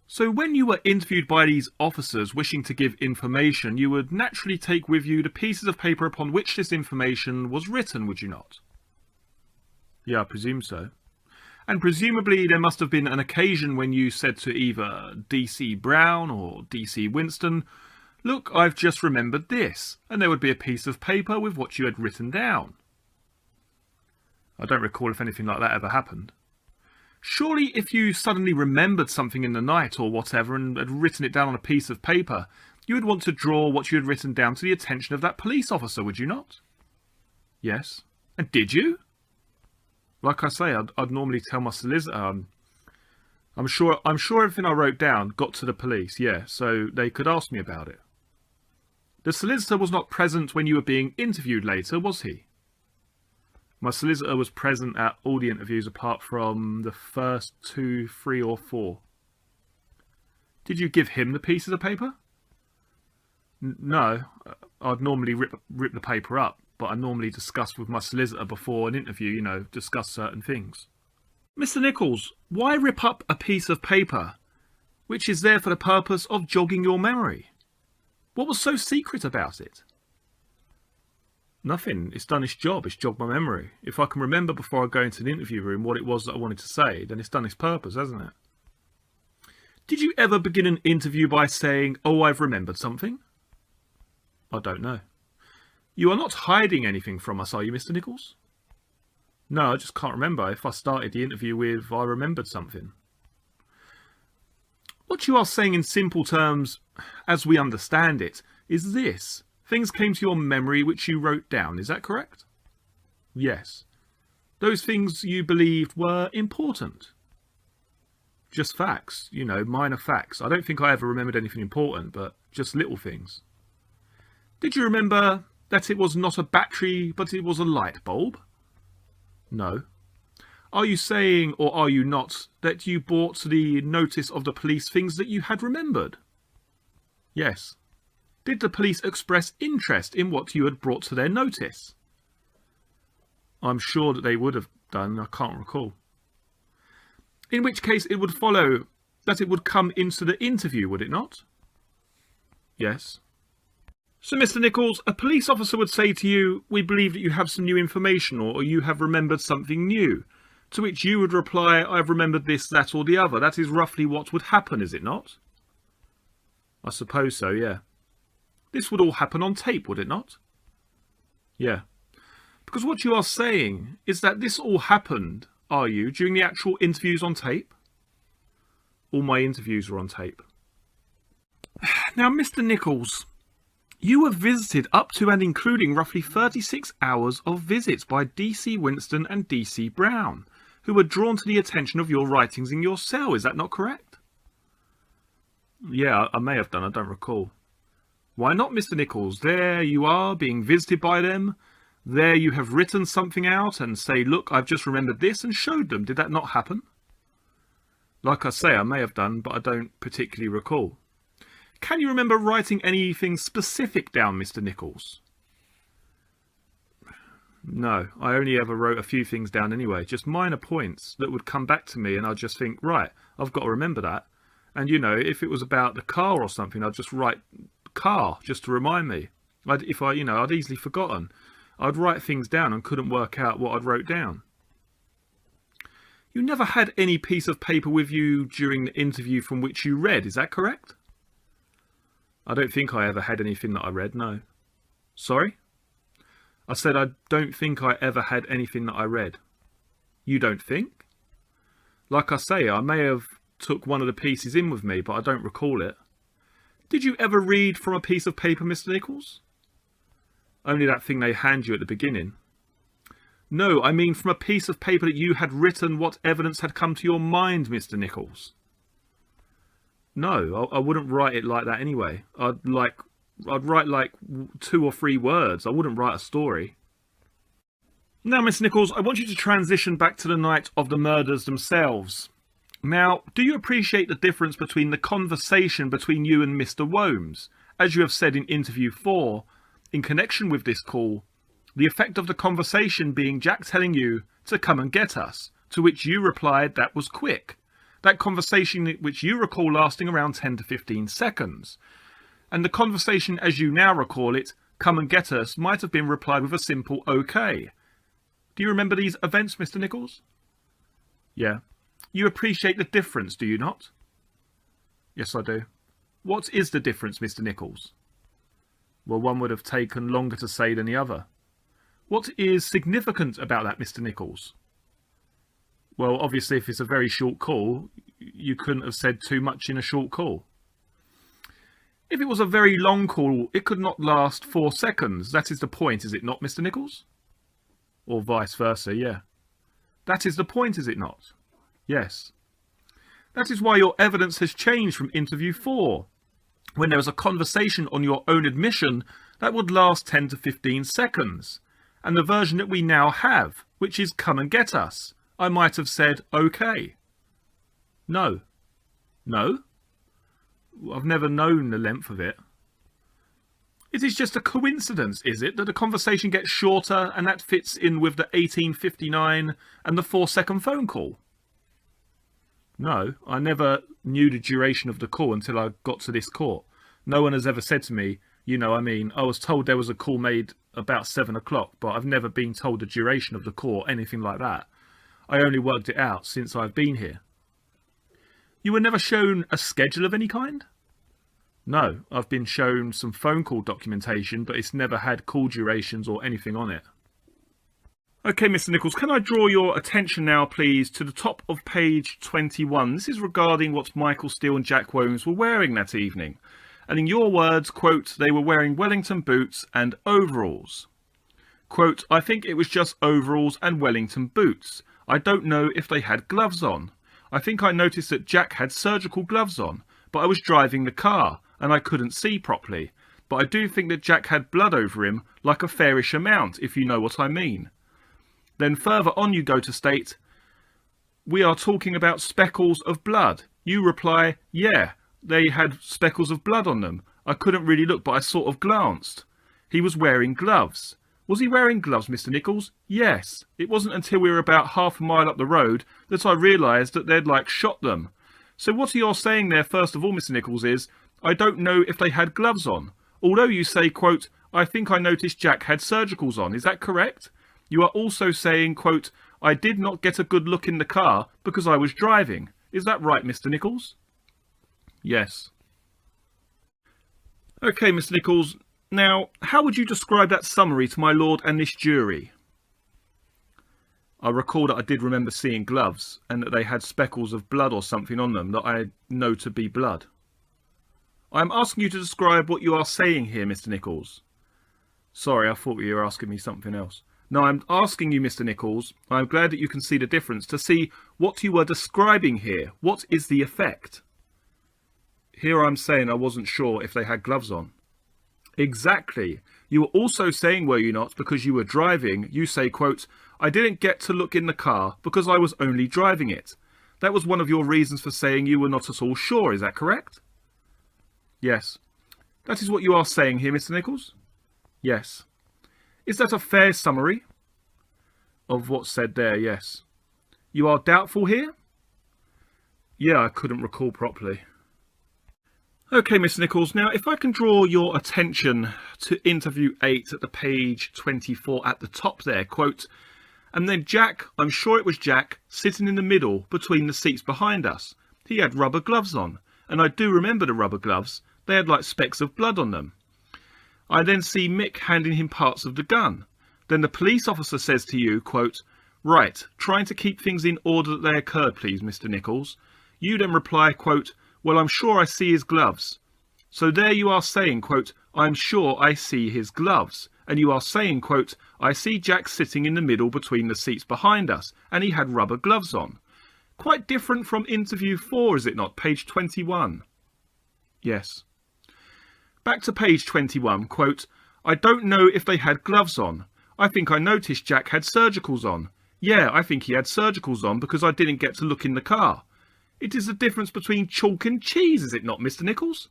So when you were interviewed by these officers wishing to give information, you would naturally take with you the pieces of paper upon which this information was written, would you not? Yeah, I presume so. And presumably there must have been an occasion when you said to either DC Brown or DC Winston, "Look, I've just remembered this," and there would be a piece of paper with what you had written down. I don't recall if anything like that ever happened. Surely if you suddenly remembered something in the night or whatever and had written it down on a piece of paper, you would want to draw what you had written down to the attention of that police officer, would you not? Yes. And did you? Like I say, I'd normally tell my solicitor. I'm sure everything I wrote down got to the police, yeah, so they could ask me about it. The solicitor was not present when you were being interviewed later, was he? My solicitor was present at all the interviews apart from the first 2, 3 or 4. Did you give him the pieces of paper? No, I'd normally rip the paper up, but I normally discuss with my solicitor before an interview, you know, discuss certain things. Mr. Nicholls, why rip up a piece of paper which is there for the purpose of jogging your memory? What was so secret about it? Nothing. It's done its job. It's jogged my memory. If I can remember before I go into the interview room what it was that I wanted to say, then it's done its purpose, hasn't it? Did you ever begin an interview by saying, "Oh, I've remembered something"? I don't know. You are not hiding anything from us, are you, Mr. Nicholls? No, I just can't remember if I started the interview with, "I remembered something." What you are saying in simple terms, as we understand it, is this. Things came to your memory which you wrote down, is that correct? Yes. Those things you believed were important. Just facts, you know, minor facts. I don't think I ever remembered anything important, but just little things. Did you remember that it was not a battery, but it was a light bulb? No. Are you saying, or are you not, that you brought to the notice of the police things that you had remembered? Yes. Did the police express interest in what you had brought to their notice? I'm sure that they would have done, I can't recall. In which case it would follow that it would come into the interview, would it not? Yes. So, Mr. Nicholls, a police officer would say to you, "We believe that you have some new information," or "You have remembered something new," to which you would reply, "I've remembered this, that or the other." That is roughly what would happen, is it not? I suppose so, yeah. This would all happen on tape, would it not? Yeah. Because what you are saying is that this all happened, are you, during the actual interviews on tape? All my interviews were on tape. Now, Mr. Nicholls, you were visited up to and including roughly 36 hours of visits by DC Winston and DC Brown, who were drawn to the attention of your writings in your cell. Is that not correct? Yeah, I may have done. I don't recall. Why not, Mr. Nicholls? There you are, being visited by them. There you have written something out and say, "Look, I've just remembered this," and showed them. Did that not happen? Like I say, I may have done, but I don't particularly recall. Can you remember writing anything specific down, Mr. Nicholls? No, I only ever wrote a few things down anyway, just minor points that would come back to me, and I'd just think, right, I've got to remember that. And, you know, if it was about the car or something, I'd just write car just to remind me. I'd easily forgotten. I'd write things down and couldn't work out what I'd wrote down. You never had any piece of paper with you during the interview from which you read, is that correct? I don't think I ever had anything that I read, no. Sorry? I said I don't think I ever had anything that I read. You don't think? Like I say, I may have took one of the pieces in with me, but I don't recall it. Did you ever read from a piece of paper, Mr. Nicholls? Only that thing they hand you at the beginning. No, I mean from a piece of paper that you had written what evidence had come to your mind, Mr. Nicholls. No, I wouldn't write it like that anyway. I'd write like 2 or 3 words. I wouldn't write a story. Now, Miss Nicholls, I want you to transition back to the night of the murders themselves. Now, do you appreciate the difference between the conversation between you and Mr. Wombs? As you have said in interview 4, in connection with this call, the effect of the conversation being Jack telling you to come and get us, to which you replied that was quick. That conversation which you recall lasting around 10 to 15 seconds. And the conversation as you now recall it, come and get us, might have been replied with a simple okay. Do you remember these events, Mr. Nicholls? Yeah. You appreciate the difference, do you not? Yes, I do. What is the difference, Mr. Nicholls? Well, one would have taken longer to say than the other. What is significant about that, Mr. Nicholls? Well, obviously, if it's a very short call, you couldn't have said too much in a short call. If it was a very long call, it could not last 4 seconds. That is the point, is it not, Mr. Nicholls? Or vice versa, yeah. That is the point, is it not? Yes. That is why your evidence has changed from interview 4, when there was a conversation on your own admission that would last 10 to 15 seconds. And the version that we now have, which is come and get us, I might have said okay. No. No? I've never known the length of it. It is just a coincidence, is it, that the conversation gets shorter and that fits in with the 18:59 and the 4-second phone call? No, I never knew the duration of the call until I got to this court. No one has ever said to me, I was told there was a call made about 7 o'clock, but I've never been told the duration of the call, anything like that. I only worked it out since I've been here. You were never shown a schedule of any kind? No, I've been shown some phone call documentation, but it's never had call durations or anything on it. Okay, Mr. Nicholls, can I draw your attention now, please, to the top of page 21. This is regarding what Michael Steele and Jack Wombs were wearing that evening. And in your words, quote, they were wearing Wellington boots and overalls. Quote, I think it was just overalls and Wellington boots. I don't know if they had gloves on. I think I noticed that Jack had surgical gloves on, but I was driving the car and I couldn't see properly. But I do think that Jack had blood over him, like a fairish amount, if you know what I mean. Then further on you go to state, we are talking about speckles of blood. You reply, yeah, they had speckles of blood on them. I couldn't really look, but I sort of glanced. He was wearing gloves. Was he wearing gloves, Mr. Nicholls? Yes. It wasn't until we were about half a mile up the road that I realised that they'd shot them. So what you're saying there, first of all, Mr. Nicholls, is I don't know if they had gloves on. Although you say, quote, I think I noticed Jack had surgicals on. Is that correct? You are also saying, quote, I did not get a good look in the car because I was driving. Is that right, Mr. Nicholls? Yes. Okay, Mr. Nicholls. Now, how would you describe that summary to my lord and this jury? I recall that I did remember seeing gloves and that they had speckles of blood or something on them that I know to be blood. I am asking you to describe what you are saying here, Mr. Nicholls. Sorry, I thought you were asking me something else. No, I'm asking you, Mr. Nicholls. I'm glad that you can see the difference, to see what you were describing here. What is the effect? Here I'm saying I wasn't sure if they had gloves on. Exactly. You were also saying, were you not, because you were driving, you say, quote, I didn't get to look in the car because I was only driving it. That was one of your reasons for saying you were not at all sure, is that correct? Yes. That is what you are saying here, Mr. Nicholls? Yes. Is that a fair summary of what's said there? Yes. You are doubtful here? Yeah, I couldn't recall properly. Okay, Mr. Nicholls, now if I can draw your attention to interview 8 at the page 24 at the top there, quote, and then Jack, I'm sure it was Jack, sitting in the middle between the seats behind us. He had rubber gloves on, and I do remember the rubber gloves. They had like specks of blood on them. I then see Mick handing him parts of the gun. Then the police officer says to you, quote, right, trying to keep things in order that they occurred, please, Mr. Nicholls. You then reply, quote, well, I'm sure I see his gloves. So there you are saying, quote, I'm sure I see his gloves. And you are saying, quote, I see Jack sitting in the middle between the seats behind us, and he had rubber gloves on. Quite different from interview 4, is it not? Page 21. Yes. Back to page 21, quote, I don't know if they had gloves on. I think I noticed Jack had surgicals on. Yeah, I think he had surgicals on because I didn't get to look in the car. It is the difference between chalk and cheese, is it not, Mr. Nicholls?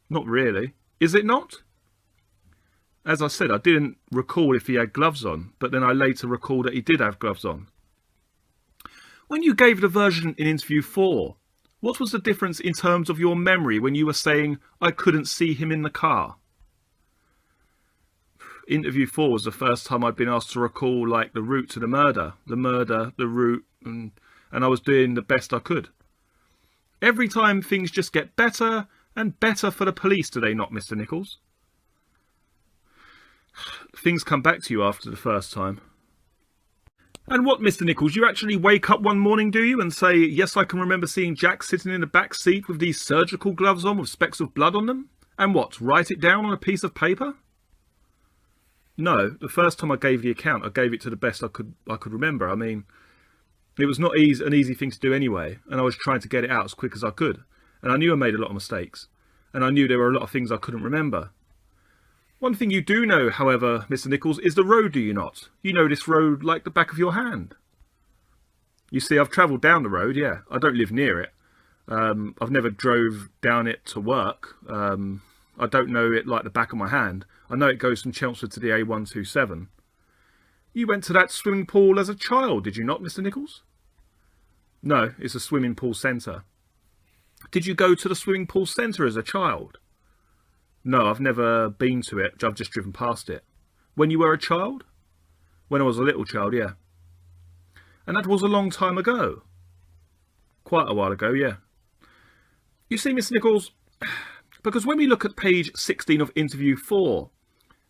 Not really. Is it not? As I said, I didn't recall if he had gloves on, but then I later recalled that he did have gloves on. When you gave the version in interview 4, what was the difference in terms of your memory when you were saying, I couldn't see him in the car? Interview 4 was the first time I'd been asked to recall like the route to the murder, the route, and I was doing the best I could. Every time things just get better and better for the police, do they not, Mr. Nicholls? Things come back to you after the first time. And what, Mr. Nicholls, you actually wake up one morning, do you, and say, yes, I can remember seeing Jack sitting in the back seat with these surgical gloves on with specks of blood on them? And what, write it down on a piece of paper? No, the first time I gave the account, I gave it to the best I could remember. I mean, it was not an easy thing to do anyway, and I was trying to get it out as quick as I could. And I knew I made a lot of mistakes, and I knew there were a lot of things I couldn't remember. One thing you do know, however, Mr. Nicholls, is the road, do you not? You know this road like the back of your hand. You see, I've travelled down the road, yeah. I don't live near it. I've never drove down it to work. I don't know it like the back of my hand. I know it goes from Chelmsford to the A127. You went to that swimming pool as a child, did you not, Mr. Nicholls? No, it's a swimming pool centre. Did you go to the swimming pool centre as a child? No, I've never been to it. I've just driven past it. When you were a child? When I was a little child, yeah. And that was a long time ago. Quite a while ago, yeah. You see, Mr. Nicholls, because when we look at page 16 of interview 4,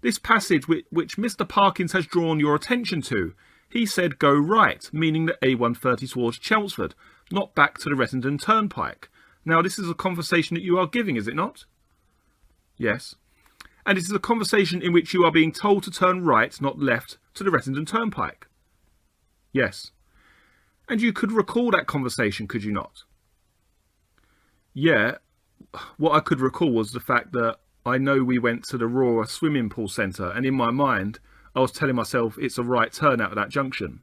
this passage which Mr. Parkins has drawn your attention to, he said go right, meaning the A130 towards Chelmsford, not back to the Rettendon Turnpike. Now, this is a conversation that you are giving, is it not? Yes. And it is a conversation in which you are being told to turn right, not left, to the Rettendon Turnpike. Yes. And you could recall that conversation, could you not? Yeah. What I could recall was the fact that I know we went to the Aurora swimming pool centre, and in my mind, I was telling myself it's a right turn out of that junction.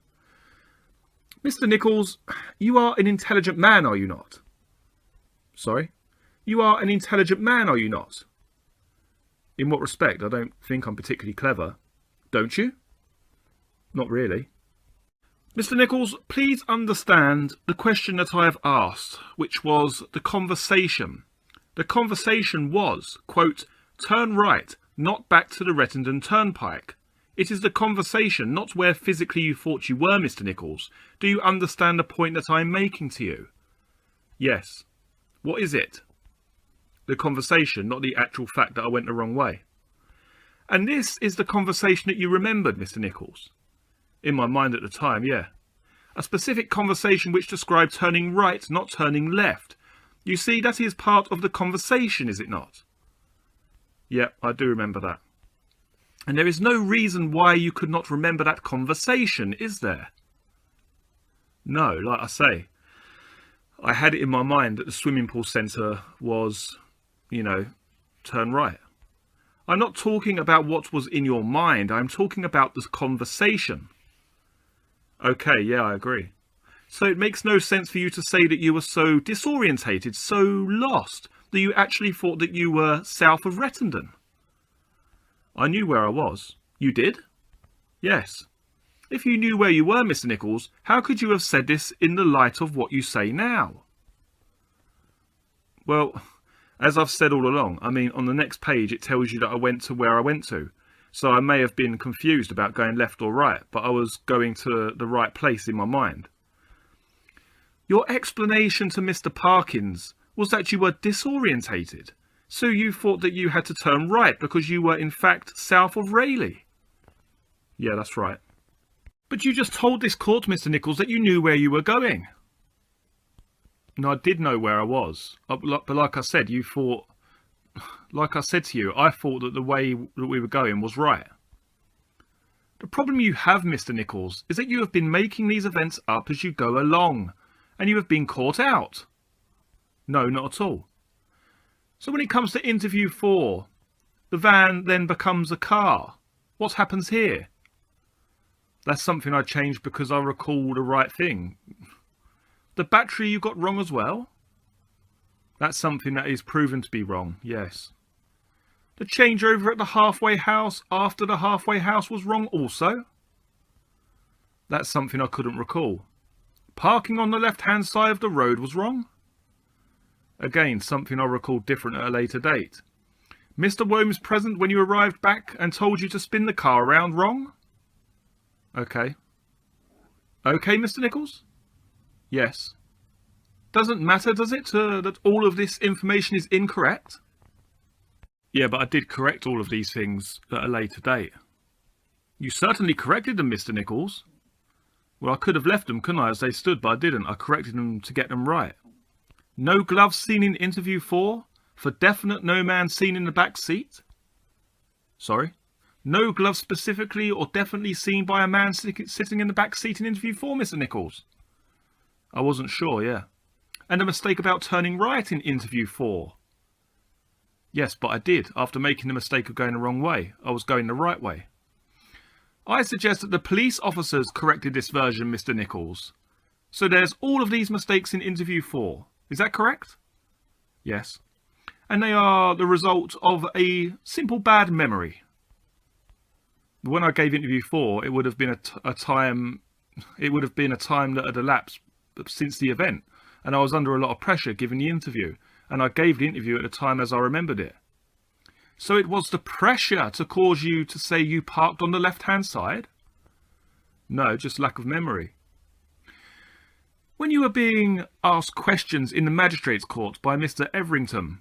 Mr. Nicholls, you are an intelligent man, are you not? Sorry? You are an intelligent man, are you not? In what respect? I don't think I'm particularly clever. Don't you? Not really. Mr. Nicholls, please understand the question that I have asked, which was the conversation. The conversation was, quote, turn right, not back to the Rettendon Turnpike. It is the conversation, not where physically you thought you were, Mr. Nicholls. Do you understand the point that I am making to you? Yes. What is it? The conversation, not the actual fact that I went the wrong way. And this is the conversation that you remembered, Mr. Nicholls. In my mind at the time, yeah. A specific conversation which described turning right, not turning left. You see, that is part of the conversation, is it not? Yeah, I do remember that. And there is no reason why you could not remember that conversation, is there? No, like I say, I had it in my mind that the swimming pool centre was, you know, turn right. I'm not talking about what was in your mind, I'm talking about this conversation. Okay, yeah, I agree. So it makes no sense for you to say that you were so disorientated, so lost, that you actually thought that you were south of Rettendon. I knew where I was. You did? Yes. If you knew where you were, Mr. Nicholls, how could you have said this in the light of what you say now? Well, as I've said all along, I mean, on the next page it tells you that I went to where I went to. So I may have been confused about going left or right, but I was going to the right place in my mind. Your explanation to Mr. Parkins was that you were disorientated. So you thought that you had to turn right because you were in fact south of Rayleigh. Yeah, that's right. But you just told this court, Mr. Nicholls, that you knew where you were going. No, I did know where I was. But like I said, you thought... Like I said to you, I thought that the way that we were going was right. The problem you have, Mr. Nicholls, is that you have been making these events up as you go along, and you have been caught out. No, not at all. So when it comes to interview 4, the van then becomes a car. What happens here? That's something I changed because I recall the right thing. The battery you got wrong as well? That's something that is proven to be wrong, yes. The changeover at the halfway house after the halfway house was wrong also? That's something I couldn't recall. Parking on the left-hand side of the road was wrong? Again, something I recalled different at a later date. Mr. Worms present when you arrived back and told you to spin the car around wrong? Okay. Okay, Mr. Nicholls? Yes. Doesn't matter, does it, that all of this information is incorrect? Yeah, but I did correct all of these things at a later date. You certainly corrected them, Mr. Nicholls. Well, I could have left them, couldn't I, as they stood, but I didn't. I corrected them to get them right. No gloves seen in interview 4? For definite no man seen in the back seat? Sorry? No gloves specifically or definitely seen by a man sitting in the back seat in interview 4, Mr. Nicholls? I wasn't sure, yeah. And a mistake about turning right in interview 4? Yes, but I did, after making the mistake of going the wrong way. I was going the right way. I suggest that the police officers corrected this version, Mr. Nicholls. So there's all of these mistakes in interview 4. Is that correct? Yes. And they are the result of a simple bad memory. When I gave interview 4, it would have been a time that had elapsed since the event, and I was under a lot of pressure giving the interview, and I gave the interview at the time as I remembered it. So it was the pressure to cause you to say you parked on the left-hand side? No, just lack of memory. When you were being asked questions in the magistrate's court by Mr. Everington,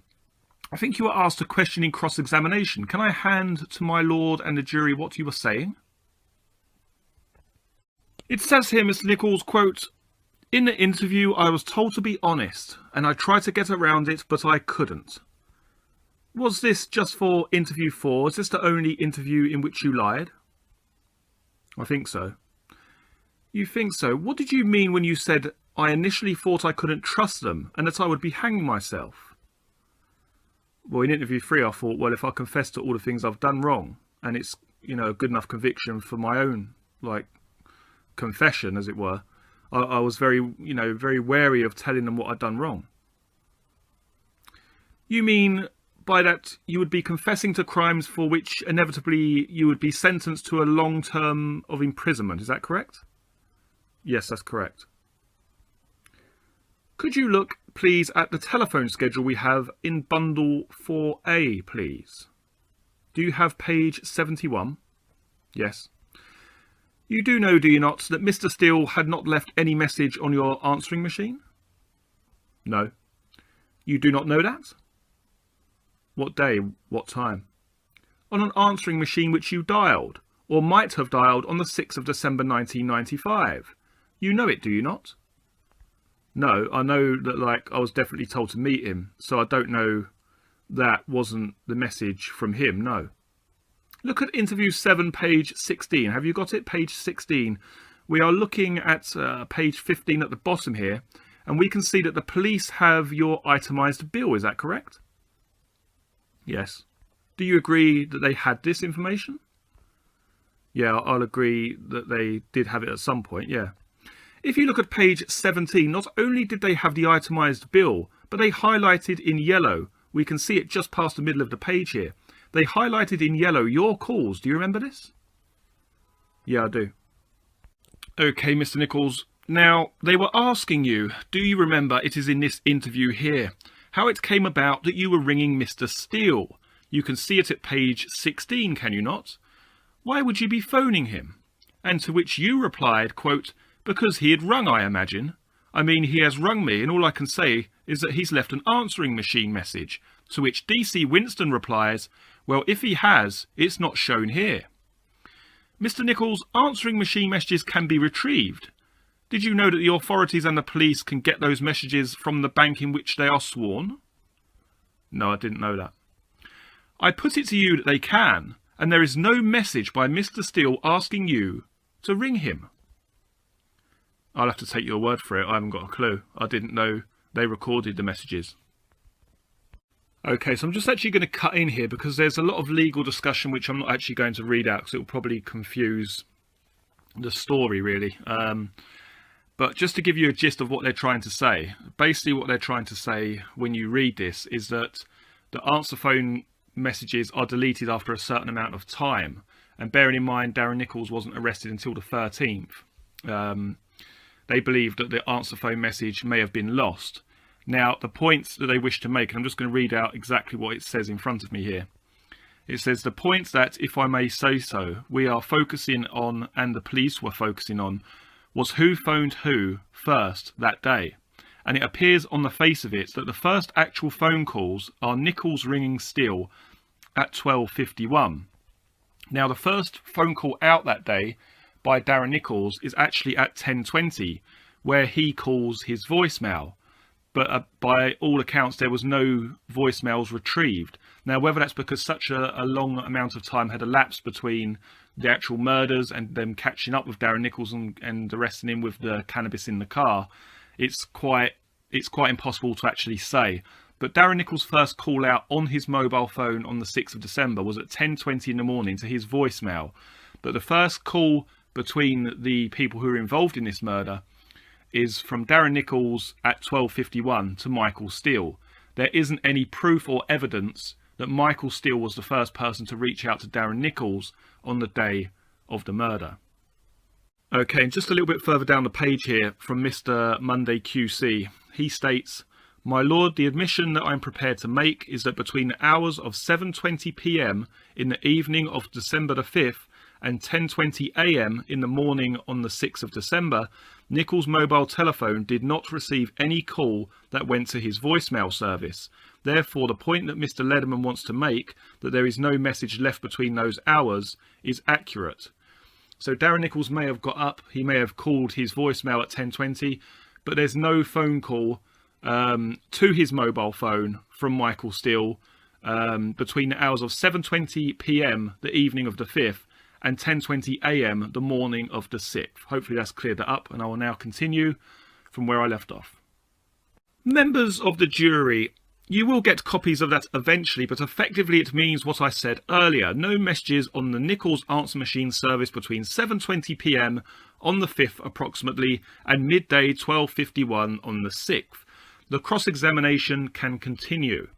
I think you were asked a question in cross-examination. Can I hand to my lord and the jury what you were saying? It says here, Mr. Nicholls, quote, in the interview I was told to be honest, and I tried to get around it, but I couldn't. Was this just for interview 4? Is this the only interview in which you lied? I think so. You think so? What did you mean when you said, I initially thought I couldn't trust them, and that I would be hanging myself? Well, in interview 3 I thought, well, if I confess to all the things I've done wrong, and it's, you know, a good enough conviction for my own, like, confession, as it were, I was very, you know, very wary of telling them what I'd done wrong. You mean by that you would be confessing to crimes for which inevitably you would be sentenced to a long term of imprisonment, is that correct? Yes, that's correct. Could you look, please, at the telephone schedule we have in bundle 4A, please? Do you have page 71? Yes. You do know, do you not, that Mr. Steele had not left any message on your answering machine? No. You do not know that? What day? What time? On an answering machine which you dialed, or might have dialed on the 6th of December 1995. You know it, do you not? No, I know that, I was definitely told to meet him, so I don't know that wasn't the message from him, no. Look at interview 7, page 16. Have you got it? Page 16. We are looking at page 15 at the bottom here, and we can see that the police have your itemised bill. Is that correct? Yes. Do you agree that they had this information? Yeah, I'll agree that they did have it at some point, yeah. If you look at page 17, not only did they have the itemised bill, but they highlighted in yellow. We can see it just past the middle of the page here. They highlighted in yellow your calls. Do you remember this? Yeah, I do. Okay, Mr. Nicholls. Now, they were asking you, do you remember, it is in this interview here, how it came about that you were ringing Mr. Steele? You can see it at page 16, can you not? Why would you be phoning him? And to which you replied, quote, because he had rung, I imagine. I mean, he has rung me, and all I can say is that he's left an answering machine message, to which DC Winston replies, well, if he has, it's not shown here. Mr. Nicholls, answering machine messages can be retrieved. Did you know that the authorities and the police can get those messages from the bank in which they are sworn? No, I didn't know that. I put it to you that they can, and there is no message by Mr. Steele asking you to ring him. I'll have to take your word for it. I haven't got a clue. I didn't know they recorded the messages. Okay, so I'm just actually going to cut in here because there's a lot of legal discussion which I'm not actually going to read out because it will probably confuse the story, really. But just to give you a gist of what they're trying to say, basically what they're trying to say when you read this is that the answer phone messages are deleted after a certain amount of time. And bearing in mind, Darren Nicholls wasn't arrested until the 13th. They believe that the answer phone message may have been lost. Now, the points that they wish to make, and I'm just going to read out exactly what it says in front of me here. It says, the points that, if I may say so, we are focusing on and the police were focusing on was who phoned who first that day. And it appears on the face of it that the first actual phone calls are Nicholls ringing Steele at 12:51. Now, the first phone call out that day by Darren Nicholls is actually at 10:20, where he calls his voicemail. But by all accounts, there was no voicemails retrieved. Now, whether that's because such a long amount of time had elapsed between the actual murders and them catching up with Darren Nicholls and arresting him with the cannabis in the car, it's quite impossible to actually say. But Darren Nicholls' first call out on his mobile phone on the 6th of December was at 10:20 in the morning to his voicemail. But the first call between the people who were involved in this murder is from Darren Nicholls at 12:51 to Michael Steele. There isn't any proof or evidence that Michael Steele was the first person to reach out to Darren Nicholls on the day of the murder. Okay, and just a little bit further down the page here from Mr. Monday QC, he states, my lord, the admission that I'm prepared to make is that between the hours of 7:20 p.m. in the evening of December the 5th and 10:20 a.m. in the morning on the 6th of December, Nicholls' mobile telephone did not receive any call that went to his voicemail service. Therefore, the point that Mr. Lederman wants to make, that there is no message left between those hours, is accurate. So Darren Nicholls may have got up, he may have called his voicemail at 10:20, but there's no phone call to his mobile phone from Michael Steele between the hours of 7:20 p.m. the evening of the 5th and 10:20 a.m. the morning of the 6th. Hopefully that's cleared that up, and I will now continue from where I left off. Members of the jury, you will get copies of that eventually, but effectively it means what I said earlier. No messages on the Nicholls answer machine service between 7:20 p.m. on the 5th approximately and midday 12:51 on the 6th. The cross-examination can continue.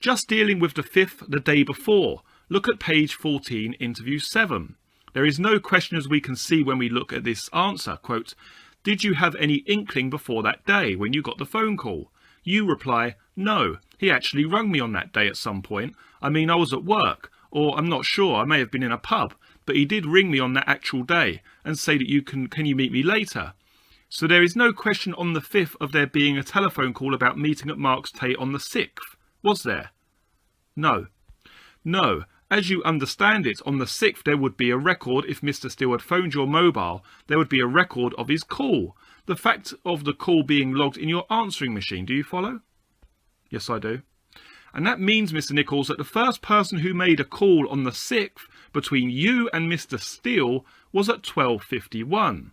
Just dealing with the 5th the day before. Look at page 14, interview 7. There is no question, as we can see when we look at this answer. Quote, did you have any inkling before that day when you got the phone call? You reply, no, he actually rung me on that day at some point. I mean, I was at work, or I'm not sure, I may have been in a pub, but he did ring me on that actual day and say that can you meet me later? So there is no question on the 5th of there being a telephone call about meeting at Marks Tate on the 6th, was there? No. No. As you understand it, on the 6th there would be a record. If Mr. Steele had phoned your mobile, there would be a record of his call. The fact of the call being logged in your answering machine. Do you follow? Yes, I do. And that means, Mr. Nicholls, that the first person who made a call on the 6th between you and Mr. Steele was at 12:51.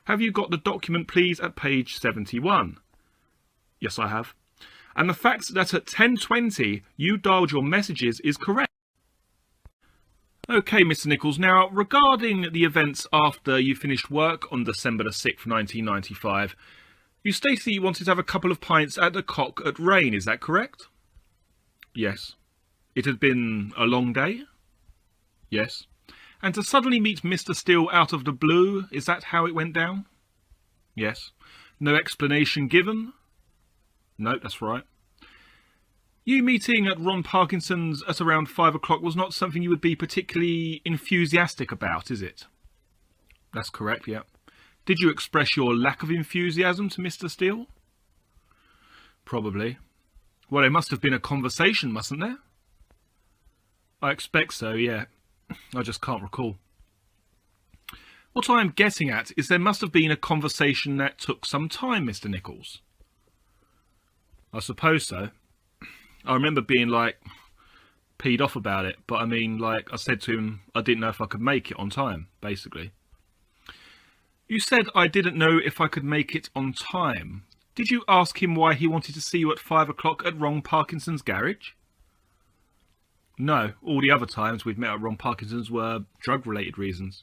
Have you got the document, please, at page 71? Yes, I have. And the fact that at 10:20 you dialed your messages is correct. Okay, Mr. Nicholls, now regarding the events after you finished work on December the 6th, 1995, you stated that you wanted to have a couple of pints at the Cock at Rain, is that correct? Yes. It had been a long day? Yes. And to suddenly meet Mr. Steele out of the blue, is that how it went down? Yes. No explanation given? No, that's right. You meeting at Ron Parkinson's at around 5 o'clock was not something you would be particularly enthusiastic about, is it? That's correct, yeah. Did you express your lack of enthusiasm to Mr. Steele? Probably. Well, there must have been a conversation, mustn't there? I expect so, yeah. I just can't recall. What I am getting at is there must have been a conversation that took some time, Mr. Nicholls. I suppose so. I remember being, like, peed off about it, but I mean, like, I said to him I didn't know if I could make it on time, basically. You said I didn't know if I could make it on time. Did you ask him why he wanted to see you at 5 o'clock at Ron Parkinson's garage? No, all the other times we'd met at Ron Parkinson's were drug-related reasons.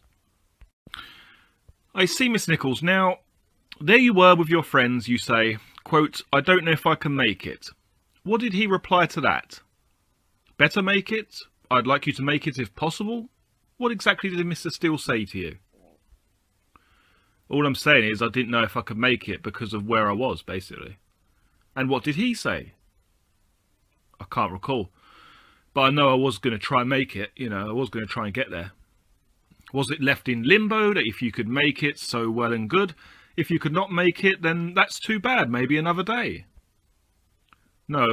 I see, Miss Nicholls. Now, there you were with your friends, you say, quote, I don't know if I can make it. What did he reply to that? Better make it? I'd like you to make it if possible? What exactly did Mr. Steele say to you? All I'm saying is I didn't know if I could make it because of where I was, basically. And what did he say? I can't recall. But I know I was going to try and make it, you know, I was going to try and get there. Was it left in limbo that if you could make it, so well and good? If you could not make it, then that's too bad, maybe another day. No,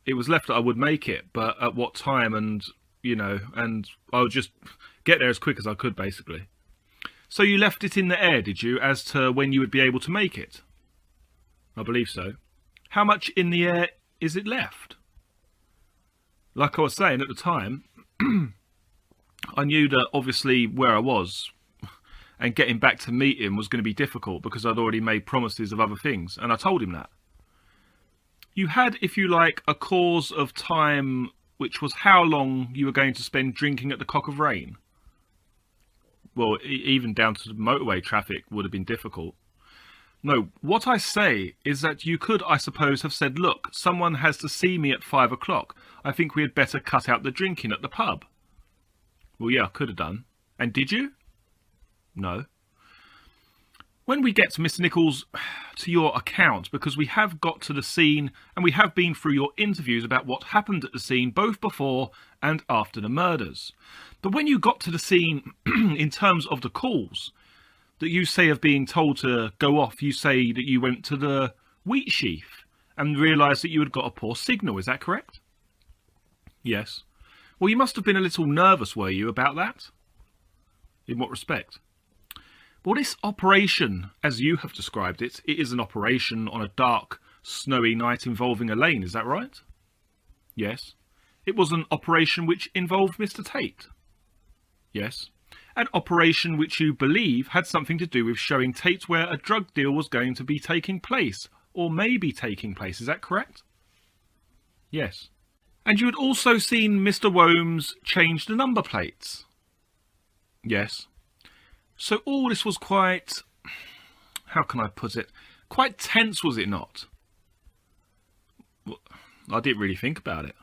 it was left that I would make it, but at what time and, you know, and I would just get there as quick as I could, basically. So you left it in the air, did you, as to when you would be able to make it? I believe so. How much in the air is it left? Like I was saying at the time, I knew that obviously where I was and getting back to meet him was going to be difficult because I'd already made promises of other things, and I told him that. You had, if you like, a cause of time, which was how long you were going to spend drinking at the Cock of Rain. Well, even down to the motorway traffic would have been difficult. No, what I say is that you could, I suppose, have said, look, someone has to see me at 5 o'clock. I think we had better cut out the drinking at the pub. Well, yeah, I could have done. And did you? No. When we get to Mr. Nicholls, to your account, because we have got to the scene and we have been through your interviews about what happened at the scene both before and after the murders. But when you got to the scene in terms of the calls that you say of being told to go off, you say that you went to the wheat sheaf and realised that you had got a poor signal, is that correct? Yes. Well, you must have been a little nervous, were you, about that? In what respect? Well, this operation, as you have described it, it is an operation on a dark, snowy night involving a lane, is that right? Yes. It was an operation which involved Mr. Tate? Yes. An operation which you believe had something to do with showing Tate where a drug deal was going to be taking place, or may be taking place, is that correct? Yes. And you had also seen Mr. Wombs change the number plates? Yes. So all this was quite, how can I put it, quite tense, was it not? I didn't really think about it.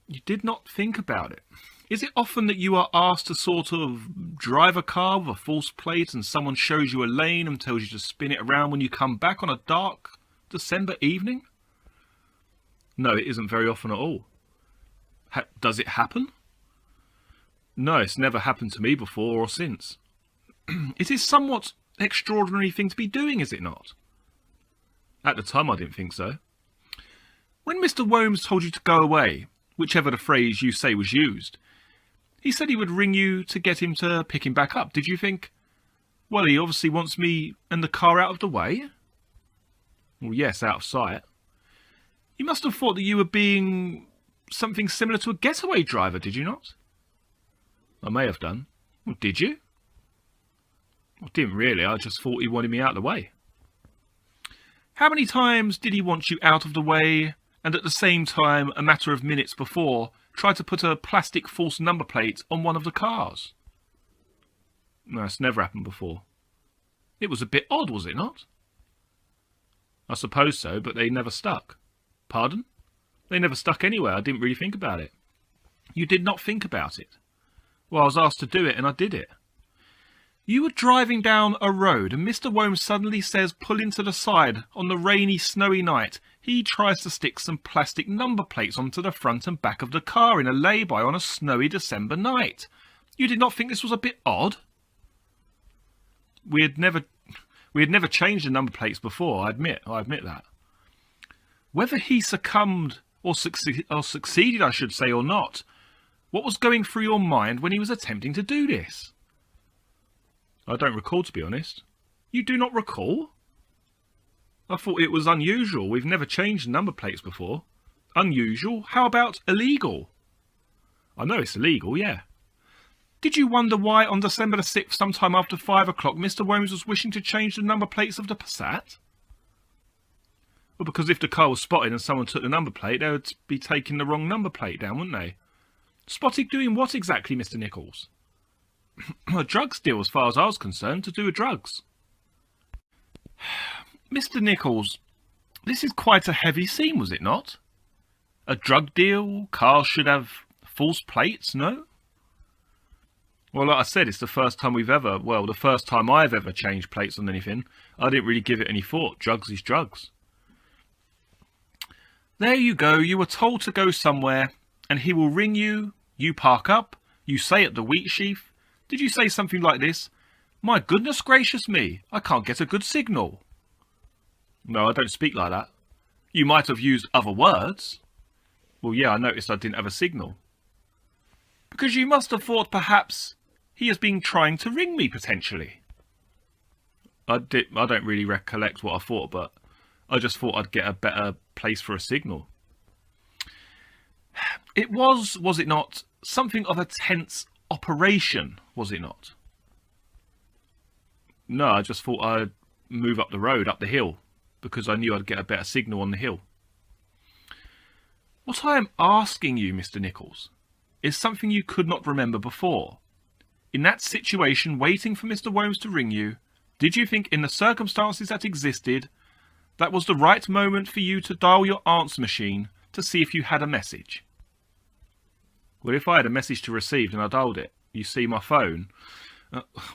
You did not think about it. Is it often that you are asked to sort of drive a car with a false plate and someone shows you a lane and tells you to spin it around when you come back on a dark December evening? No, it isn't very often at all. Does it happen? No, it's never happened to me before or since. It is somewhat extraordinary thing to be doing, is it not? At the time I didn't think so. When Mr. Womes told you to go away, whichever the phrase you say was used, he said he would ring you to get him to pick him back up. Did you think, well, he obviously wants me and the car out of the way? Well, yes, out of sight. You must have thought that you were being something similar to a getaway driver, did you not? I may have done. Well, did you? Well, didn't really. I just thought he wanted me out of the way. How many times did he want you out of the way and at the same time, a matter of minutes before, try to put a plastic false number plate on one of the cars? No, it's never happened before. It was a bit odd, was it not? I suppose so, but they never stuck. Pardon? They never stuck anywhere. I didn't really think about it. You did not think about it. Well, I was asked to do it and I did it. You were driving down a road and Mr. Womes suddenly says pull into the side on the rainy, snowy night. He tries to stick some plastic number plates onto the front and back of the car in a lay-by on a snowy December night. You did not think this was a bit odd? We had never changed the number plates before, I admit that. Whether he succumbed or succeeded, I should say, or not, what was going through your mind when he was attempting to do this? I don't recall, to be honest. You do not recall? I thought it was unusual. We've never changed number plates before. Unusual? How about illegal? I know it's illegal, yeah. Did you wonder why on December the 6th, sometime after 5 o'clock, Mr. Womes was wishing to change the number plates of the Passat? Well, because if the car was spotted and someone took the number plate, they would be taking the wrong number plate down, wouldn't they? Spotted doing what exactly, Mr. Nicholls? A drugs deal, as far as I was concerned, to do with drugs. Mr. Nicholls, this is quite a heavy scene, was it not? A drug deal, cars should have false plates, no? Well, like I said, it's the first time the first time I've ever changed plates on anything. I didn't really give it any thought. Drugs is drugs. There you go, you were told to go somewhere, and he will ring you, you park up, you say at the wheat sheaf, did you say something like this? My goodness gracious me, I can't get a good signal. No, I don't speak like that. You might have used other words. Well, yeah, I noticed I didn't have a signal. Because you must have thought perhaps he has been trying to ring me, potentially. I don't really recollect what I thought, but I just thought I'd get a better place for a signal. It was it not, something of a tense operation, was it not? No, I just thought I'd move up the road, up the hill, because I knew I'd get a better signal on the hill. What I am asking you, Mr. Nicholls, is something you could not remember before. In that situation, waiting for Mr. Womes to ring you, did you think in the circumstances that existed, that was the right moment for you to dial your answer machine to see if you had a message? Well, if I had a message to receive and I dialed it, you see my phone,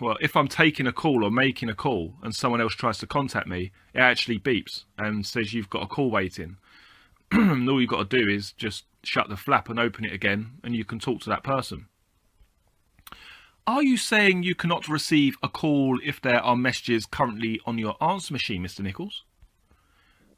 well, if I'm taking a call or making a call and someone else tries to contact me, it actually beeps and says you've got a call waiting. And all you've got to do is just shut the flap and open it again and you can talk to that person. Are you saying you cannot receive a call if there are messages currently on your answer machine, Mr. Nicholls?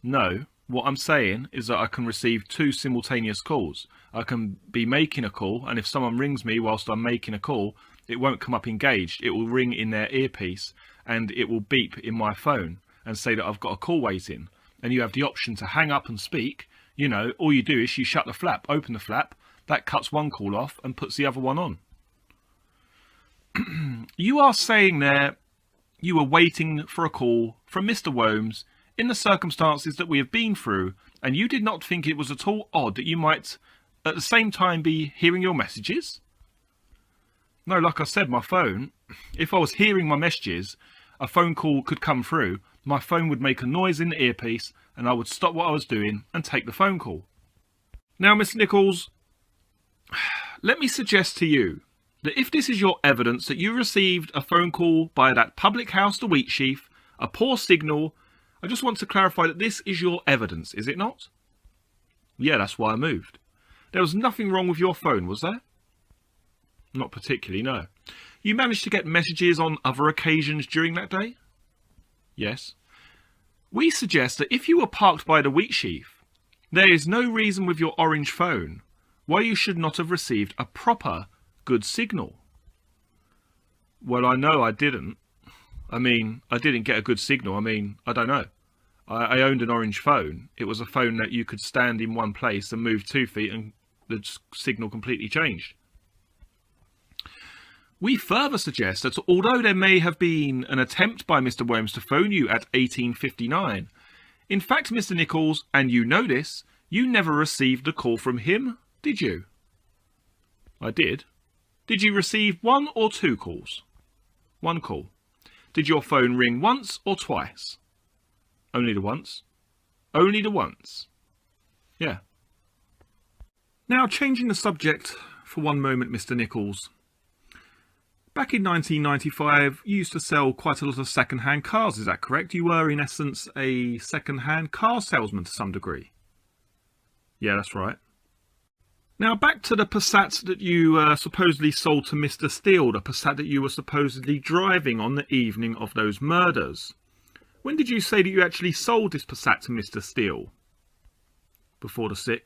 No. What I'm saying is that I can receive 2 simultaneous calls. I can be making a call, and if someone rings me whilst I'm making a call, it won't come up engaged. It will ring in their earpiece, and it will beep in my phone and say that I've got a call waiting. And you have the option to hang up and speak. You know, all you do is you shut the flap, open the flap, that cuts one call off and puts the other one on. You are saying there you were waiting for a call from Mr. Womes in the circumstances that we have been through, and you did not think it was at all odd that you might at the same time be hearing your messages? No, like I said, my phone, if I was hearing my messages, a phone call could come through, my phone would make a noise in the earpiece, and I would stop what I was doing and take the phone call. Now, Mr. Nicholls, let me suggest to you that if this is your evidence that you received a phone call by that public house to Wheatsheaf, a poor signal, I just want to clarify that this is your evidence, is it not? Yeah, that's why I moved. There was nothing wrong with your phone, was there? Not particularly, no. You managed to get messages on other occasions during that day? Yes. We suggest that if you were parked by the Wheatsheaf, there is no reason with your orange phone why you should not have received a proper good signal. Well, I know I didn't. I didn't get a good signal. I don't know. I owned an orange phone. It was a phone that you could stand in one place and move 2 feet and the signal completely changed. We further suggest that although there may have been an attempt by Mr. Worms to phone you at 1859, in fact, Mr. Nicholls, and you know this, you never received a call from him, did you? I did. Did you receive 1 or 2 calls? 1 call. Did your phone ring once or twice? Only the once. Only the once. Yeah. Now, changing the subject for one moment, Mr. Nicholls. Back in 1995, you used to sell quite a lot of second-hand cars, is that correct? You were, in essence, a second-hand car salesman to some degree. Yeah, that's right. Now, back to the Passat that you supposedly sold to Mr. Steele, the Passat that you were supposedly driving on the evening of those murders. When did you say that you actually sold this Passat to Mr. Steele? Before the 6th.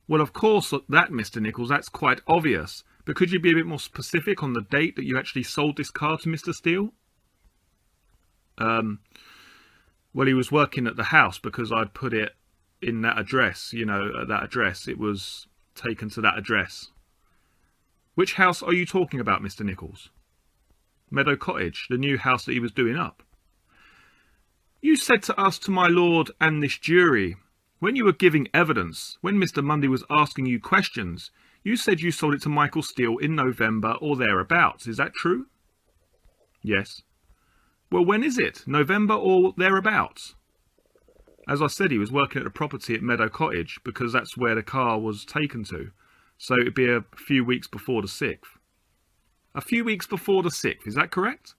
Well, of course, that, Mr. Nicholls, that's quite obvious. But could you be a bit more specific on the date that you actually sold this car to Mr. Steele? Well, he was working at the house because I'd put it in that address, you know, at that address. It was taken to that address. Which house are you talking about, Mr. Nicholls? Meadow Cottage, the new house that he was doing up. You said to us, to my lord and this jury, when you were giving evidence, when Mr. Mundy was asking you questions, you said you sold it to Michael Steele in November or thereabouts. Is that true? Yes. Well, when is it? November or thereabouts? As I said, he was working at the property at Meadow Cottage because that's where the car was taken to. So it'd be a few weeks before the 6th. A few weeks before the 6th, is that correct?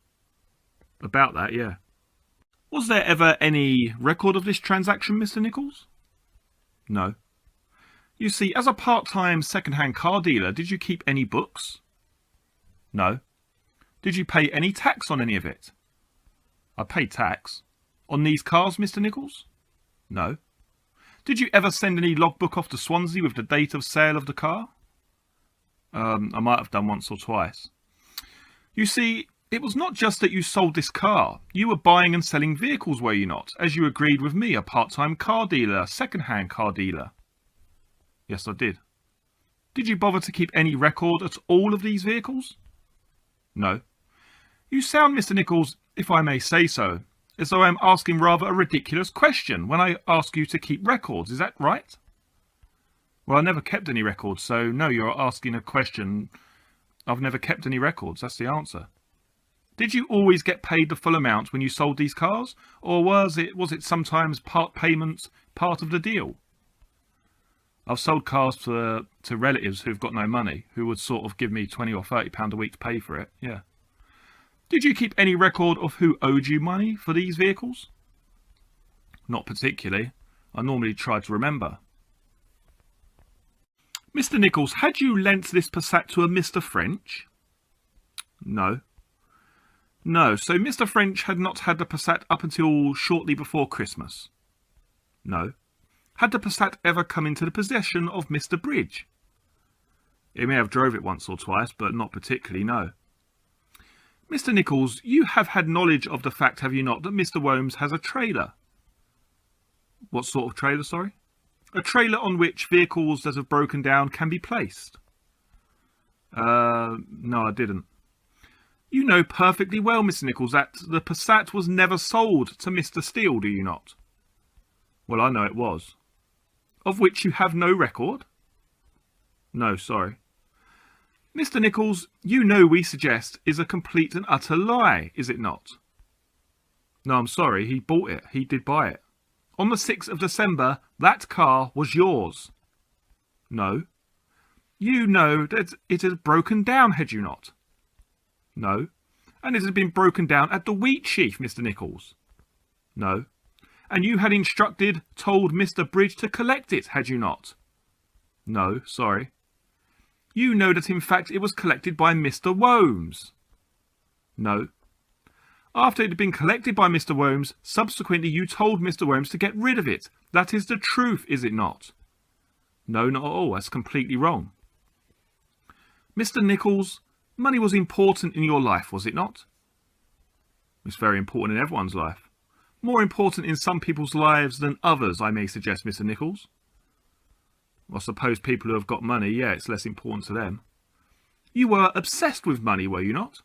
About that, yeah. Was there ever any record of this transaction, Mr. Nicholls? No. You see, as a part-time second-hand car dealer, did you keep any books? No. Did you pay any tax on any of it? I paid tax. On these cars, Mr. Nicholls? No. Did you ever send any logbook off to Swansea with the date of sale of the car? I might have done once or twice. You see, it was not just that you sold this car. You were buying and selling vehicles, were you not? As you agreed with me, a part-time car dealer, a second-hand car dealer. Yes, I did. Did you bother to keep any record at all of these vehicles? No. You sound, Mr. Nicholls, if I may say so, as though I'm asking rather a ridiculous question when I ask you to keep records. Is that right? Well, I never kept any records, so no, you're asking a question. I've never kept any records, that's the answer. Did you always get paid the full amount when you sold these cars? Or was it sometimes part payment, part of the deal? I've sold cars to relatives who've got no money, who would sort of give me £20 or £30 a week to pay for it, yeah. Did you keep any record of who owed you money for these vehicles? Not particularly. I normally try to remember. Mr. Nicholls, had you lent this Passat to a Mr. French? No. No, so Mr. French had not had the Passat up until shortly before Christmas? No. Had the Passat ever come into the possession of Mr. Bridge? He may have drove it once or twice, but not particularly, no. Mr. Nicholls, you have had knowledge of the fact, have you not, that Mr. Worms has a trailer? What sort of trailer, sorry? A trailer on which vehicles that have broken down can be placed. No, I didn't. You know perfectly well, Mr. Nicholls, that the Passat was never sold to Mr. Steele, do you not? Well, I know it was. Of which you have no record? No, sorry. Mr. Nicholls, you know we suggest is a complete and utter lie, is it not? No, I'm sorry, he bought it. He did buy it. On the 6th of December, that car was yours. No. You know that it had broken down, had you not? No. And it had been broken down at the wheat sheaf, Mr. Nicholls? No. And you had told Mr. Bridge to collect it, had you not? No, sorry. You know that in fact it was collected by Mr. Wombs? No. After it had been collected by Mr. Wombs, subsequently you told Mr. Wombs to get rid of it. That is the truth, is it not? No, not at all. That's completely wrong. Mr. Nicholls, money was important in your life, was it not? It's very important in everyone's life. More important in some people's lives than others, I may suggest, Mr. Nicholls. I suppose people who have got money, yeah, it's less important to them. You were obsessed with money, were you not?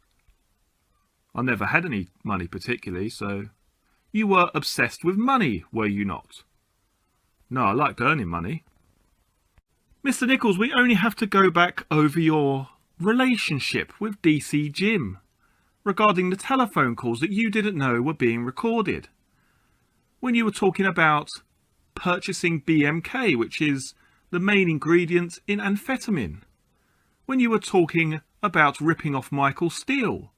I never had any money particularly, so... You were obsessed with money, were you not? No, I liked earning money. Mr. Nicholls, we only have to go back over your relationship with DC Jim regarding the telephone calls that you didn't know were being recorded. When you were talking about purchasing BMK, which is the main ingredient in amphetamine. When you were talking about ripping off Michael Steele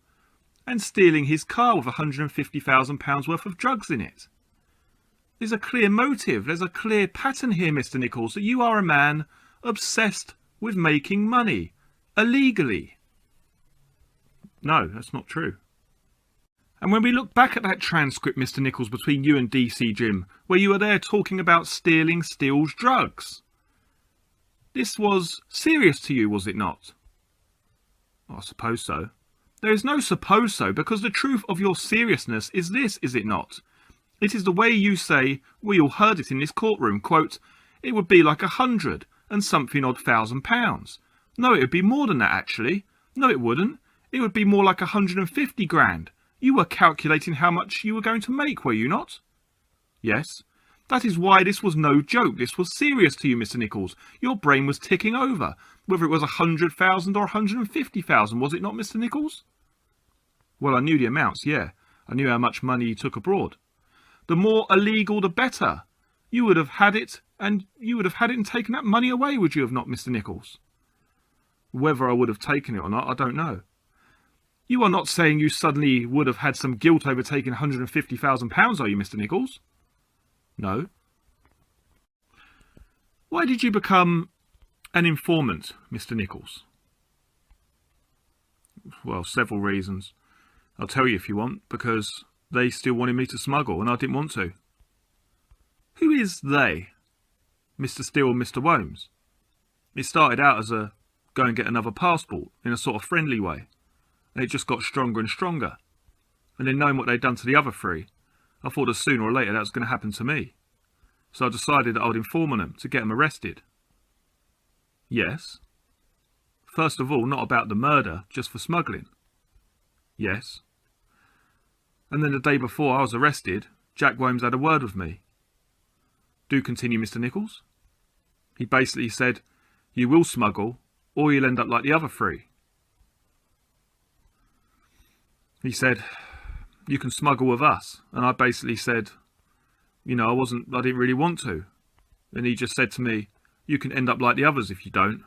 and stealing his car with £150,000 worth of drugs in it. There's a clear motive, there's a clear pattern here, Mr. Nicholls, that you are a man obsessed with making money, illegally. No, that's not true. And when we look back at that transcript, Mr. Nicholls, between you and DC Jim, where you were there talking about stealing Steele's drugs, this was serious to you, was it not? I suppose so. There is no suppose so, because the truth of your seriousness is this, is it not? It is the way you say, we all heard it in this courtroom, quote, it would be like 100 and something odd £1,000. No, it would be more than that, actually. No, it wouldn't. It would be more like 150 grand. You were calculating how much you were going to make, were you not? Yes. That is why this was no joke. This was serious to you, Mr. Nicholls. Your brain was ticking over. Whether it was 100,000 or 150,000, was it not, Mr. Nicholls? Well, I knew the amounts, yeah. I knew how much money you took abroad. The more illegal, the better. You would have had it, and taken that money away, would you have not, Mr. Nicholls? Whether I would have taken it or not, I don't know. You are not saying you suddenly would have had some guilt over taking £150,000, are you, Mr. Nicholls? No. Why did you become an informant, Mr. Nicholls? Well, several reasons. I'll tell you if you want, because they still wanted me to smuggle and I didn't want to. Who is they? Mr. Steele and Mr. Wombs? It started out as a go and get another passport in a sort of friendly way. And it just got stronger and stronger. And then knowing what they'd done to the other three, I thought that sooner or later that was going to happen to me. So I decided that I would inform on them to get them arrested. Yes. First of all, not about the murder, just for smuggling. Yes. And then the day before I was arrested, Jack Wombs had a word with me. Do continue, Mr. Nicholls. He basically said, you will smuggle, or you'll end up like the other three. He said, you can smuggle with us. And I basically said, you know, I didn't really want to. And he just said to me, you can end up like the others if you don't.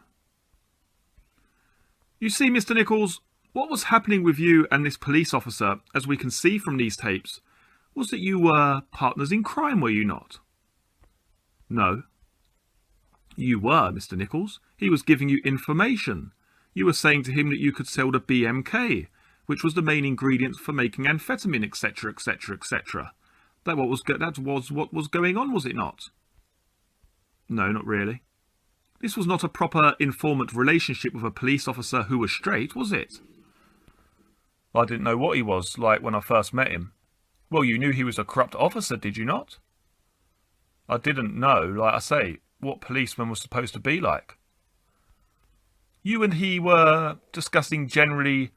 You see, Mr. Nicholls, what was happening with you and this police officer, as we can see from these tapes, was that you were partners in crime, were you not? No. You were, Mr. Nicholls. He was giving you information. You were saying to him that you could sell the BMK, which was the main ingredient for making amphetamine, etc., etc., etc. That was what was going on, was it not? No, not really. This was not a proper informant relationship with a police officer who was straight, was it? I didn't know what he was like when I first met him. Well, you knew he was a corrupt officer, did you not? I didn't know, like I say, what policemen were supposed to be like. You and he were discussing generally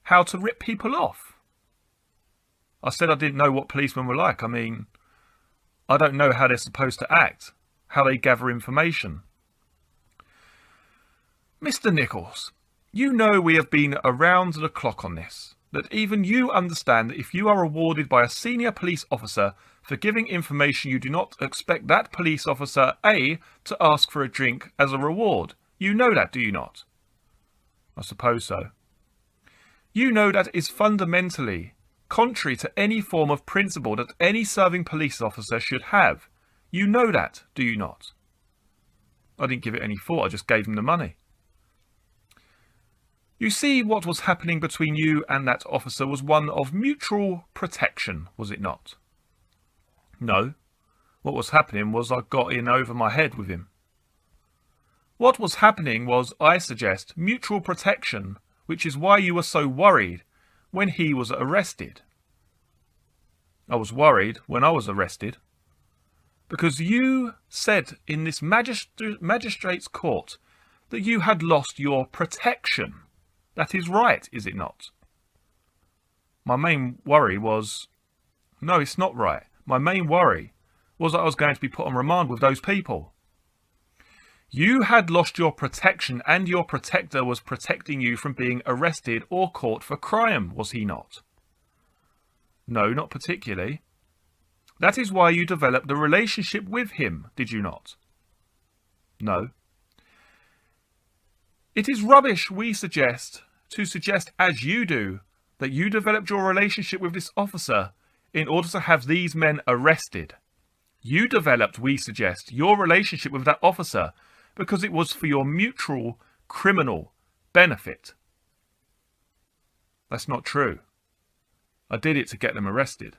how to rip people off. I said I didn't know what policemen were like. I mean, I don't know how they're supposed to act, how they gather information. Mr. Nicholls, you know we have been around the clock on this, that even you understand that if you are rewarded by a senior police officer for giving information you do not expect that police officer A to ask for a drink as a reward. You know that, do you not? I suppose so. You know that is fundamentally contrary to any form of principle that any serving police officer should have. You know that, do you not? I didn't give it any thought, I just gave him the money. You see, what was happening between you and that officer was one of mutual protection, was it not? No. What was happening was I got in over my head with him. What was happening was, I suggest, mutual protection, which is why you were so worried when he was arrested. I was worried when I was arrested because you said in this magistrate's court that you had lost your protection. That is right, is it not? My main worry was, no, it's not right. My main worry was that I was going to be put on remand with those people. You had lost your protection and your protector was protecting you from being arrested or caught for crime, was he not? No, not particularly. That is why you developed the relationship with him, did you not? No. It is rubbish, we suggest, to suggest as you do, that you developed your relationship with this officer in order to have these men arrested. You developed, we suggest, your relationship with that officer because it was for your mutual criminal benefit. That's not true. I did it to get them arrested.